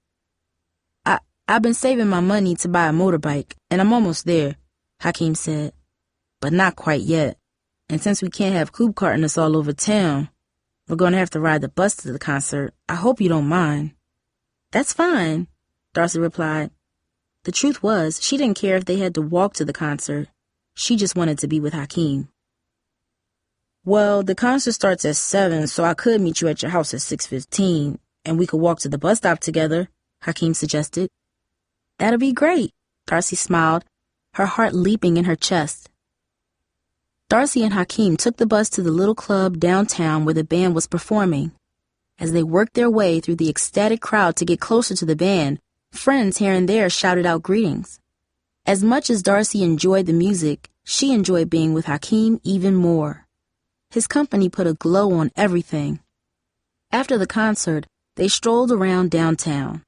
I've been saving my money to buy a motorbike, and I'm almost there," Hakeem said. "But not quite yet. And since we can't have coupe carting us all over town, we're going to have to ride the bus to the concert. I hope you don't mind." "That's fine," Darcy replied. The truth was, she didn't care if they had to walk to the concert. She just wanted to be with Hakeem. "Well, the concert starts at 7, so I could meet you at your house at 6:15, and we could walk to the bus stop together," Hakeem suggested. "That'll be great," Darcy smiled, her heart leaping in her chest. Darcy and Hakeem took the bus to the little club downtown where the band was performing. As they worked their way through the ecstatic crowd to get closer to the band, friends here and there shouted out greetings. As much as Darcy enjoyed the music, she enjoyed being with Hakeem even more. His company put a glow on everything. After the concert, they strolled around downtown.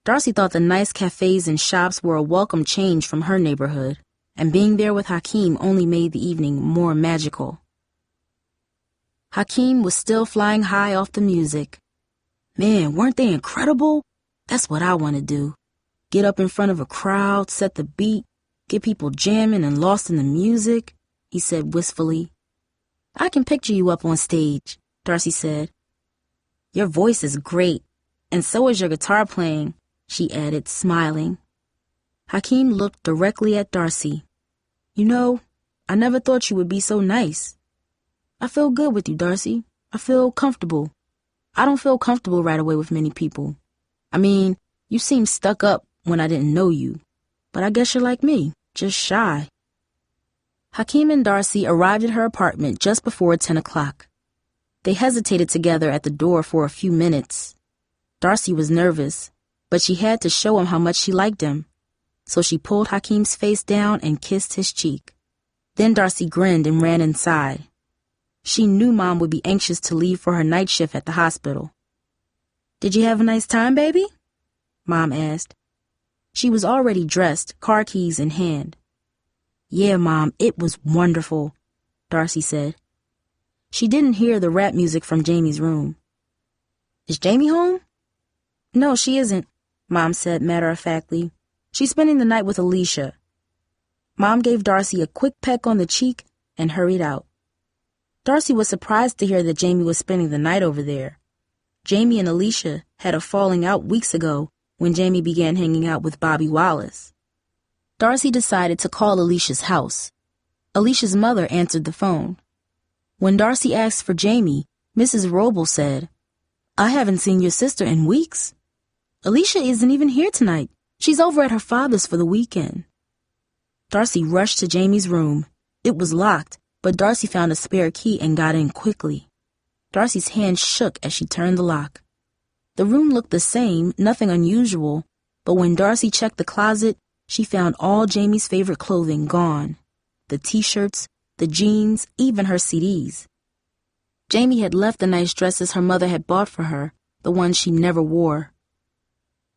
Darcy thought the nice cafes and shops were a welcome change from her neighborhood, and being there with Hakeem only made the evening more magical. Hakeem was still flying high off the music. "Man, weren't they incredible? That's what I want to do. Get up in front of a crowd, set the beat, get people jamming and lost in the music," he said wistfully. "I can picture you up on stage," Darcy said. "Your voice is great, and so is your guitar playing," she added, smiling. Hakeem looked directly at Darcy. "You know, I never thought you would be so nice. I feel good with you, Darcy. I feel comfortable. I don't feel comfortable right away with many people. I mean, you seemed stuck up when I didn't know you, but I guess you're like me, just shy." Hakeem and Darcy arrived at her apartment just before 10 o'clock. They hesitated together at the door for a few minutes. Darcy was nervous, but she had to show him how much she liked him. So she pulled Hakeem's face down and kissed his cheek. Then Darcy grinned and ran inside. She knew Mom would be anxious to leave for her night shift at the hospital. "Did you have a nice time, baby?" Mom asked. She was already dressed, car keys in hand. "Yeah, Mom, it was wonderful," Darcy said. She didn't hear the rap music from Jamie's room. "Is Jamie home?" "No, she isn't," Mom said matter-of-factly. "She's spending the night with Alicia." Mom gave Darcy a quick peck on the cheek and hurried out. Darcy was surprised to hear that Jamie was spending the night over there. Jamie and Alicia had a falling out weeks ago when Jamie began hanging out with Bobby Wallace. Darcy decided to call Alicia's house. Alicia's mother answered the phone. When Darcy asked for Jamie, Mrs. Roble said, "I haven't seen your sister in weeks. Alicia isn't even here tonight. She's over at her father's for the weekend." Darcy rushed to Jamie's room. It was locked, but Darcy found a spare key and got in quickly. Darcy's hand shook as she turned the lock. The room looked the same, nothing unusual, but when Darcy checked the closet, she found all Jamie's favorite clothing gone. The t-shirts, the jeans, even her CDs. Jamie had left the nice dresses her mother had bought for her, the ones she never wore.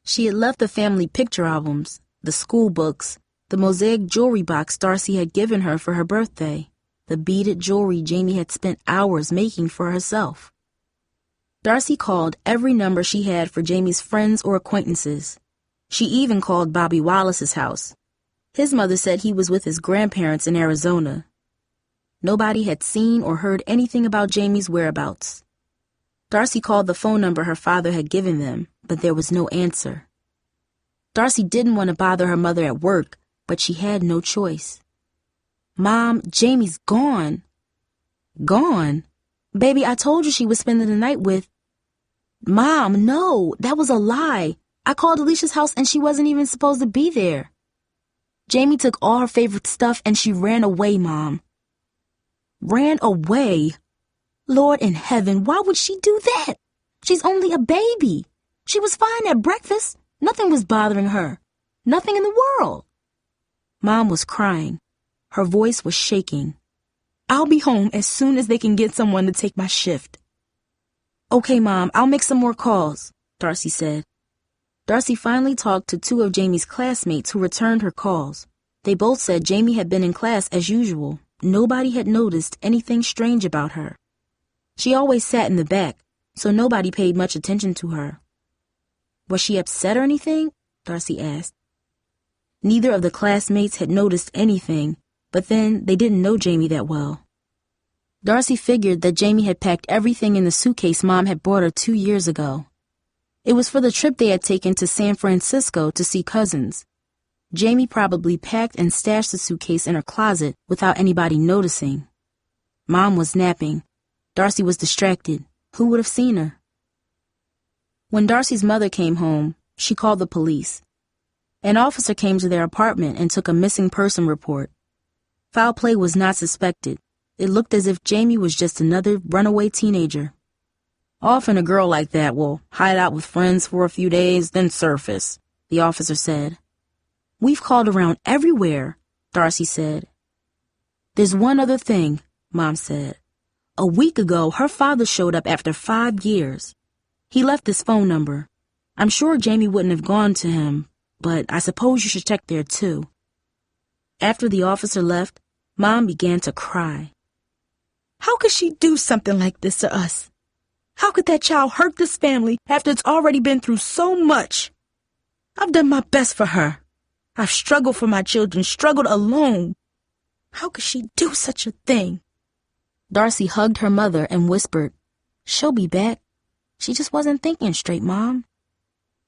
She had left the family picture albums, the school books, the mosaic jewelry box Darcy had given her for her birthday, the beaded jewelry Jamie had spent hours making for herself. Darcy called every number she had for Jamie's friends or acquaintances. She even called Bobby Wallace's house. His mother said he was with his grandparents in Arizona. Nobody had seen or heard anything about Jamie's whereabouts. Darcy called the phone number her father had given them, but there was no answer. Darcy didn't want to bother her mother at work, but she had no choice. "Mom, Jamie's gone." "Gone? Baby, I told you she was spending the night with—" "Mom, no, that was a lie. I called Alicia's house and she wasn't even supposed to be there. Jamie took all her favorite stuff and she ran away, Mom." "Ran away? Lord in heaven, why would she do that? She's only a baby. She was fine at breakfast. Nothing was bothering her. Nothing in the world." Mom was crying. Her voice was shaking. "I'll be home as soon as they can get someone to take my shift." "Okay, Mom, I'll make some more calls," Darcy said. Darcy finally talked to two of Jamie's classmates who returned her calls. They both said Jamie had been in class as usual. Nobody had noticed anything strange about her. She always sat in the back, so nobody paid much attention to her. "Was she upset or anything?" Darcy asked. Neither of the classmates had noticed anything, but then they didn't know Jamie that well. Darcy figured that Jamie had packed everything in the suitcase Mom had brought her 2 years ago. It was for the trip they had taken to San Francisco to see cousins. Jamie probably packed and stashed the suitcase in her closet without anybody noticing. Mom was napping. Darcy was distracted. Who would have seen her? When Darcy's mother came home, she called the police. An officer came to their apartment and took a missing person report. Foul play was not suspected. It looked as if Jamie was just another runaway teenager. "Often a girl like that will hide out with friends for a few days, then surface," the officer said. "We've called around everywhere," Darcy said. "There's one other thing," Mom said. "A week ago, her father showed up after 5 years. He left his phone number. I'm sure Jamie wouldn't have gone to him, but I suppose you should check there too." After the officer left, Mom began to cry. "How could she do something like this to us? How could that child hurt this family after it's already been through so much? I've done my best for her. I've struggled for my children, struggled alone. How could she do such a thing?" Darcy hugged her mother and whispered, "She'll be back. She just wasn't thinking straight, Mom.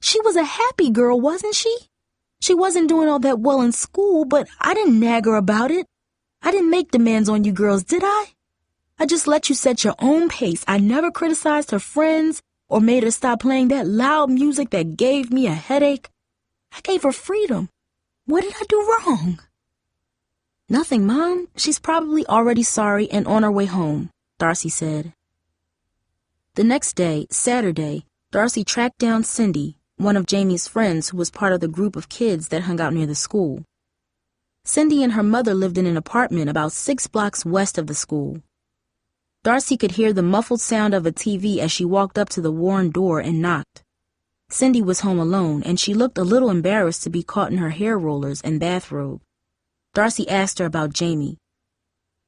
She was a happy girl, wasn't she? She wasn't doing all that well in school, but I didn't nag her about it. I didn't make demands on you girls, did I? I just let you set your own pace. I never criticized her friends or made her stop playing that loud music that gave me a headache. I gave her freedom. What did I do wrong?" "Nothing, Mom. She's probably already sorry and on her way home," Darcy said. The next day, Saturday, Darcy tracked down Cindy, one of Jamie's friends who was part of the group of kids that hung out near the school. Cindy and her mother lived in an apartment about 6 blocks west of the school. Darcy could hear the muffled sound of a TV as she walked up to the worn door and knocked. Cindy was home alone, and she looked a little embarrassed to be caught in her hair rollers and bathrobe. Darcy asked her about Jamie.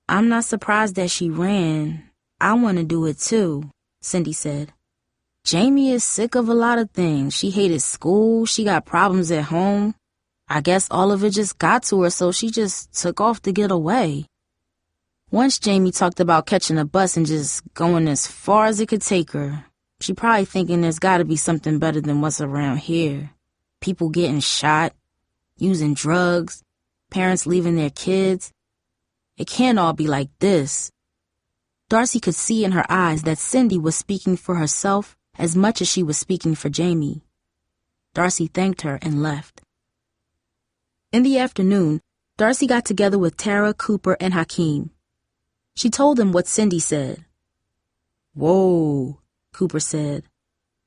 "I'm not surprised that she ran. I want to do it too," Cindy said. "Jamie is sick of a lot of things. She hated school. She got problems at home. I guess all of it just got to her, so she just took off to get away. Once Jamie talked about catching a bus and just going as far as it could take her. She probably thinking there's got to be something better than what's around here. People getting shot, using drugs, parents leaving their kids. It can't all be like this." Darcy could see in her eyes that Cindy was speaking for herself as much as she was speaking for Jamie. Darcy thanked her and left. In the afternoon, Darcy got together with Tara, Cooper, and Hakeem. She told them what Cindy said. "Whoa," Cooper said.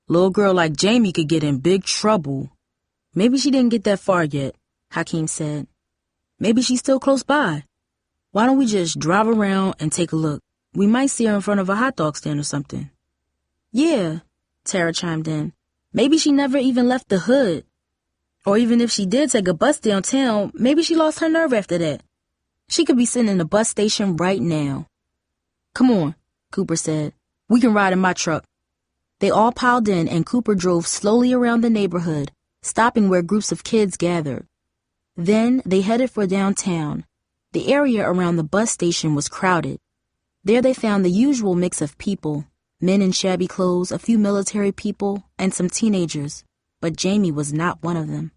"Little girl like Jamie could get in big trouble." "Maybe she didn't get that far yet," Hakeem said. "Maybe she's still close by. Why don't we just drive around and take a look? We might see her in front of a hot dog stand or something." "Yeah," Tara chimed in. "Maybe she never even left the hood. Or even if she did take a bus downtown, maybe she lost her nerve after that. She could be sitting in the bus station right now." "Come on," Cooper said. "We can ride in my truck." They all piled in and Cooper drove slowly around the neighborhood, stopping where groups of kids gathered. Then they headed for downtown. The area around the bus station was crowded. There they found the usual mix of people, Men in shabby clothes, a few military people, and some teenagers, but Jamie was not one of them.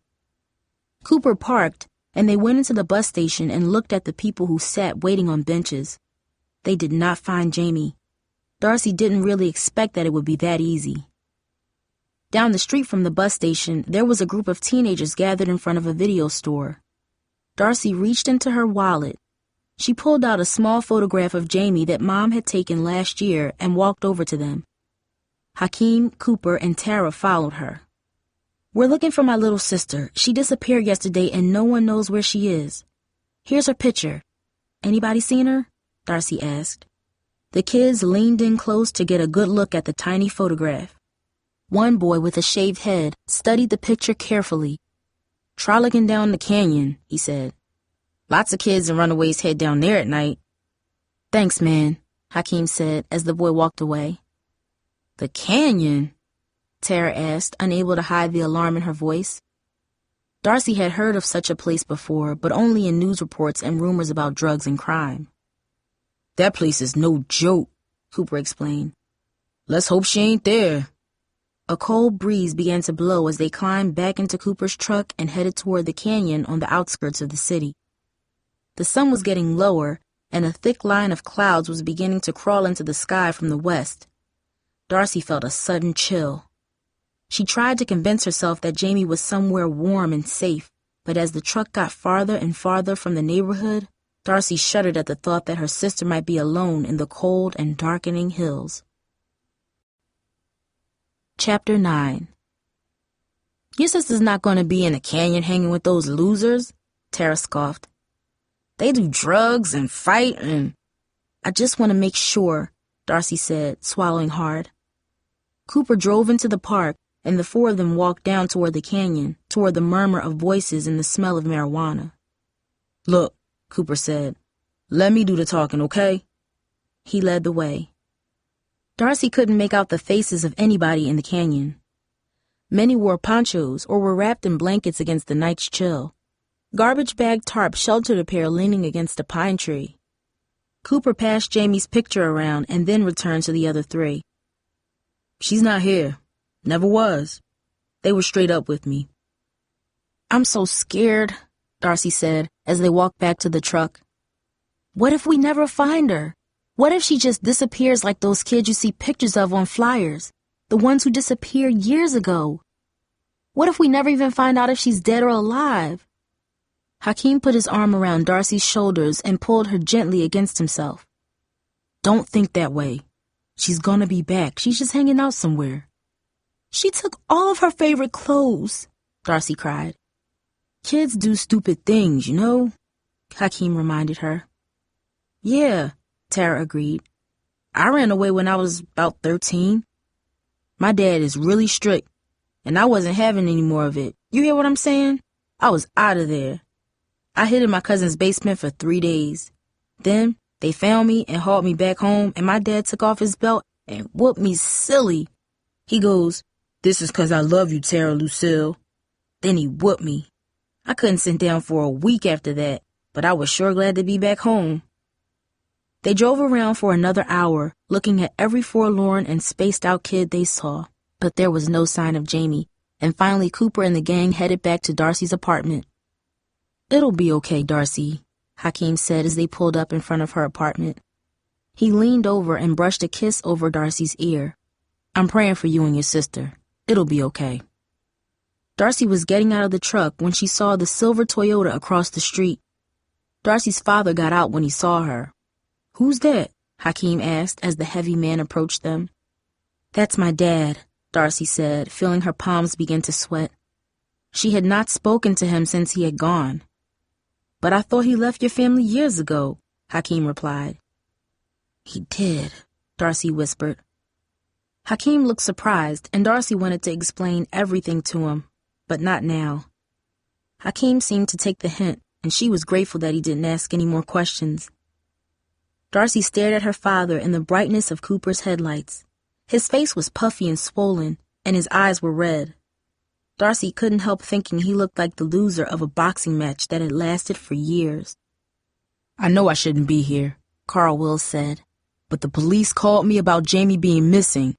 Cooper parked, and they went into the bus station and looked at the people who sat waiting on benches. They did not find Jamie. Darcy didn't really expect that it would be that easy. Down the street from the bus station, there was a group of teenagers gathered in front of a video store. Darcy reached into her wallet. She pulled out a small photograph of Jamie that Mom had taken last year and walked over to them. Hakeem, Cooper, and Tara followed her. "We're looking for my little sister. She disappeared yesterday and no one knows where she is. Here's her picture. Anybody seen her?" Darcy asked. The kids leaned in close to get a good look at the tiny photograph. One boy with a shaved head studied the picture carefully. "Try looking down the canyon," he said. "Lots of kids and runaways head down there at night." "Thanks, man," Hakeem said as the boy walked away. "The canyon?" Tara asked, unable to hide the alarm in her voice. Darcy had heard of such a place before, but only in news reports and rumors about drugs and crime. "That place is no joke," Cooper explained. "Let's hope she ain't there." A cold breeze began to blow as they climbed back into Cooper's truck and headed toward the canyon on the outskirts of the city. The sun was getting lower, and a thick line of clouds was beginning to crawl into the sky from the west. Darcy felt a sudden chill. She tried to convince herself that Jamie was somewhere warm and safe, but as the truck got farther and farther from the neighborhood, Darcy shuddered at the thought that her sister might be alone in the cold and darkening hills. Chapter 9. "Your sister's not going to be in a canyon hanging with those losers," Tara scoffed. "They do drugs and fight and—" "I just want to make sure," Darcy said, swallowing hard. Cooper drove into the park, and the four of them walked down toward the canyon, toward the murmur of voices and the smell of marijuana. "Look," Cooper said, "let me do the talking, okay?" He led the way. Darcy couldn't make out the faces of anybody in the canyon. Many wore ponchos or were wrapped in blankets against the night's chill. Garbage bag tarp sheltered a pair leaning against a pine tree. Cooper passed Jamie's picture around and then returned to the other three. "She's not here. Never was." They were straight up with me. "I'm so scared," Darcy said as they walked back to the truck. "What if we never find her? What if she just disappears like those kids you see pictures of on flyers, the ones who disappeared years ago? What if we never even find out if she's dead or alive?" Hakeem put his arm around Darcy's shoulders and pulled her gently against himself. "Don't think that way. She's gonna be back. She's just hanging out somewhere." "She took all of her favorite clothes," Darcy cried. "Kids do stupid things, you know," Hakeem reminded her. "Yeah," Tara agreed. "I ran away when I was about 13. My dad is really strict, and I wasn't having any more of it. You hear what I'm saying? I was out of there. I hid in my cousin's basement for 3 days. Then they found me and hauled me back home, and my dad took off his belt and whooped me silly. He goes, 'This is 'cause I love you, Tara Lucille.' Then he whooped me. I couldn't sit down for a week after that, but I was sure glad to be back home." They drove around for another hour, looking at every forlorn and spaced-out kid they saw, but there was no sign of Jamie, and finally Cooper and the gang headed back to Darcy's apartment. "It'll be okay, Darcy," Hakeem said as they pulled up in front of her apartment. He leaned over and brushed a kiss over Darcy's ear. "I'm praying for you and your sister. It'll be okay." Darcy was getting out of the truck when she saw the silver Toyota across the street. Darcy's father got out when he saw her. "Who's that?" Hakeem asked as the heavy man approached them. "That's my dad," Darcy said, feeling her palms begin to sweat. She had not spoken to him since he had gone. "But I thought he left your family years ago," Hakeem replied. "He did," Darcy whispered. Hakeem looked surprised, and Darcy wanted to explain everything to him, but not now. Hakeem seemed to take the hint, and she was grateful that he didn't ask any more questions. Darcy stared at her father in the brightness of Cooper's headlights. His face was puffy and swollen, and his eyes were red. Darcy couldn't help thinking he looked like the loser of a boxing match that had lasted for years. "I know I shouldn't be here," Carl Wills said, but the police called me about Jamie being missing.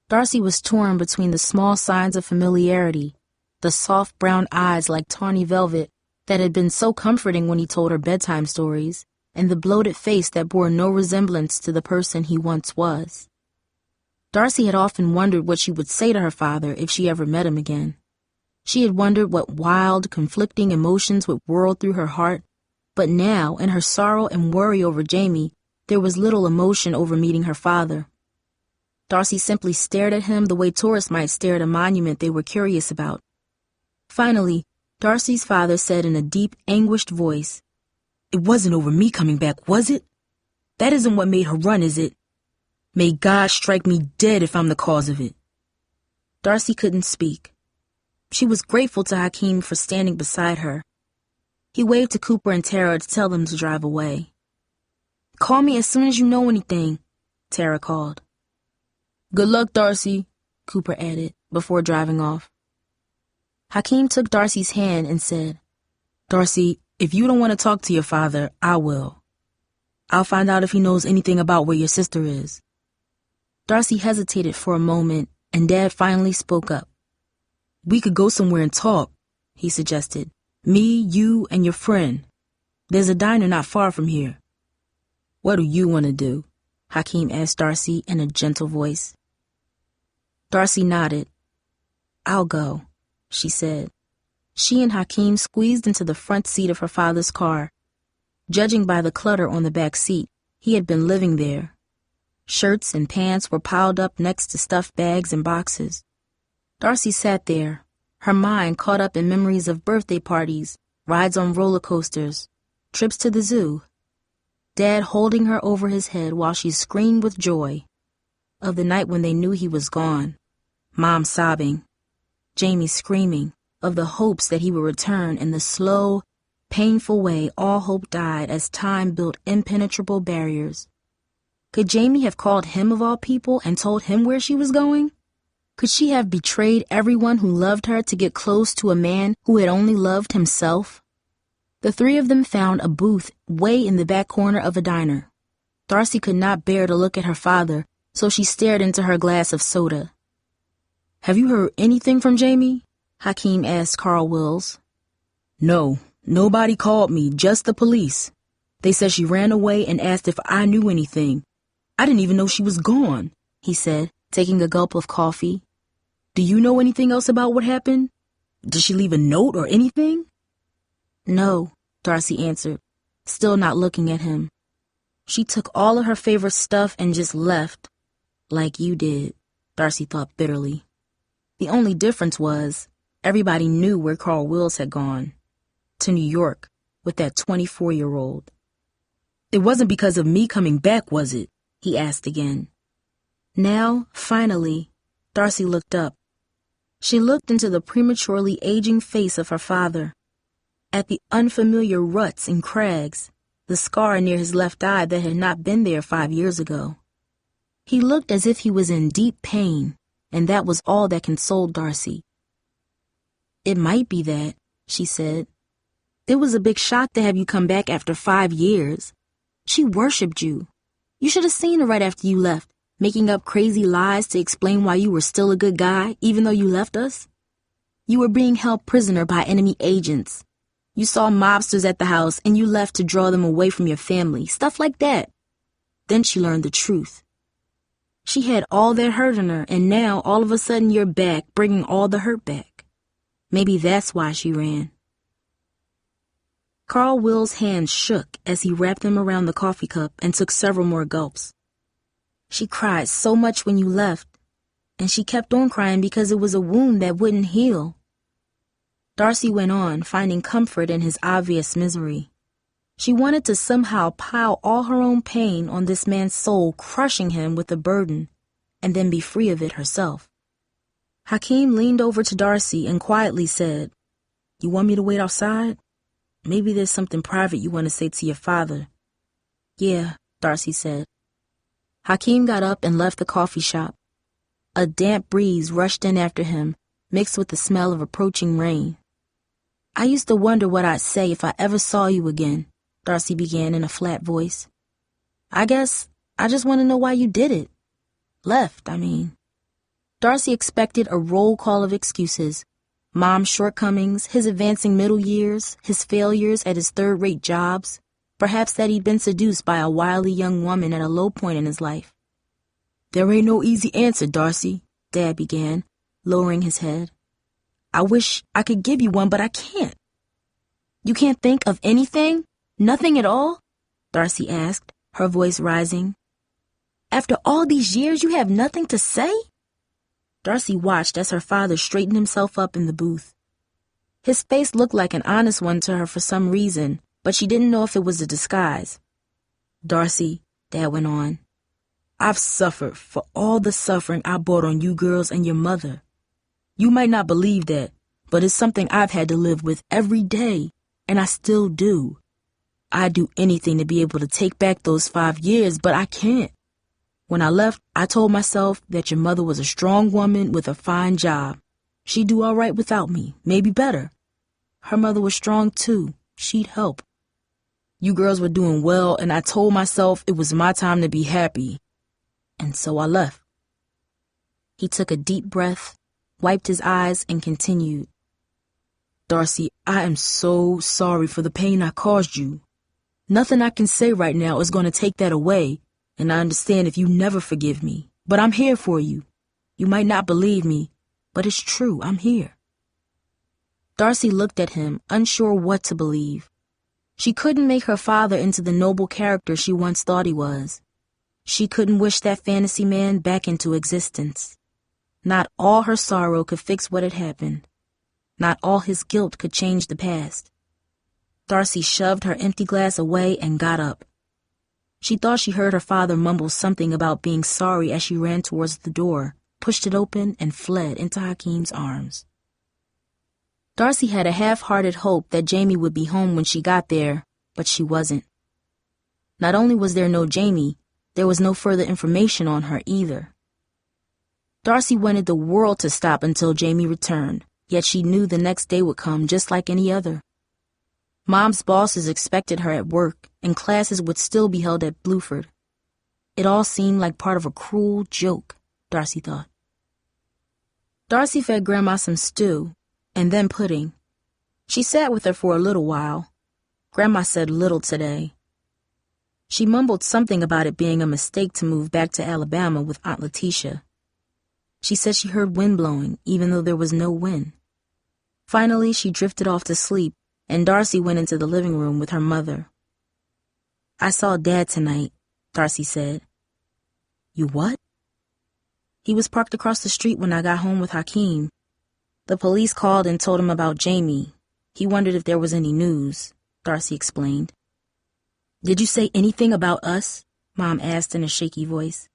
Darcy was torn between the small signs of familiarity, the soft brown eyes like tawny velvet that had been so comforting when he told her bedtime stories, and the bloated face that bore no resemblance to the person he once was. Darcy had often wondered what she would say to her father if she ever met him again. She had wondered what wild, conflicting emotions would whirl through her heart, but now, in her sorrow and worry over Jamie, there was little emotion over meeting her father. Darcy simply stared at him the way tourists might stare at a monument they were curious about. Finally, Darcy's father said in a deep, anguished voice, "It wasn't over me coming back, was it? That isn't what made her run, is it? May God strike me dead if I'm the cause of it." Darcy couldn't speak. She was grateful to Hakeem for standing beside her. He waved to Cooper and Tara to tell them to drive away. "Call me as soon as you know anything," Tara called. "Good luck, Darcy," Cooper added, before driving off. Hakeem took Darcy's hand and said, "Darcy, if you don't want to talk to your father, I will. I'll find out if he knows anything about where your sister is." Darcy hesitated for a moment, and Dad finally spoke up. "We could go somewhere and talk," he suggested. "Me, you, and your friend. There's a diner not far from here." "What do you want to do?" Hakeem asked Darcy in a gentle voice. Darcy nodded. "I'll go," she said. She and Hakeem squeezed into the front seat of her father's car. Judging by the clutter on the back seat, he had been living there. Shirts and pants were piled up next to stuffed bags and boxes. Darcy sat there, her mind caught up in memories of birthday parties, rides on roller coasters, trips to the zoo. Dad holding her over his head while she screamed with joy. Of the night when they knew he was gone. Mom sobbing. Jamie screaming. Of the hopes that he would return in the slow, painful way all hope died as time built impenetrable barriers. Could Jamie have called him of all people and told him where she was going? Could she have betrayed everyone who loved her to get close to a man who had only loved himself? The three of them found a booth way in the back corner of a diner. Darcy could not bear to look at her father, so she stared into her glass of soda. "Have you heard anything from Jamie?" Hakeem asked Carl Wills. "No, nobody called me, just the police. They said she ran away and asked if I knew anything. I didn't even know she was gone," he said, taking a gulp of coffee. "Do you know anything else about what happened? Did she leave a note or anything?" "No," Darcy answered, still not looking at him. "She took all of her favorite stuff and just left. Like you did," Darcy thought bitterly. The only difference was, everybody knew where Carl Wills had gone. To New York, with that 24-year-old. "It wasn't because of me coming back, was it?" he asked again. Now, finally, Darcy looked up. She looked into the prematurely aging face of her father, at the unfamiliar ruts and crags, the scar near his left eye that had not been there 5 years ago. He looked as if he was in deep pain, and that was all that consoled Darcy. "It might be that," she said. "It was a big shock to have you come back after 5 years. She worshipped you. You should have seen her right after you left, making up crazy lies to explain why you were still a good guy, even though you left us. You were being held prisoner by enemy agents. You saw mobsters at the house and you left to draw them away from your family, stuff like that. Then she learned the truth. She had all that hurt in her, and now all of a sudden you're back, bringing all the hurt back. Maybe that's why she ran." Carl Will's hands shook as he wrapped them around the coffee cup and took several more gulps. "She cried so much when you left, and she kept on crying because it was a wound that wouldn't heal." Darcy went on, finding comfort in his obvious misery. She wanted to somehow pile all her own pain on this man's soul, crushing him with a burden, and then be free of it herself. Hakeem leaned over to Darcy and quietly said, "You want me to wait outside? Maybe there's something private you want to say to your father." "Yeah," Darcy said. Hakeem got up and left the coffee shop. A damp breeze rushed in after him, mixed with the smell of approaching rain. "I used to wonder what I'd say if I ever saw you again," Darcy began in a flat voice. "I guess I just want to know why you did it. Left, I mean. Darcy expected a roll call of excuses. Mom's shortcomings, his advancing middle years, his failures at his third-rate jobs, perhaps that he'd been seduced by a wily young woman at a low point in his life. There ain't no easy answer, Darcy, Dad began, lowering his head. I wish I could give you one, but I can't. You can't think of anything? Nothing at all? Darcy asked, her voice rising. After all these years, you have nothing to say? Darcy watched as her father straightened himself up in the booth. His face looked like an honest one to her for some reason, but she didn't know if it was a disguise. Darcy, Dad went on, I've suffered for all the suffering I brought on you girls and your mother. You might not believe that, but it's something I've had to live with every day, and I still do. I'd do anything to be able to take back those 5 years, but I can't. When I left, I told myself that your mother was a strong woman with a fine job. She'd do all right without me, maybe better. Her mother was strong too. She'd help. You girls were doing well, and I told myself it was my time to be happy. And so I left. He took a deep breath, wiped his eyes, and continued. Darcy, I am so sorry for the pain I caused you. Nothing I can say right now is going to take that away, and I understand if you never forgive me. But I'm here for you. You might not believe me, but it's true, I'm here. Darcy looked at him, unsure what to believe. She couldn't make her father into the noble character she once thought he was. She couldn't wish that fantasy man back into existence. Not all her sorrow could fix what had happened. Not all his guilt could change the past. Darcy shoved her empty glass away and got up. She thought she heard her father mumble something about being sorry as she ran towards the door, pushed it open, and fled into Hakeem's arms. Darcy had a half-hearted hope that Jamie would be home when she got there, but she wasn't. Not only was there no Jamie, there was no further information on her either. Darcy wanted the world to stop until Jamie returned, yet she knew the next day would come just like any other. Mom's bosses expected her at work, and classes would still be held at Bluford. It all seemed like part of a cruel joke, Darcy thought. Darcy fed Grandma some stew, and then pudding. She sat with her for a little while. Grandma said little today. She mumbled something about it being a mistake to move back to Alabama with Aunt Letitia. She said she heard wind blowing, even though there was no wind. Finally, she drifted off to sleep, and Darcy went into the living room with her mother. I saw Dad tonight, Darcy said. You what? He was parked across the street when I got home with Hakeem. The police called and told him about Jamie. He wondered if there was any news, Darcy explained. Did you say anything about us? Mom asked in a shaky voice.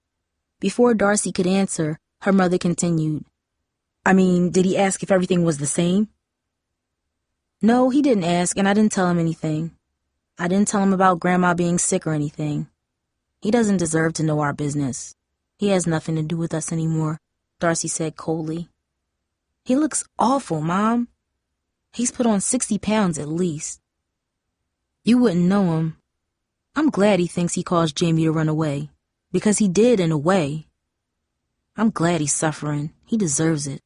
Before Darcy could answer, her mother continued. I mean, did he ask if everything was the same? No, he didn't ask, and I didn't tell him anything. I didn't tell him about Grandma being sick or anything. He doesn't deserve to know our business. He has nothing to do with us anymore, Darcy said coldly. He looks awful, Mom. He's put on 60 pounds at least. You wouldn't know him. I'm glad he thinks he caused Jamie to run away, because he did in a way. I'm glad he's suffering. He deserves it.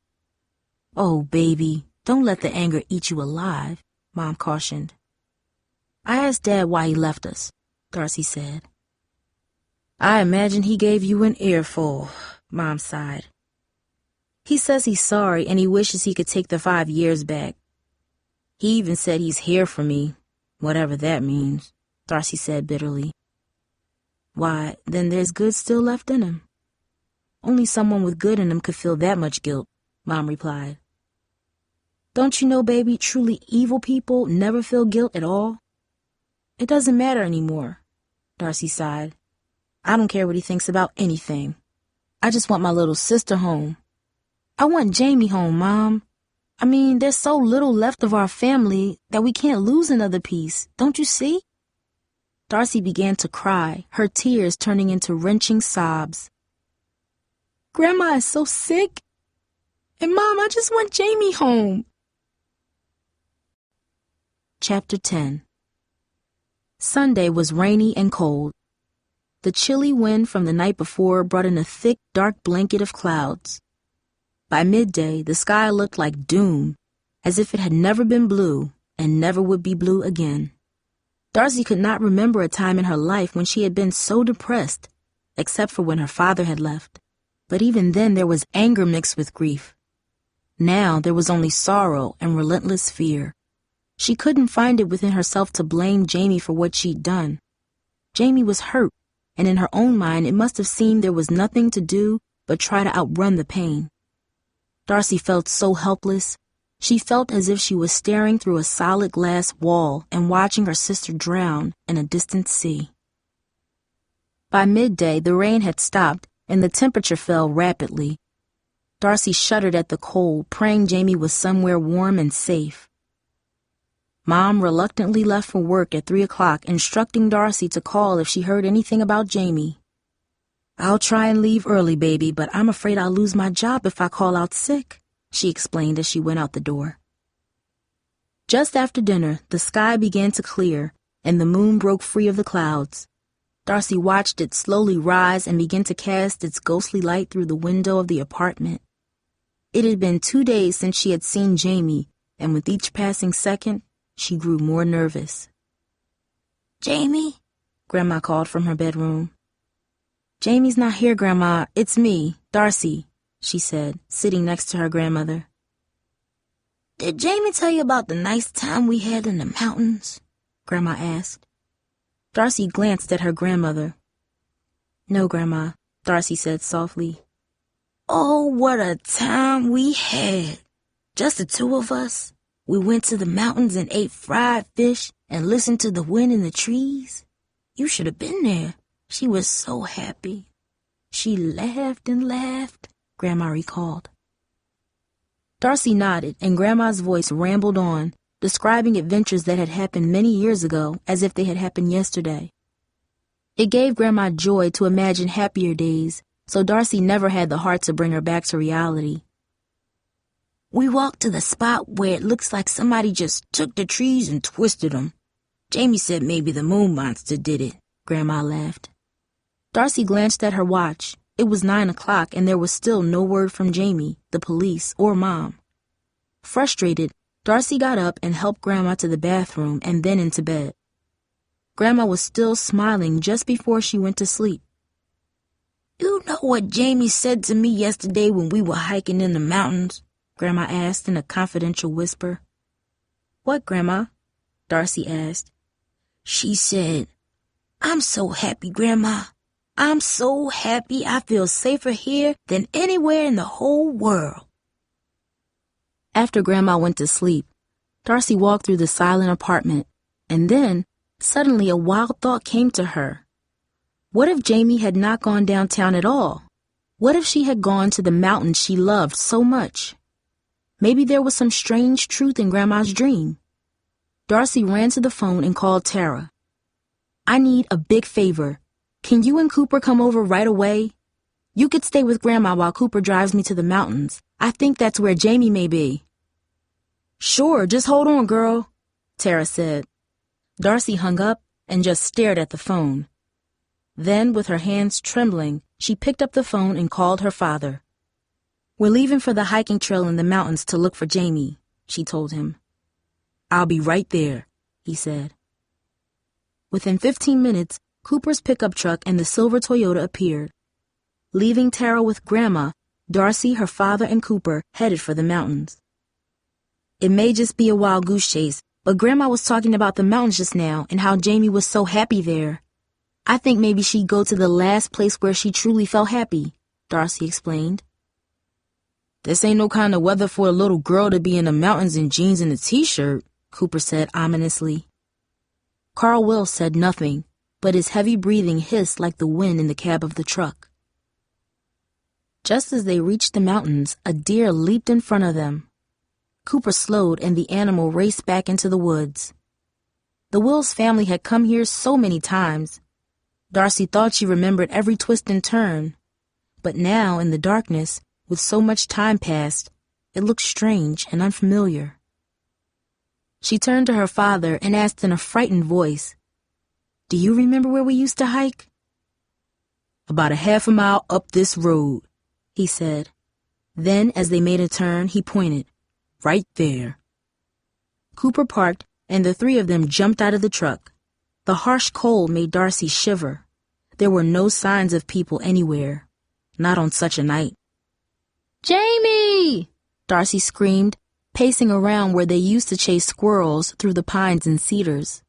Oh, baby, don't let the anger eat you alive, Mom cautioned. I asked Dad why he left us, Darcy said. I imagine he gave you an earful, Mom sighed. He says he's sorry and he wishes he could take the 5 years back. He even said he's here for me, whatever that means, Darcy said bitterly. Why, then there's good still left in him. Only someone with good in him could feel that much guilt, Mom replied. Don't you know, baby, truly evil people never feel guilt at all? It doesn't matter anymore, Darcy sighed. I don't care what he thinks about anything. I just want my little sister home. I want Jamie home, Mom. I mean, there's so little left of our family that we can't lose another piece, don't you see? Darcy began to cry, her tears turning into wrenching sobs. Grandma is so sick. And Mom, I just want Jamie home. Chapter 10. Sunday was rainy and cold. The chilly wind from the night before brought in a thick, dark blanket of clouds. By midday, the sky looked like doom, as if it had never been blue and never would be blue again. Darcy could not remember a time in her life when she had been so depressed, except for when her father had left. But even then there was anger mixed with grief. Now there was only sorrow and relentless fear. She couldn't find it within herself to blame Jamie for what she'd done. Jamie was hurt, and in her own mind it must have seemed there was nothing to do but try to outrun the pain. Darcy felt so helpless. She felt as if she was staring through a solid glass wall and watching her sister drown in a distant sea. By midday, the rain had stopped and the temperature fell rapidly. Darcy shuddered at the cold, praying Jamie was somewhere warm and safe. Mom reluctantly left for work at 3 o'clock, instructing Darcy to call if she heard anything about Jamie. "I'll try and leave early, baby, but I'm afraid I'll lose my job if I call out sick," she explained as she went out the door. Just after dinner, the sky began to clear, and the moon broke free of the clouds. Darcy watched it slowly rise and begin to cast its ghostly light through the window of the apartment. It had been 2 days since she had seen Jamie, and with each passing second, she grew more nervous. "Jamie?" Grandma called from her bedroom. "Jamie's not here, Grandma. It's me, Darcy," she said, sitting next to her grandmother. "Did Jamie tell you about the nice time we had in the mountains?" Grandma asked. Darcy glanced at her grandmother. "No, Grandma," Darcy said softly. "Oh, what a time we had. Just the two of us. We went to the mountains and ate fried fish and listened to the wind in the trees. You should have been there. She was so happy. She laughed and laughed," Grandma recalled. Darcy nodded, and Grandma's voice rambled on, describing adventures that had happened many years ago as if they had happened yesterday. It gave Grandma joy to imagine happier days, so Darcy never had the heart to bring her back to reality. "We walked to the spot where it looks like somebody just took the trees and twisted them. Jamie said maybe the moon monster did it," Grandma laughed. Darcy glanced at her watch. It was 9 o'clock, and there was still no word from Jamie, the police, or Mom. Frustrated, Darcy got up and helped Grandma to the bathroom and then into bed. Grandma was still smiling just before she went to sleep. "You know what Jamie said to me yesterday when we were hiking in the mountains?" Grandma asked in a confidential whisper. "What, Grandma?" Darcy asked. "She said, 'I'm so happy, Grandma. I'm so happy I feel safer here than anywhere in the whole world.'" After Grandma went to sleep, Darcy walked through the silent apartment, and then, suddenly a wild thought came to her. What if Jamie had not gone downtown at all? What if she had gone to the mountains she loved so much? Maybe there was some strange truth in Grandma's dream. Darcy ran to the phone and called Tara. "I need a big favor. Can you and Cooper come over right away? You could stay with Grandma while Cooper drives me to the mountains. I think that's where Jamie may be." "Sure, just hold on, girl," Tara said. Darcy hung up and just stared at the phone. Then, with her hands trembling, she picked up the phone and called her father. "We're leaving for the hiking trail in the mountains to look for Jamie," she told him. "I'll be right there," he said. Within 15 minutes, Cooper's pickup truck and the silver Toyota appeared. Leaving Tara with Grandma, Darcy, her father, and Cooper headed for the mountains. It may just be a wild goose chase, but Grandma was talking about the mountains just now and how Jamie was so happy there. I think maybe she'd go to the last place where she truly felt happy, Darcy explained. "This ain't no kind of weather for a little girl to be in the mountains in jeans and a t-shirt," Cooper said ominously. Carl Wills said nothing, but his heavy breathing hissed like the wind in the cab of the truck. Just as they reached the mountains, a deer leaped in front of them. Cooper slowed and the animal raced back into the woods. The Wills family had come here so many times. Darcy thought she remembered every twist and turn. But now, in the darkness, with so much time past, it looked strange and unfamiliar. She turned to her father and asked in a frightened voice, "Do you remember where we used to hike?" about a half a mile up this road," he said. Then, as they made a turn, he pointed. "Right there." Cooper parked, and the three of them jumped out of the truck. The harsh cold made Darcy shiver. There were no signs of people anywhere, not on such a night. "Jamie!" Darcy screamed, pacing around where they used to chase squirrels through the pines and cedars.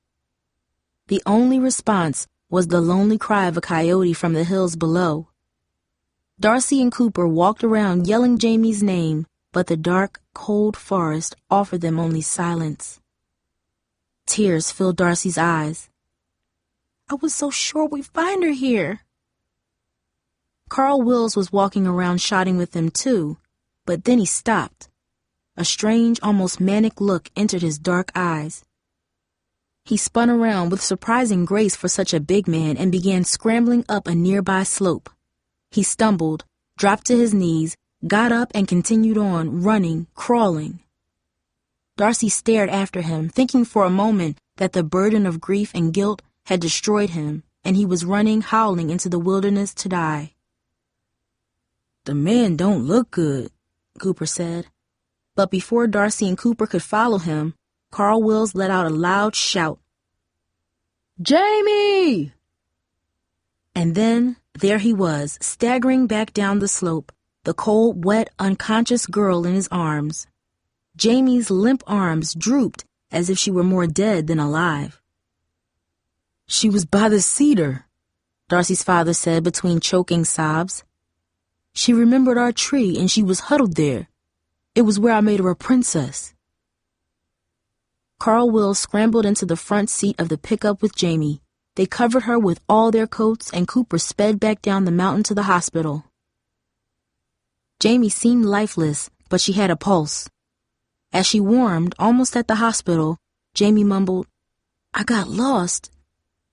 The only response was the lonely cry of a coyote from the hills below. Darcy and Cooper walked around yelling Jamie's name, but the dark, cold forest offered them only silence. Tears filled Darcy's eyes. "I was so sure we'd find her here." Carl Wills was walking around shouting with them too, but then he stopped. A strange, almost manic look entered his dark eyes. He spun around with surprising grace for such a big man and began scrambling up a nearby slope. He stumbled, dropped to his knees, got up and continued on, running, crawling. Darcy stared after him, thinking for a moment that the burden of grief and guilt had destroyed him, and he was running, howling into the wilderness to die. "The man don't look good," Cooper said. But before Darcy and Cooper could follow him, Carl Wills let out a loud shout. "Jamie!" And then there he was, staggering back down the slope, the cold, wet, unconscious girl in his arms. Jamie's limp arms drooped as if she were more dead than alive. "She was by the cedar," Darcy's father said between choking sobs. "She remembered our tree and she was huddled there. It was where I made her a princess." Carl Wills scrambled into the front seat of the pickup with Jamie. They covered her with all their coats, and Cooper sped back down the mountain to the hospital. Jamie seemed lifeless, but she had a pulse. As she warmed, almost at the hospital, Jamie mumbled, "I got lost.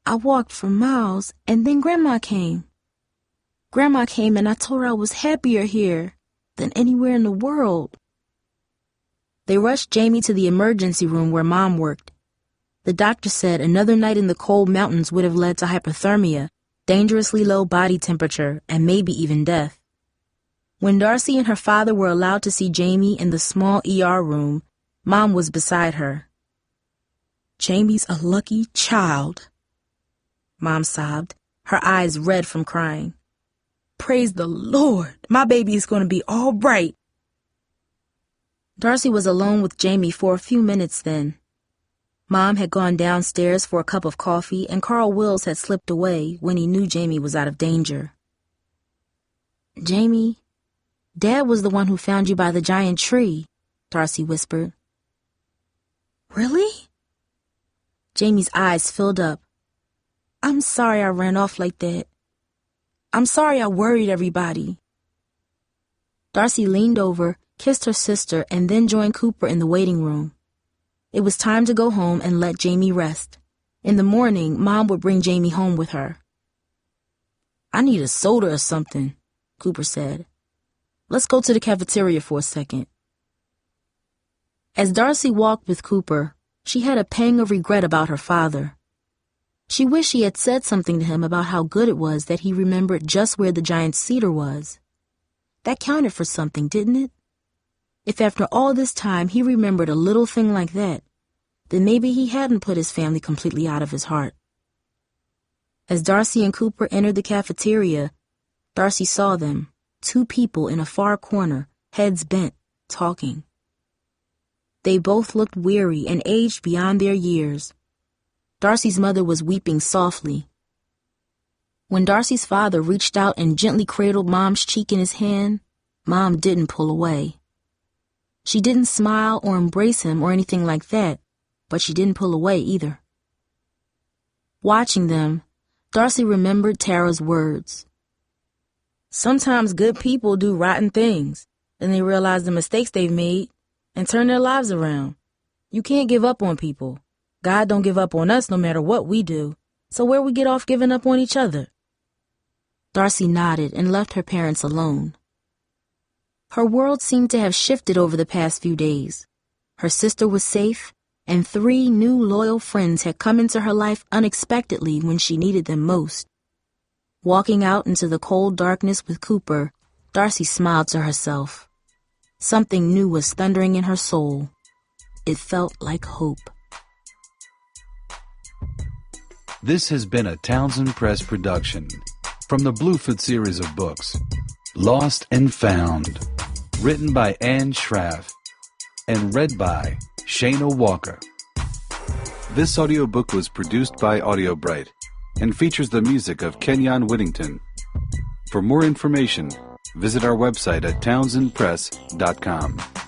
I walked for miles, and then Grandma came. Grandma came and I told her I was happier here than anywhere in the world." They rushed Jamie to the emergency room where Mom worked. The doctor said another night in the cold mountains would have led to hypothermia, dangerously low body temperature, and maybe even death. When Darcy and her father were allowed to see Jamie in the small ER room, Mom was beside her. "Jamie's a lucky child," Mom sobbed, her eyes red from crying. "Praise the Lord, my baby is going to be all right." Darcy was alone with Jamie for a few minutes then. Mom had gone downstairs for a cup of coffee, and Carl Wills had slipped away when he knew Jamie was out of danger. "Jamie, Dad was the one who found you by the giant tree," Darcy whispered. "Really?" Jamie's eyes filled up. "I'm sorry I ran off like that. I'm sorry I worried everybody." Darcy leaned over, kissed her sister, and then joined Cooper in the waiting room. It was time to go home and let Jamie rest. In the morning, Mom would bring Jamie home with her. "I need a soda or something," Cooper said. "Let's go to the cafeteria for a second." As Darcy walked with Cooper, she had a pang of regret about her father. She wished she had said something to him about how good it was that he remembered just where the giant cedar was. That counted for something, didn't it? If after all this time he remembered a little thing like that, then maybe he hadn't put his family completely out of his heart. As Darcy and Cooper entered the cafeteria, Darcy saw them, two people in a far corner, heads bent, talking. They both looked weary and aged beyond their years. Darcy's mother was weeping softly. When Darcy's father reached out and gently cradled Mom's cheek in his hand, Mom didn't pull away. She didn't smile or embrace him or anything like that, but she didn't pull away either. Watching them, Darcy remembered Tara's words. Sometimes good people do rotten things, then they realize the mistakes they've made and turn their lives around. You can't give up on people. God don't give up on us no matter what we do, so where we get off giving up on each other? Darcy nodded and left her parents alone. Her world seemed to have shifted over the past few days. Her sister was safe, and 3 new loyal friends had come into her life unexpectedly when she needed them most. Walking out into the cold darkness with Cooper, Darcy smiled to herself. Something new was thundering in her soul. It felt like hope. This has been a Townsend Press production from the Bluford series of books, Lost and Found, written by Anne Schraff and read by Shana Walker. This audiobook was produced by Audiobright and features the music of Kenyon Whittington. For more information, visit our website at townsendpress.com.